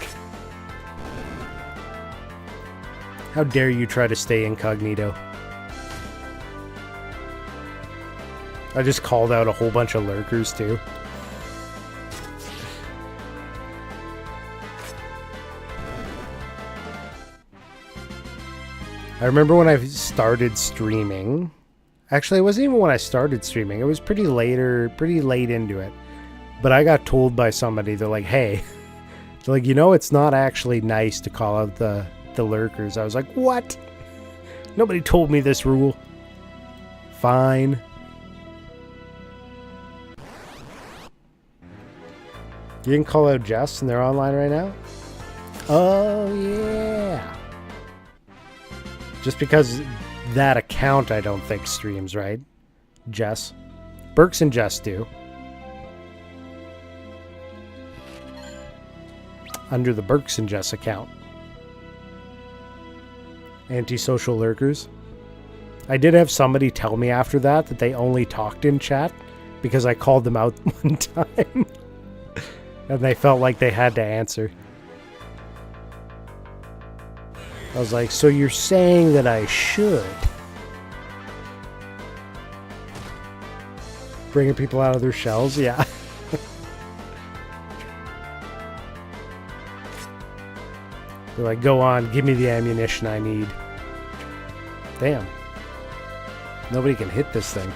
How dare you try to stay incognito? I just called out a whole bunch of lurkers too. I remember when I started streaming. Actually, it wasn't even when I started streaming. It was pretty late into it. But I got told by somebody, they're like, hey, they're like, you know, it's not actually nice to call out the lurkers. I was like, what? Nobody told me this rule. Fine. You can call out Jess and they're online right now? Oh, yeah. Just because that account, I don't think, streams, right? Jess. Burks and Jess do. Under the Burks and Jess account. Antisocial lurkers. I did have somebody tell me after that they only talked in chat because I called them out one time. And they felt like they had to answer. I was like, so you're saying that I should? Bringing people out of their shells? Yeah. They're like, go on, give me the ammunition I need. Damn. Nobody can hit this thing.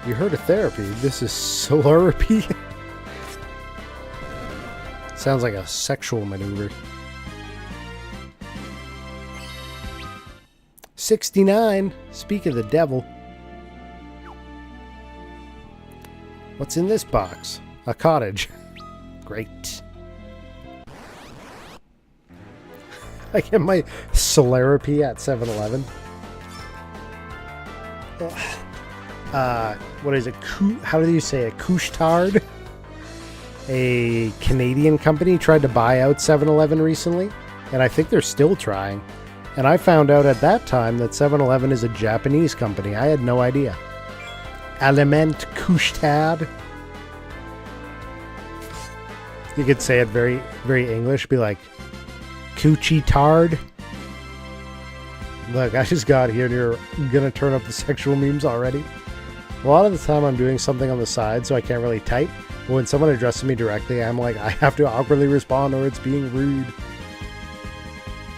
You heard of therapy. This is Sularin. Sounds like a sexual maneuver. 69. Speak of the devil. What's in this box? A cottage. Great. I get my Sularin at 7-Eleven. What is it? How do you say it? Couche-Tard? A Canadian company tried to buy out 7-Eleven recently, and I think they're still trying. And I found out at that time that 7-Eleven is a Japanese company. I had no idea. Aliment Couche-Tard. You could say it very, very English. Be like, Coochie-Tard. Look, I just got here and you're gonna turn up the sexual memes already. A lot of the time I'm doing something on the side, so I can't really type. But when someone addresses me directly, I'm like, I have to awkwardly respond or it's being rude.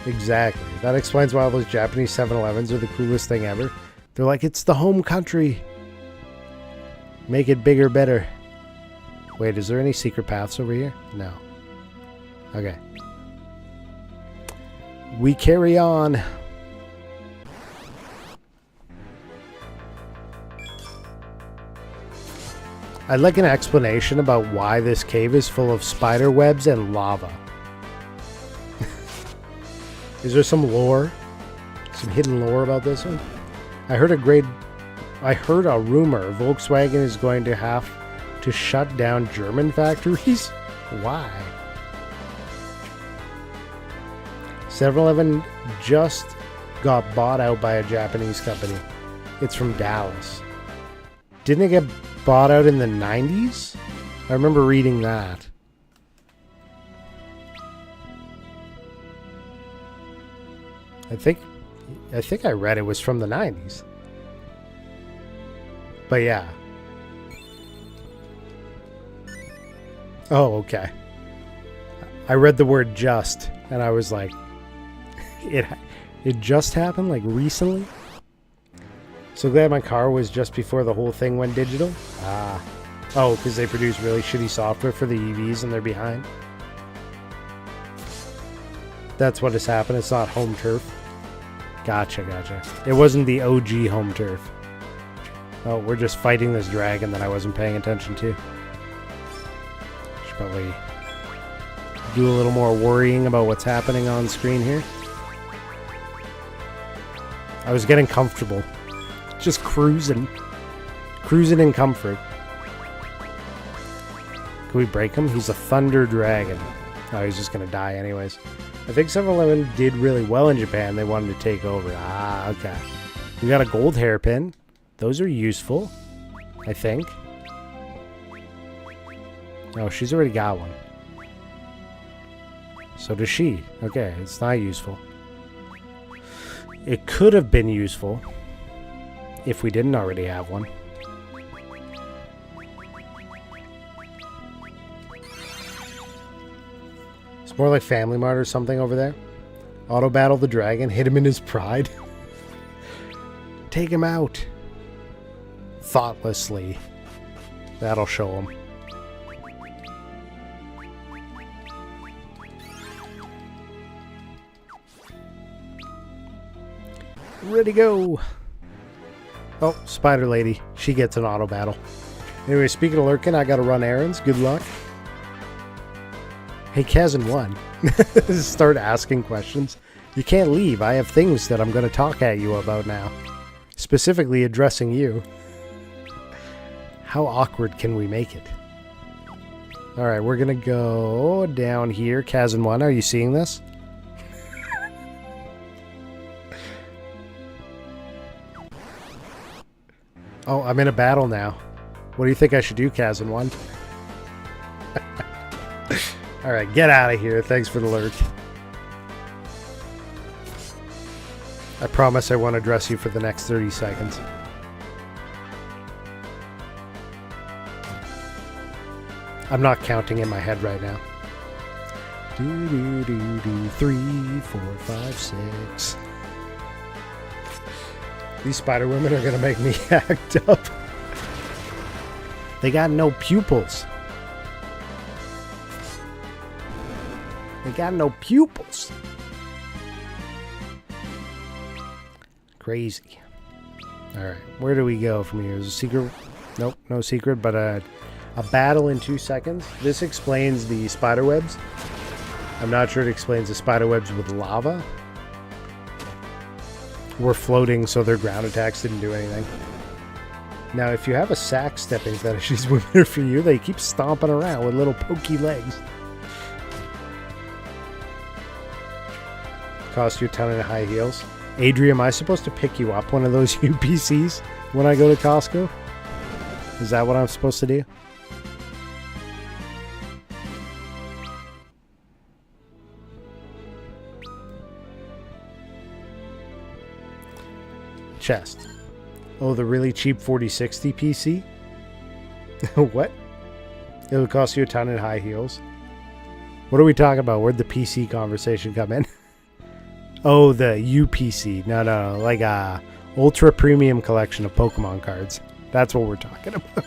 Exactly. That explains why all those Japanese 7-Elevens are the coolest thing ever. They're like, it's the home country. Make it bigger, better. Wait, is there any secret paths over here? No. Okay. We carry on. I'd like an explanation about why this cave is full of spider webs and lava. Is there some lore? Some hidden lore about this one? I heard a rumor Volkswagen is going to have to shut down German factories. Why? 7-Eleven just got bought out by a Japanese company. It's from Dallas. Didn't it get bought out in the 90s? I remember reading that. I think I read it was from the 90s. But yeah. Oh, okay. I read the word just and I was like, it just happened like recently? So glad my car was just before the whole thing went digital. Ah. Oh, because they produce really shitty software for the EVs and they're behind. That's what has happened. It's not home turf. Gotcha. It wasn't the OG home turf. Oh, we're just fighting this dragon that I wasn't paying attention to. Should probably do a little more worrying about what's happening on screen here. I was getting comfortable. Just cruising in comfort. Can we break him? He's a thunder dragon. Oh, he's just going to die anyways. I think 7-Eleven did really well in Japan. They wanted to take over. Ah, okay. We got a gold hairpin. Those are useful, I think. Oh, she's already got one. So does she. Okay, it's not useful. It could have been useful if we didn't already have one. It's more like Family Mart or something over there. Auto battle the dragon, hit him in his pride. Take him out. Thoughtlessly. That'll show him. Ready to go. Oh, Spider Lady. She gets an auto battle. Anyway, speaking of lurking, I gotta run errands. Good luck. Hey, Kazan 1. Start asking questions. You can't leave. I have things that I'm going to talk at you about now. Specifically addressing you. How awkward can we make it? Alright, we're going to go down here. Kazan 1, are you seeing this? Oh, I'm in a battle now. What do you think I should do, Kazan 1? Alright, get out of here. Thanks for the lurk. I promise I won't address you for the next 30 seconds. I'm not counting in my head right now. 3, 4, 5, 6. These spider women are gonna make me act up. They got no pupils. They got no pupils. Crazy. Alright, where do we go from here? Is a secret? Nope, no secret, but a battle in 2 seconds. This explains the spider webs. I'm not sure it explains the spider webs with lava. We're floating, so their ground attacks didn't do anything. Now, if you have a sack stepping fetish, these women are for you. They keep stomping around with little pokey legs. Cost you a ton in high heels. Adrian, am I supposed to pick you up one of those UPCs when I go to Costco? Is that what I'm supposed to do? Chest. Oh, the really cheap 4060 PC? What? It'll cost you a ton in high heels. What are we talking about? Where'd the PC conversation come in? Oh, the UPC. No. Like a ultra premium collection of Pokemon cards. That's what we're talking about.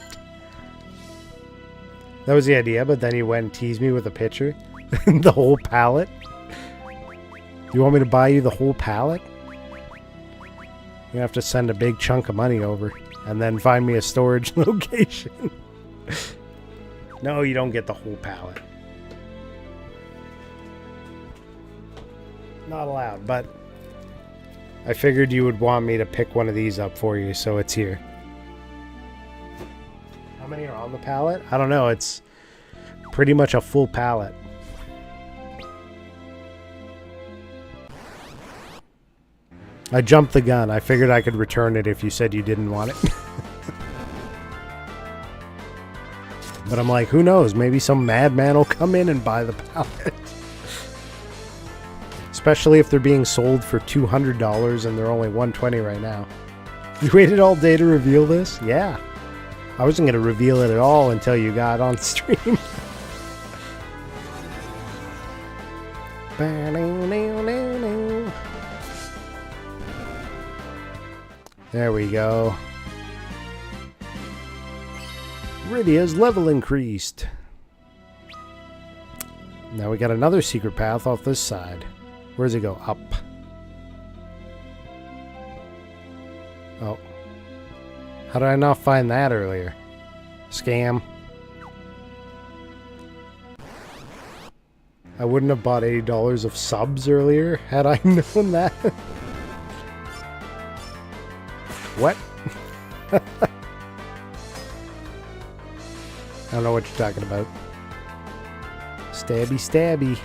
That was the idea, but then he went and teased me with a picture. The whole palette. You want me to buy you the whole palette? You have to send a big chunk of money over and then find me a storage location. No, you don't get the whole palette. Not allowed, but I figured you would want me to pick one of these up for you, so it's here. How many are on the pallet? I don't know. It's pretty much a full pallet. I jumped the gun. I figured I could return it if you said you didn't want it. But I'm like, who knows? Maybe some madman will come in and buy the pallet. Especially if they're being sold for $200 and they're only $120 right now. You waited all day to reveal this? Yeah. I wasn't going to reveal it at all until you got on stream. There we go. Rydia's level increased. Now we got another secret path off this side. Where does it go? Up. Oh. How did I not find that earlier? Scam. I wouldn't have bought $80 of subs earlier had I known that. What? I don't know what you're talking about. Stabby, stabby.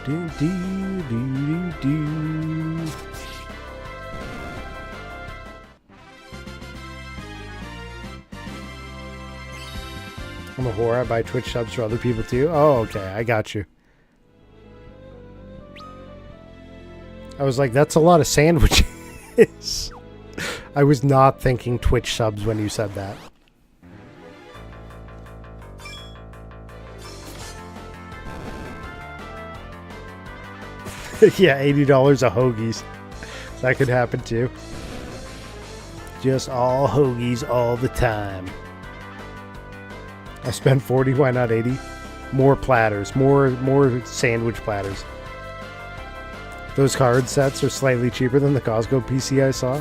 Do, do, do, do, do. I'm a whore. I buy Twitch subs for other people too. Oh, okay. I got you. I was like, that's a lot of sandwiches. I was not thinking Twitch subs when you said that. Yeah, $80 of hoagies. That could happen too. Just all hoagies all the time. I spent 40, why not 80? More platters, more sandwich platters. Those card sets are slightly cheaper than the Costco PC I saw.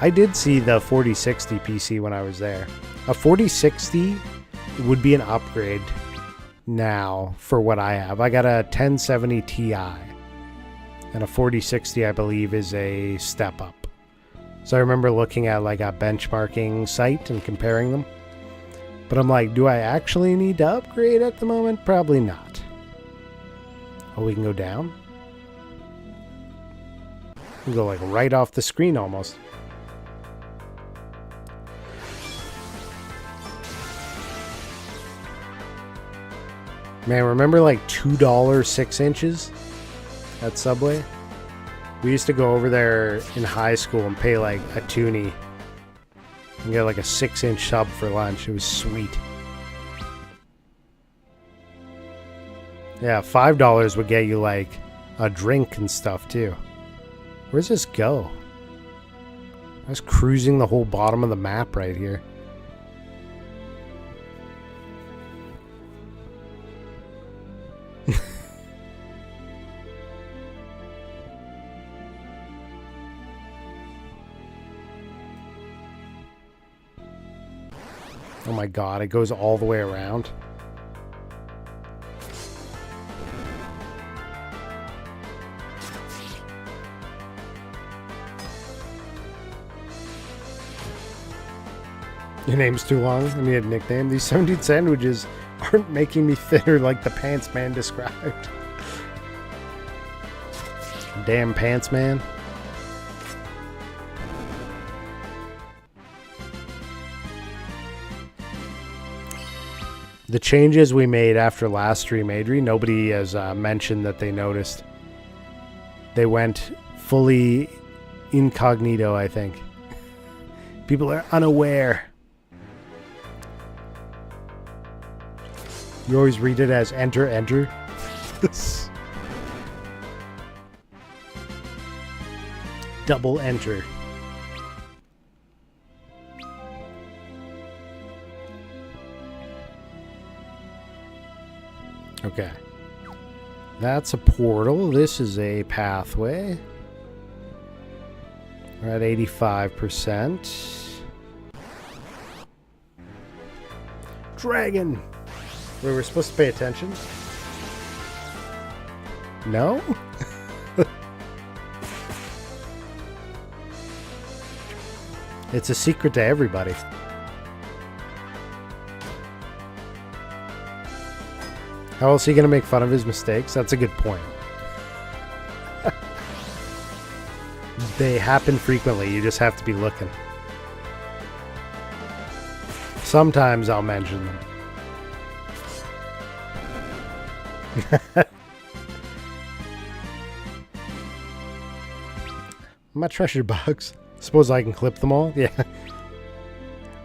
I did see the 4060 PC when I was there. A 4060 would be an upgrade now for what I have. I got a 1070 Ti. And a 4060, I believe, is a step up. So I remember looking at like a benchmarking site and comparing them. But I'm like, do I actually need to upgrade at the moment? Probably not. Oh, we can go down? We can go like right off the screen almost. Man, remember like $2 6 inches at Subway? We used to go over there in high school and pay like a toonie and get like a 6-inch sub for lunch. It was sweet. Yeah, $5 would get you like a drink and stuff too. Where's this go? I was cruising the whole bottom of the map right here. Oh my god, it goes all the way around. Your name's too long? I need a nickname. These 17 sandwiches aren't making me thinner like the pants man described. Damn pants man. The changes we made after last stream, Adri, nobody has mentioned that they noticed. They went fully incognito, I think. People are unaware. You always read it as enter, enter. Double enter. Okay. That's a portal. This is a pathway. We're at 85%. Dragon! Wait, we're supposed to pay attention? No? It's a secret to everybody. How else are you going to make fun of his mistakes? That's a good point. They happen frequently. You just have to be looking. Sometimes I'll mention them. My treasure box. Suppose I can clip them all? Yeah.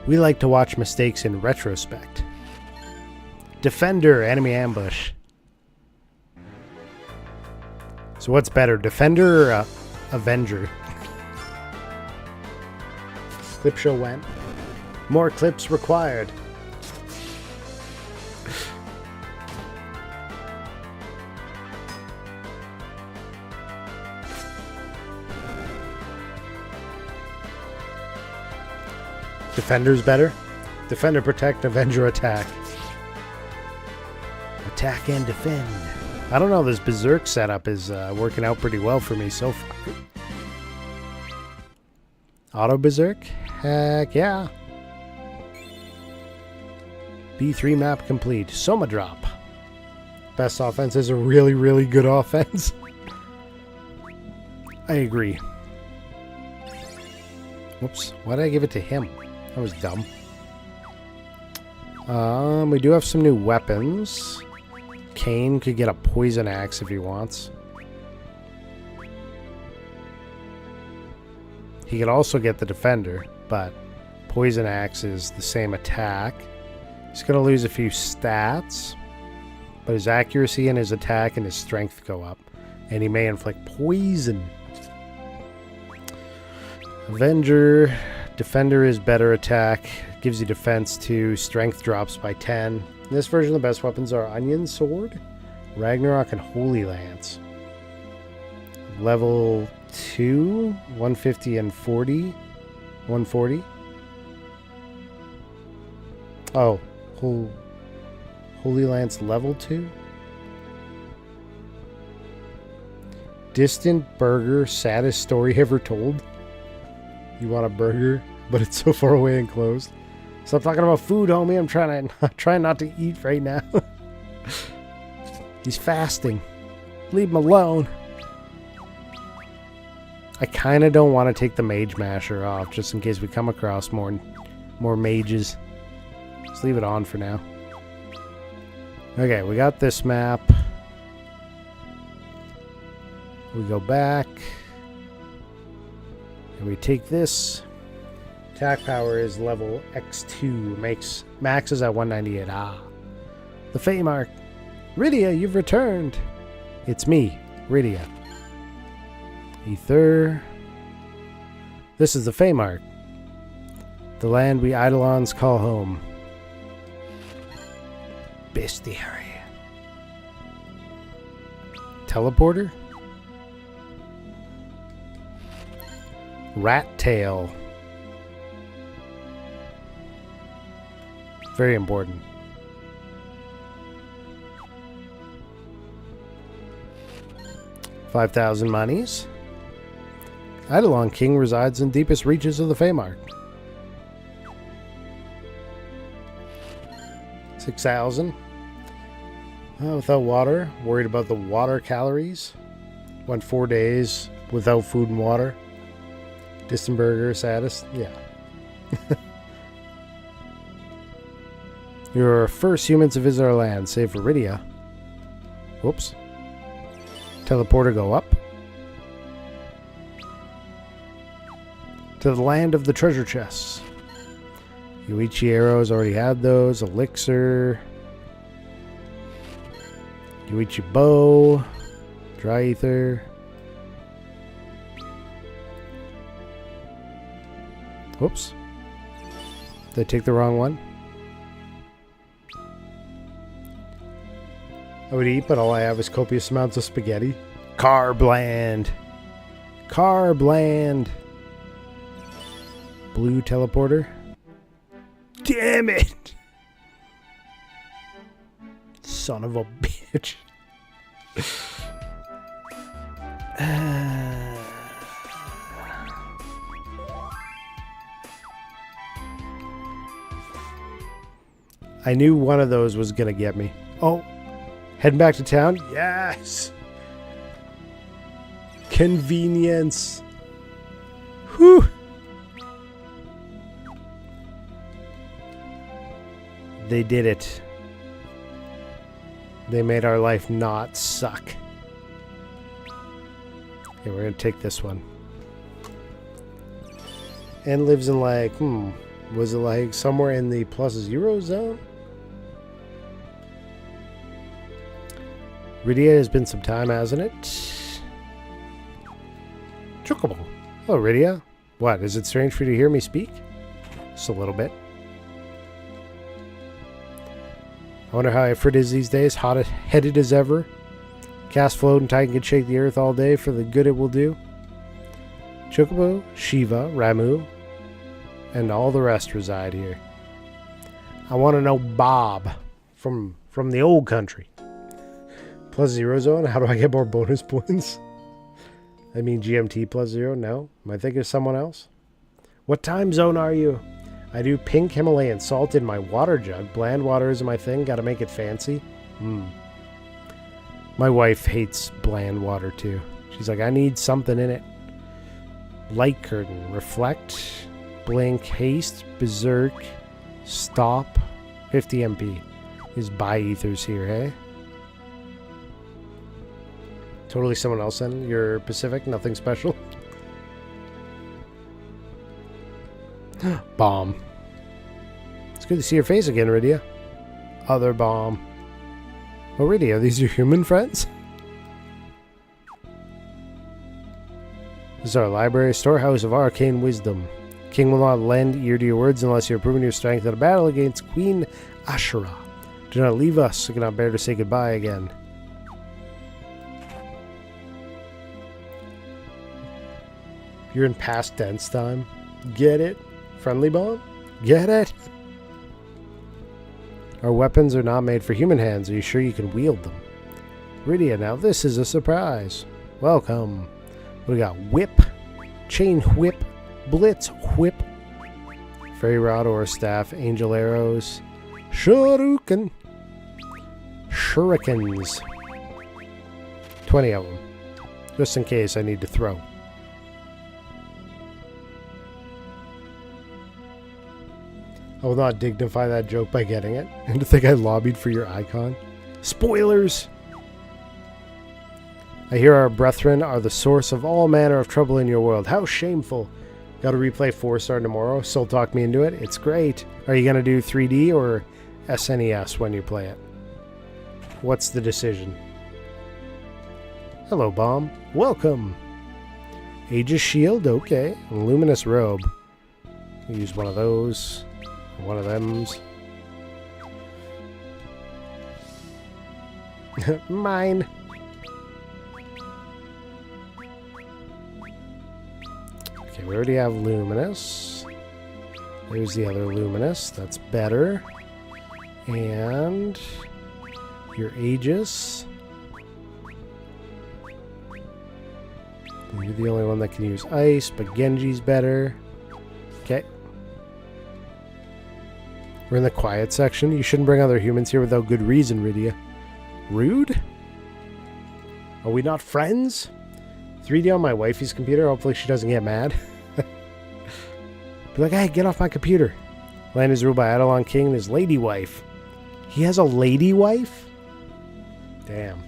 We like to watch mistakes in retrospect. Defender, enemy ambush. So what's better, Defender or Avenger? Clip show went. More clips required. Defender's better? Defender protect, Avenger attack. Attack and defend. I don't know, this Berserk setup is working out pretty well for me so far. Auto Berserk? Heck yeah. B3 map complete. Soma drop. Best offense is a really, really good offense. I agree. Whoops. Why did I give it to him? That was dumb. We do have some new weapons. Kane could get a poison axe if he wants. He could also get the defender, but poison axe is the same attack. He's going to lose a few stats, but his accuracy and his attack and his strength go up, and he may inflict poison. Avenger, defender is better attack, gives you defense 2, strength drops by 10. In this version, the best weapons are Onion Sword, Ragnarok, and Holy Lance. Level 2, 150 and 40. 140. Oh, Holy Lance level 2. Distant burger, saddest story ever told. You want a burger, but it's so far away and closed. Stop talking about food, homie. I'm trying not to eat right now. He's fasting. Leave him alone. I kind of don't want to take the Mage Masher off, just in case we come across more mages. Just leave it on for now. Okay, we got this map. We go back. And we take this. Attack power is level X2. Max is at 198. The Feymark. Rydia, you've returned. It's me, Rydia. Ether. This is the Feymark. The land we Eidolons call home. Bestiary. Teleporter. Rat tail. Very important. $5,000 monies. Eidolon King resides in deepest reaches of the Feymark. 6,000. Without water. Worried about the water calories. Went 4 days without food and water. Distant burger, saddest. Yeah. You're first humans to visit our land, save for Rydia. Whoops. Teleporter go up. To the land of the treasure chests. Yuichi arrows, already had those. Elixir. Yuichi bow. Dry ether. Whoops. Did I take the wrong one? I would eat, but all I have is copious amounts of spaghetti. Carbland. Carbland. Blue teleporter. Damn it! Son of a bitch. I knew one of those was gonna get me. Oh, heading back to town? Yes! Convenience. Whew! They did it. They made our life not suck. Okay, we're gonna take this one. And lives in like, was it like somewhere in the +0 zone? Rydia has been some time, hasn't it? Chocobo. Hello, Rydia. What, is it strange for you to hear me speak? Just a little bit. I wonder how Ifrit is these days, hot-headed as ever. Cast float and Titan can shake the earth all day for the good it will do. Chocobo, Shiva, Ramu, and all the rest reside here. I want to know Bob from the old country. +0 zone? How do I get more bonus points? I mean GMT +0? No? Am I thinking of someone else? What time zone are you? I do pink Himalayan salt in my water jug. Bland water is my thing. Gotta make it fancy. My wife hates bland water too. She's like, I need something in it. Light curtain. Reflect. Blink. Haste. Berserk. Stop. 50 MP. These bi-ethers here, hey? Totally someone else then? You're Pacific? Nothing special? Bomb. It's good to see your face again, Rydia. Other bomb. Oh, Rydia, are these your human friends? This is our library, storehouse of arcane wisdom. King will not lend ear to your words unless you are proving your strength in a battle against Queen Ashura. Do not leave us. I cannot bear to say goodbye again. You're in past tense time. Get it? Friendly bomb? Get it? Our weapons are not made for human hands. Are you sure you can wield them? Rydia, now this is a surprise. Welcome. What do we got? Whip. Chain whip. Blitz whip. Fairy rod or staff. Angel arrows. Shuriken. Shurikens. 20 of them. Just in case I need to throw. I will not dignify that joke by getting it. And to think I lobbied for your icon. Spoilers! I hear our brethren are the source of all manner of trouble in your world. How shameful. Gotta replay 4-star tomorrow. Soul talk me into it. It's great. Are you gonna do 3D or SNES when you play it? What's the decision? Hello, Bomb. Welcome. Aegis Shield, okay. Luminous Robe. Use one of those. One of them's. Mine. Okay, we already have Luminous. There's the other Luminous. That's better. And your Aegis. You're the only one that can use ice, but Genji's better. Okay. We're in the quiet section. You shouldn't bring other humans here without good reason, Rydia. Rude? Are we not friends? 3D on my wifey's computer. Hopefully she doesn't get mad. Be like, hey, get off my computer. Land is ruled by Eidolon King and his lady wife. He has a lady wife? Damn.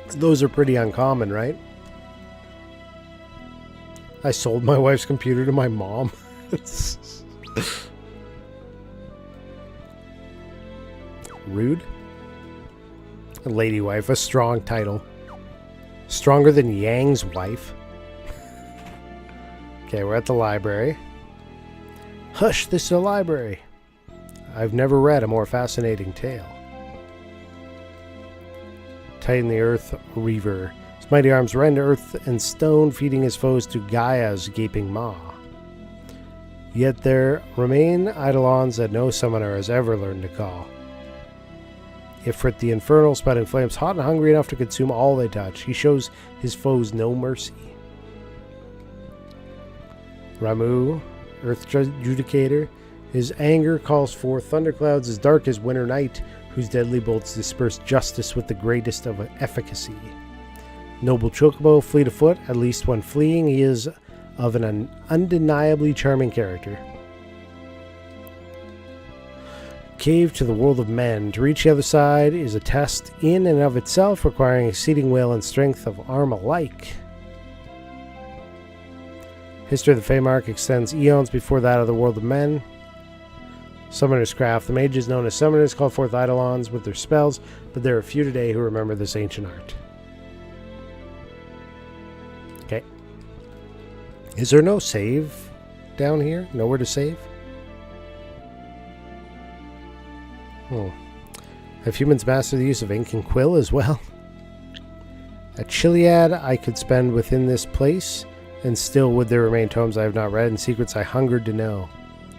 Those are pretty uncommon, right? I sold my wife's computer to my mom. Rude. A lady wife, a strong title. Stronger than Yang's wife. Okay, we're at the library. Hush, this is a library. I've never read a more fascinating tale. Titan the Earth Reaver. His mighty arms rend earth and stone, feeding his foes to Gaia's gaping maw. Yet there remain Eidolons that no summoner has ever learned to call. Ifrit the Infernal, spouting flames hot and hungry enough to consume all they touch. He shows his foes no mercy. Ramu, Earth Judicator. His anger calls forth thunderclouds as dark as winter night, whose deadly bolts disperse justice with the greatest of efficacy. Noble Chocobo, fleet of foot, at least when fleeing, he is of an undeniably charming character. Cave to the world of men. To reach the other side is a test in and of itself, requiring exceeding will and strength of arm alike. History of the Feymark extends eons before that of the world of men. Summoner's Craft. The mages known as summoners call forth Eidolons with their spells, but there are few today who remember this ancient art. Okay. Is there no save down here? Nowhere to save? Have humans mastered the use of ink and quill as well? A Chiliad I could spend within this place, and still would there remain tomes I have not read and secrets I hungered to know.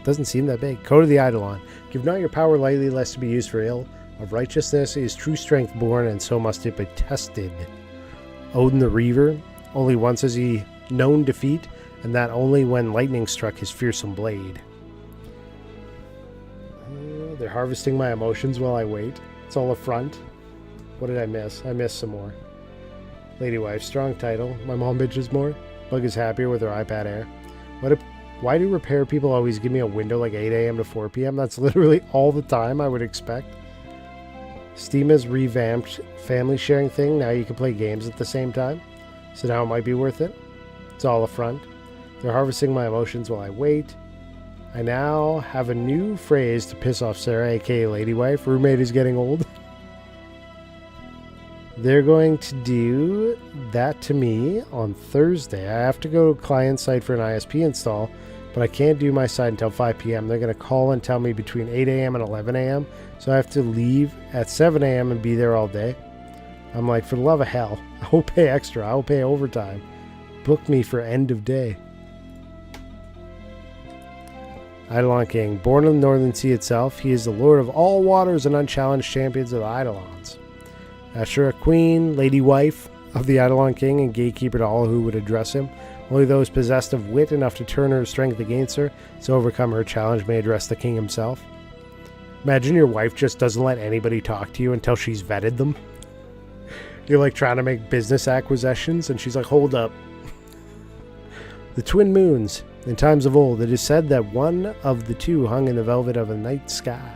Doesn't seem that big. Code of the Eidolon. Give not your power lightly, lest it be used for ill. Of righteousness is true strength born, and so must it be tested. Odin the Reaver. Only once has he known defeat, and that only when lightning struck his fearsome blade. They're harvesting my emotions while I wait. It's all a front. What did I miss? I missed some more. Lady wife, strong title. My mom bitches more. Bug is happier with her iPad Air. Why do repair people always give me a window like 8 a.m. to 4 p.m.? That's literally all the time I would expect. Steam has revamped family sharing thing. Now you can play games at the same time. So now it might be worth it. It's all a front. They're harvesting my emotions while I wait. I now have a new phrase to piss off Sarah, aka Lady Wife. Roommate is getting old. They're going to do that to me on Thursday. I have to go to client site for an ISP install, but I can't do my site until 5 p.m. They're going to call and tell me between 8 a.m. and 11 a.m. So I have to leave at 7 a.m. and be there all day. I'm like, for the love of hell, I will pay extra. I will pay overtime. Book me for end of day. Eidolon King. Born in the Northern Sea itself, he is the lord of all waters and unchallenged champions of the Eidolons. Ashura Queen, Lady Wife of the Eidolon King, and gatekeeper to all who would address him. Only those possessed of wit enough to turn her strength against her to overcome her challenge may address the king himself. Imagine your wife just doesn't let anybody talk to you until she's vetted them. You're like trying to make business acquisitions, and she's like, hold up. The twin moons. In times of old, it is said that one of the two hung in the velvet of a night sky.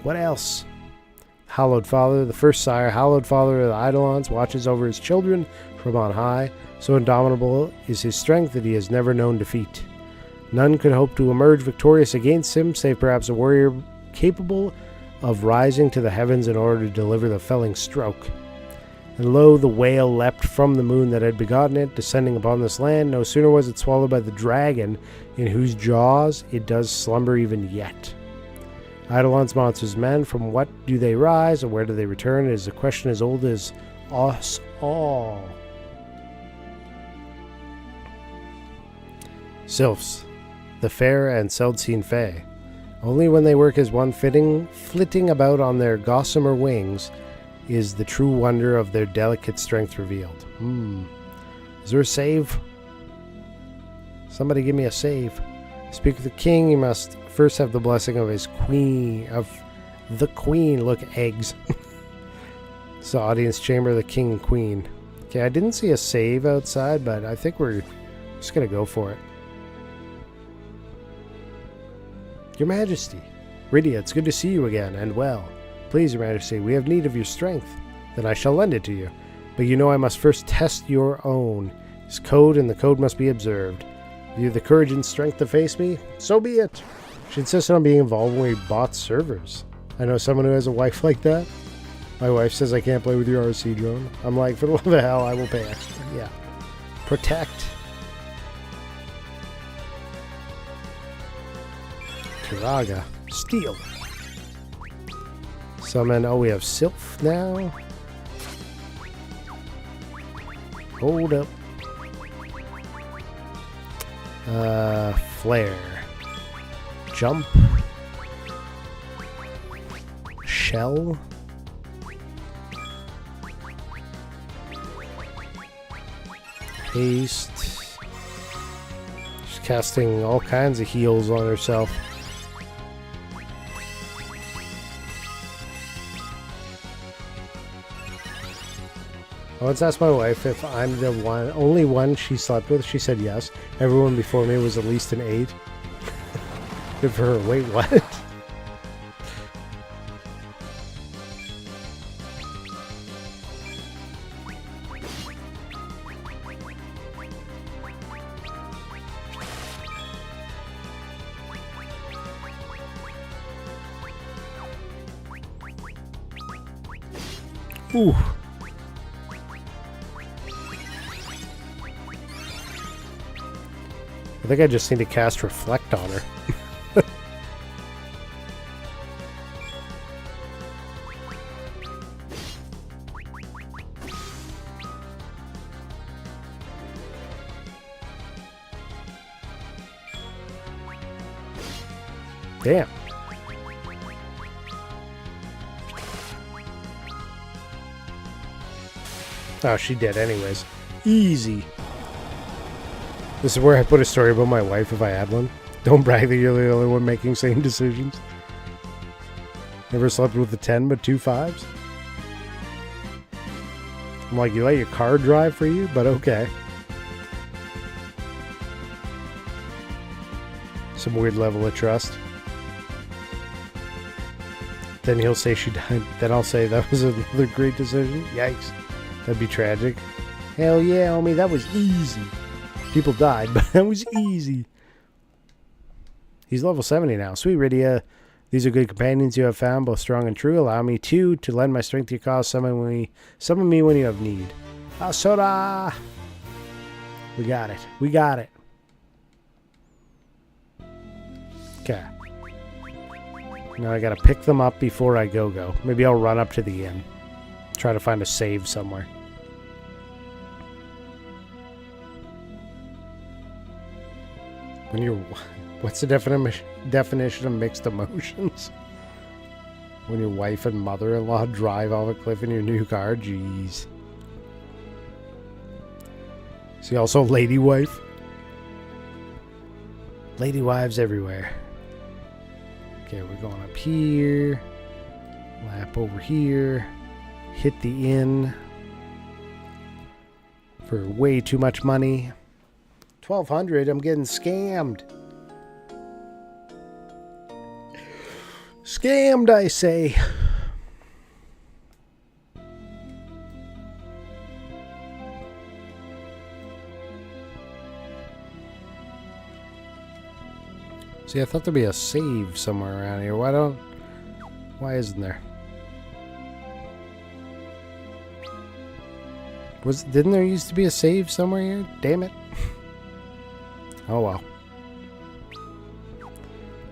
What else? Hallowed Father, the first sire, hallowed Father of the Eidolons, watches over his children from on high. So indomitable is his strength that he has never known defeat. None could hope to emerge victorious against him, save perhaps a warrior capable of rising to the heavens in order to deliver the felling stroke. And lo, the whale leapt from the moon that had begotten it, descending upon this land. No sooner was it swallowed by the dragon, in whose jaws it does slumber even yet. Eidolon's monsters men, from what do they rise, and where do they return? It is a question as old as us all. Sylphs, the fair and seld-seen fae. Only when they work as one flitting about on their gossamer wings, is the true wonder of their delicate strength revealed. Is there a save? Somebody give me a save. Speak with the king, you must first have the blessing of his queen, of the queen. Look, eggs. It's the audience chamber, the king and queen. Okay, I didn't see a save outside, but I think we're just gonna go for it. Your Majesty. Rydia, it's good to see you again, and well. Please, Your Majesty, we have need of your strength. Then I shall lend it to you. But you know I must first test your own. It's code, and the code must be observed. Have you the courage and strength to face me? So be it. She insisted on being involved when we bought servers. I know someone who has a wife like that. My wife says I can't play with your RC drone. I'm like, for the love of hell, I will pay extra. Yeah. Protect. Kiraga. Steal. Summon. Oh, we have Sylph now. Hold up. Flare. Jump. Shell. Haste. She's casting all kinds of heals on herself. Let's ask my wife if I'm the only one she slept with. She said yes. Everyone before me was at least an 8. Good for her. Wait, what? Ooh. I think I just need to cast Reflect on her. Damn. Oh, she did anyways. Easy. This is where I put a story about my wife if I had one. Don't brag that you're the only one making sane decisions. Never slept with a 10 but 2 5s. I'm like, you let your car drive for you? But okay. Some weird level of trust. Then he'll say she died. Then I'll say that was another great decision. Yikes. That'd be tragic. Hell yeah, homie, that was easy. People died, but that was easy. He's level 70 now. Sweet, Rydia. These are good companions you have found, both strong and true. Allow me, too, to lend my strength to your cause. Summon me when you have need. Asura! We got it. We got it. Okay. Now I gotta pick them up before I go. Maybe I'll run up to the inn. Try to find a save somewhere. When you're... What's the definition of mixed emotions? When your wife and mother-in-law drive off a cliff in your new car? Jeez. See, also lady wife. Lady wives everywhere. Okay, we're going up here. Lap over here. Hit the inn. For way too much money. 1,200, I'm getting scammed. Scammed, I say. See, I thought there'd be a save somewhere around here. Why isn't there? Didn't there used to be a save somewhere here? Damn it. Oh well.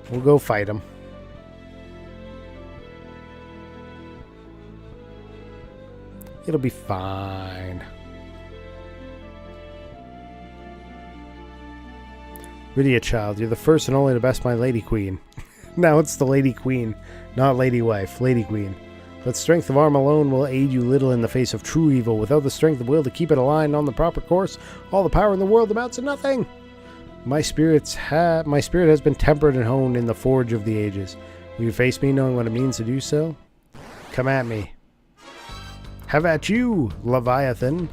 We'll go fight him. It'll be fine. Rydia, child, you're the first and only the best, my lady queen. Now it's the lady queen, not lady wife, lady queen. But strength of arm alone will aid you little in the face of true evil. Without the strength of will to keep it aligned on the proper course, all the power in the world amounts to nothing. My spirit has been tempered and honed in the forge of the ages. Will you face me knowing what it means to do so? Come at me. Have at you, Leviathan.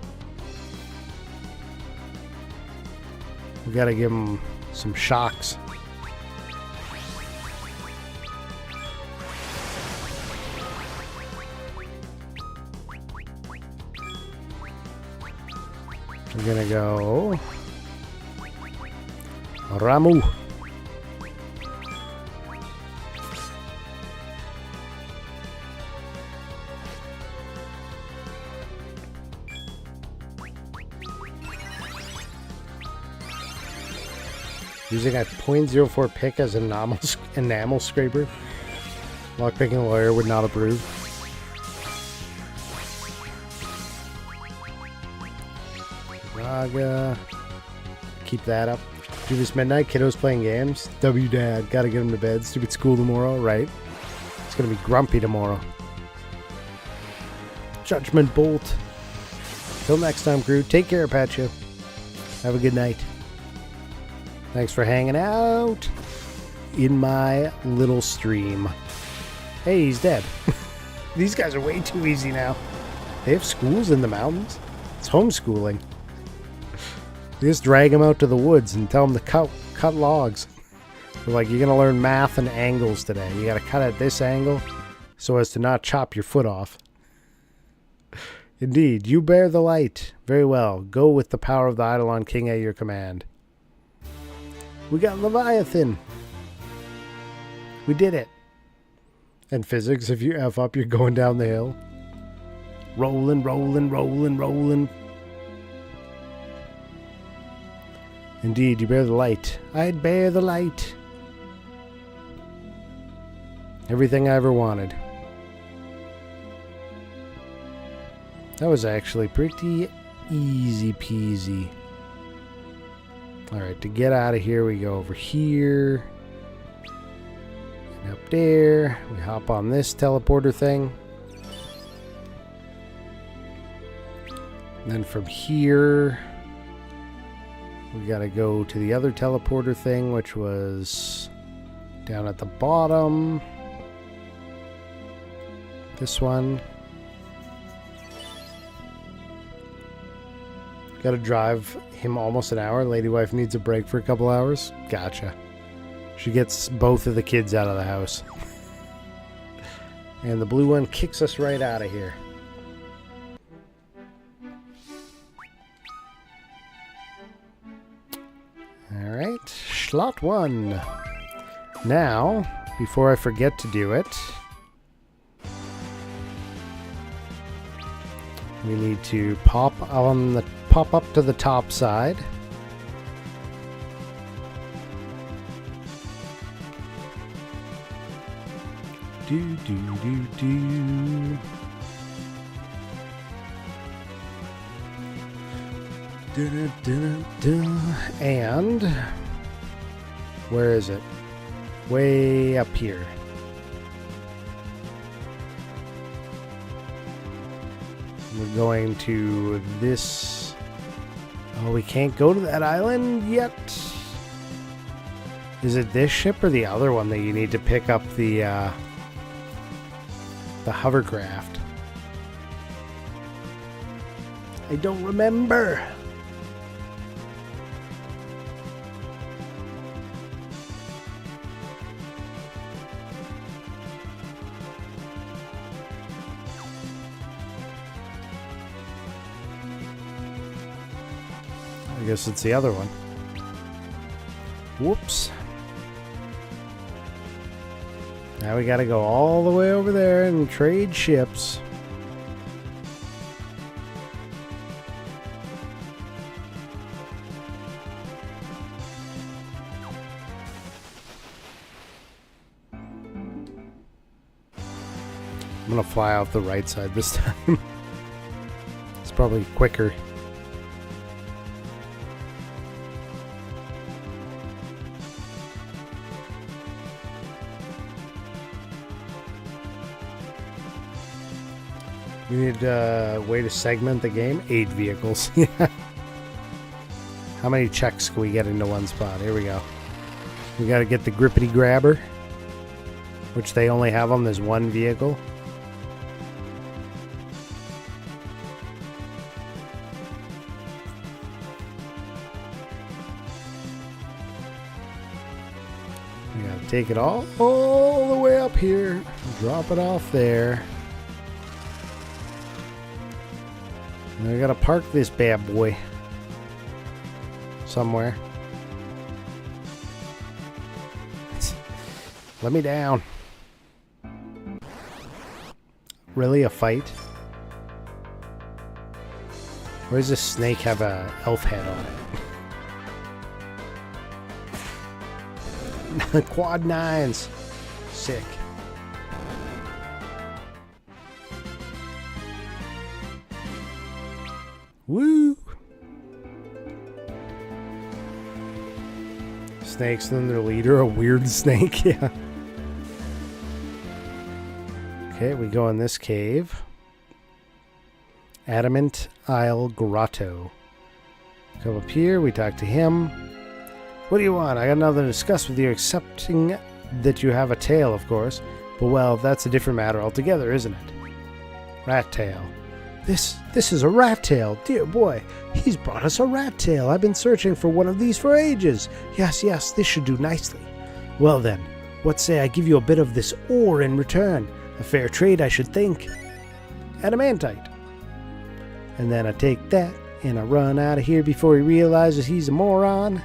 We gotta give him some shocks. We're gonna go Ramu. Using a .04 pick as an enamel scraper. Lockpicking lawyer would not approve. Raga. Keep that up. Do this midnight. Kiddos playing games. W dad. Gotta get him to bed. Stupid school tomorrow, right? It's gonna be grumpy tomorrow. Judgment Bolt. Till next time, crew. Take care, Pacho. Have a good night. Thanks for hanging out in my little stream. Hey, he's dead. These guys are way too easy now. They have schools in the mountains. It's homeschooling. You just drag them out to the woods and tell them to cut logs. They're like, you're going to learn math and angles today. You got to cut at this angle so as to not chop your foot off. Indeed, you bear the light. Very well. Go with the power of the Eidolon King at your command. We got Leviathan. We did it. And physics, if you F up, you're going down the hill. Rolling, rolling, rolling, rolling. Indeed, you bear the light. I'd bear the light. Everything I ever wanted. That was actually pretty easy peasy. Alright, to get out of here, we go over here. And up there. We hop on this teleporter thing. And then from here, we gotta go to the other teleporter thing, which was down at the bottom. This one. Gotta drive him almost an hour. Lady wife needs a break for a couple hours. Gotcha. She gets both of the kids out of the house. And the blue one kicks us right out of here. Alright, slot 1. Now, before I forget to do it, we need to pop up to the top side. And where is it? Way up here. We're going to this. Oh, we can't go to that island yet. Is it this ship or the other one that you need to pick up the hovercraft? I don't remember. I guess it's the other one. Whoops. Now we gotta go all the way over there and trade ships. I'm gonna fly out the right side this time. It's probably quicker. We need a way to segment the game. 8 vehicles. How many checks can we get into one spot? Here we go. We got to get the grippity grabber, which they only have on this one vehicle. We got to take it all the way up here. Drop it off there. I gotta park this bad boy somewhere. Let me down. Really, a fight? Why does this snake have a elf head on it? Quad 9s. Sick. Woo! Snakes and their leader, a weird snake, yeah. Okay, we go in this cave. Adamant Isle Grotto. Come up here, we talk to him. What do you want? I got nothing to discuss with you, accepting that you have a tail, of course. But well, that's a different matter altogether, isn't it? Rat tail. This is a rat tail. Dear boy, he's brought us a rat tail. I've been searching for one of these for ages. Yes, this should do nicely. Well then, what say I give you a bit of this ore in return? A fair trade, I should think. Adamantite. And then I take that, and I run out of here before he realizes he's a moron.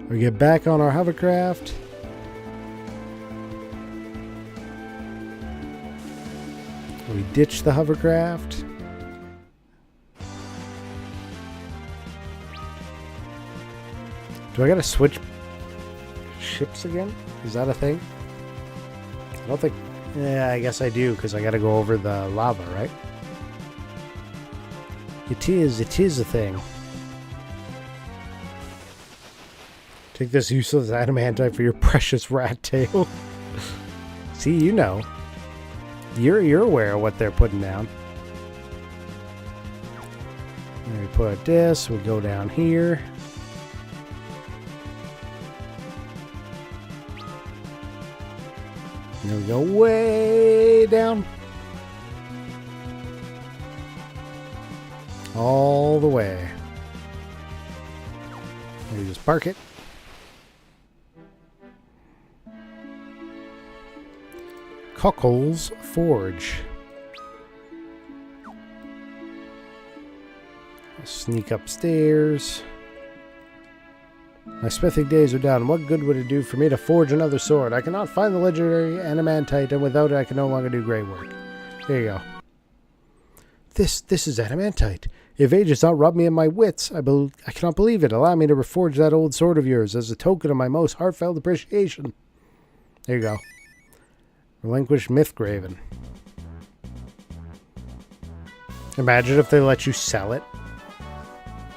We get back on our hovercraft. We ditch the hovercraft. Do I gotta switch ships again? Is that a thing? I don't think... Yeah, I guess I do, because I gotta go over the lava, right? It is a thing. Take this useless adamantite for your precious rat tail. See, you know. You're aware of what they're putting down. And we put this, we go down here. And then we go way down. All the way. And we just park it. Cockle's Forge. Sneak upstairs. My smithing days are done. What good would it do for me to forge another sword? I cannot find the legendary adamantite, and without it I can no longer do great work. There you go. This is adamantite. If age has not robbed me of my wits, I cannot believe it. Allow me to reforge that old sword of yours as a token of my most heartfelt appreciation. There you go. Relinquish Mythgraven. Imagine if they let you sell it.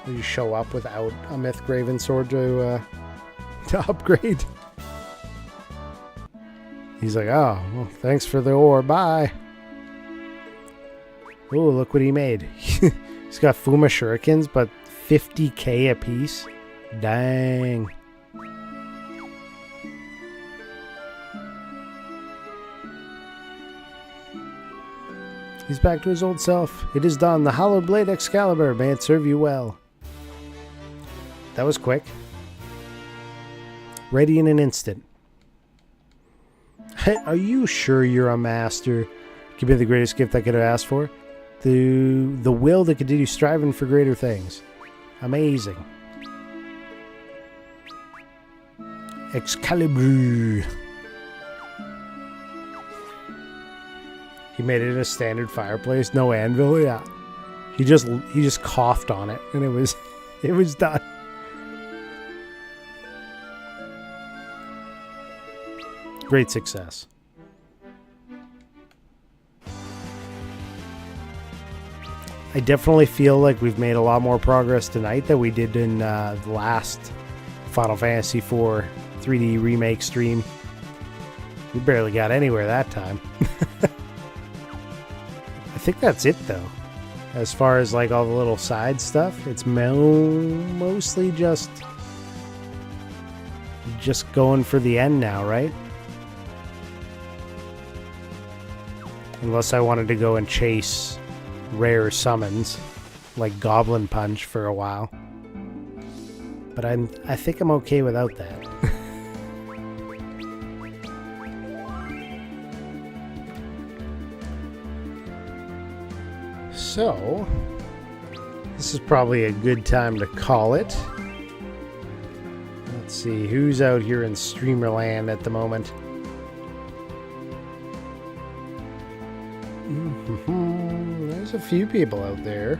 You show up without a Mythgraven sword to upgrade. He's like, oh, well, thanks for the ore. Bye. Oh, look what he made. He's got Fuma shurikens, but 50k a piece. Dang. He's back to his old self. It is done. The hallowed blade Excalibur. May it serve you well. That was quick. Ready in an instant. Are you sure you're a master? Give me the greatest gift I could have asked for. The will to continue striving for greater things. Amazing. Excalibur. He made it in a standard fireplace, no anvil. Yeah, he just coughed on it, and it was done. Great success. I definitely feel like we've made a lot more progress tonight than we did in the last Final Fantasy IV 3D remake stream. We barely got anywhere that time. I think that's it though. As far as like all the little side stuff, it's mostly just going for the end now, right? Unless I wanted to go and chase rare summons like Goblin Punch for a while. But I think I'm okay without that. So, this is probably a good time to call it. Let's see, who's out here in Streamerland at the moment? There's a few people out there.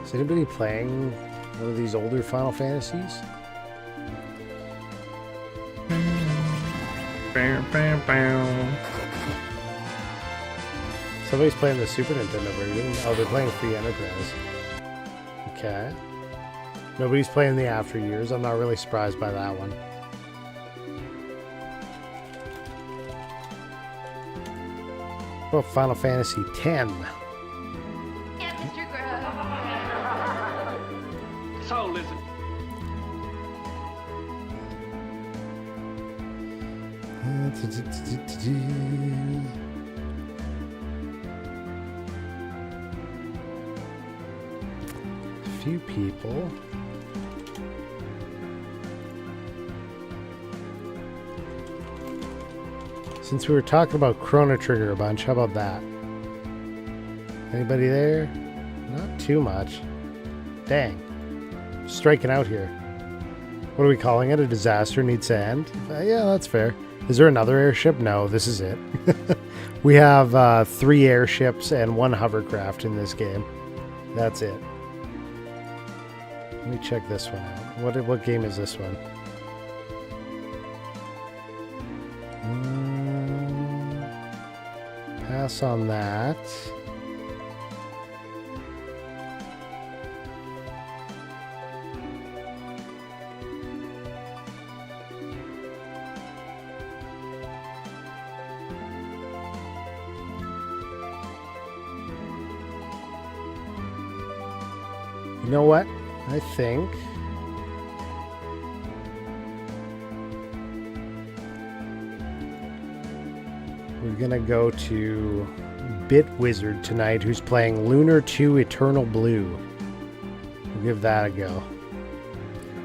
Is anybody playing one of these older Final Fantasies? Somebody's playing the Super Nintendo version. Oh, they're playing Free Enterprise. Okay. Nobody's playing the After Years. I'm not really surprised by that one. Well, Final Fantasy X. So, listen. A few people. Since we were talking about Chrono Trigger a bunch, how about that? Anybody there? Not too much. Dang. Striking out here. What are we calling it? A disaster needs to end? Yeah, that's fair. Is there another airship? No, this is it. We have 3 airships and 1 hovercraft in this game. That's it. Let me check this one out. What game is this one? Pass on that. You know what? I think we're gonna go to Bit Wizard tonight, who's playing Lunar 2 Eternal Blue. We'll give that a go.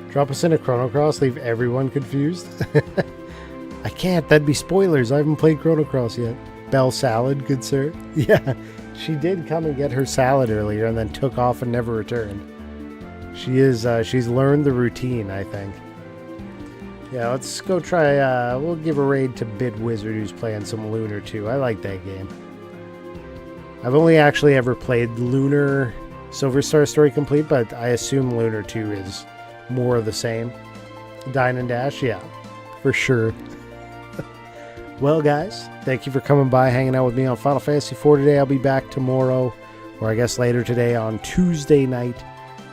Drop us in a Chrono Cross, leave everyone confused. I can't, that'd be spoilers. I haven't played Chrono Cross yet. Bell Salad, good sir. Yeah, she did come and get her salad earlier and then took off and never returned. She's learned the routine, I think. Yeah, let's go try, we'll give a raid to Bit Wizard, who's playing some Lunar 2. I like that game. I've only actually ever played Lunar Silver Star Story Complete, but I assume Lunar 2 is more of the same. Dine and Dash, yeah, for sure. Well, guys, thank you for coming by, hanging out with me on Final Fantasy IV today. I'll be back tomorrow, or I guess later today on Tuesday night,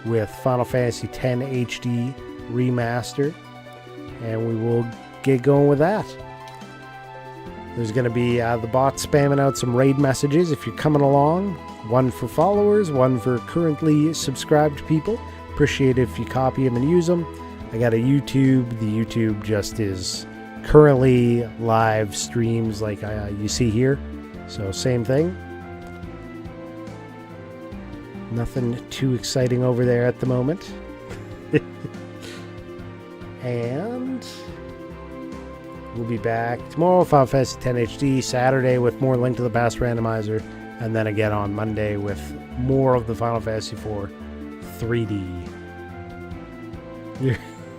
with Final Fantasy X HD Remaster, and we will get going with that. There's going to be the bot spamming out some raid messages if you're coming along. One for followers, one for currently subscribed people. Appreciate it if you copy them and use them. I got a YouTube. The YouTube just is currently live streams like you see here. So same thing. Nothing too exciting over there at the moment. And we'll be back tomorrow, Final Fantasy X HD, Saturday with more Link to the Past randomizer, and then again on Monday with more of the Final Fantasy IV 3D.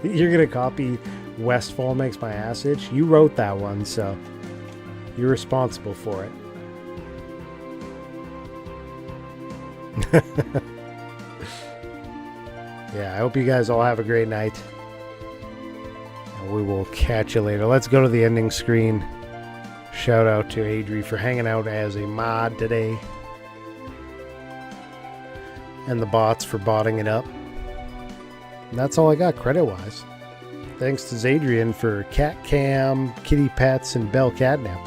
You're gonna copy Westfall Makes My Ass Itch? You wrote that one, so you're responsible for it. Yeah, I hope you guys all have a great night. We will catch you later. Let's go to the ending screen. Shout out to Adri for hanging out as a mod today. And the bots for botting it up. And that's all I got credit-wise. Thanks to Zadrian for Cat Cam, Kitty Pets, and Bell Catnip.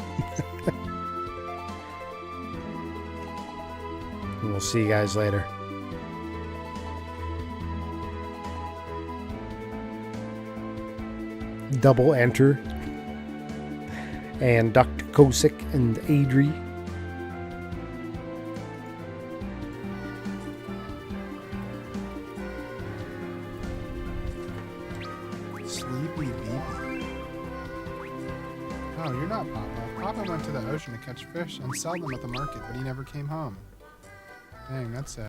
And we'll see you guys later. Double enter. And Dr. Kosick and Adri. Sleepy Beepy. Oh, you're not Papa. Papa went to the ocean to catch fish and sell them at the market, but he never came home. Dang, that's sad.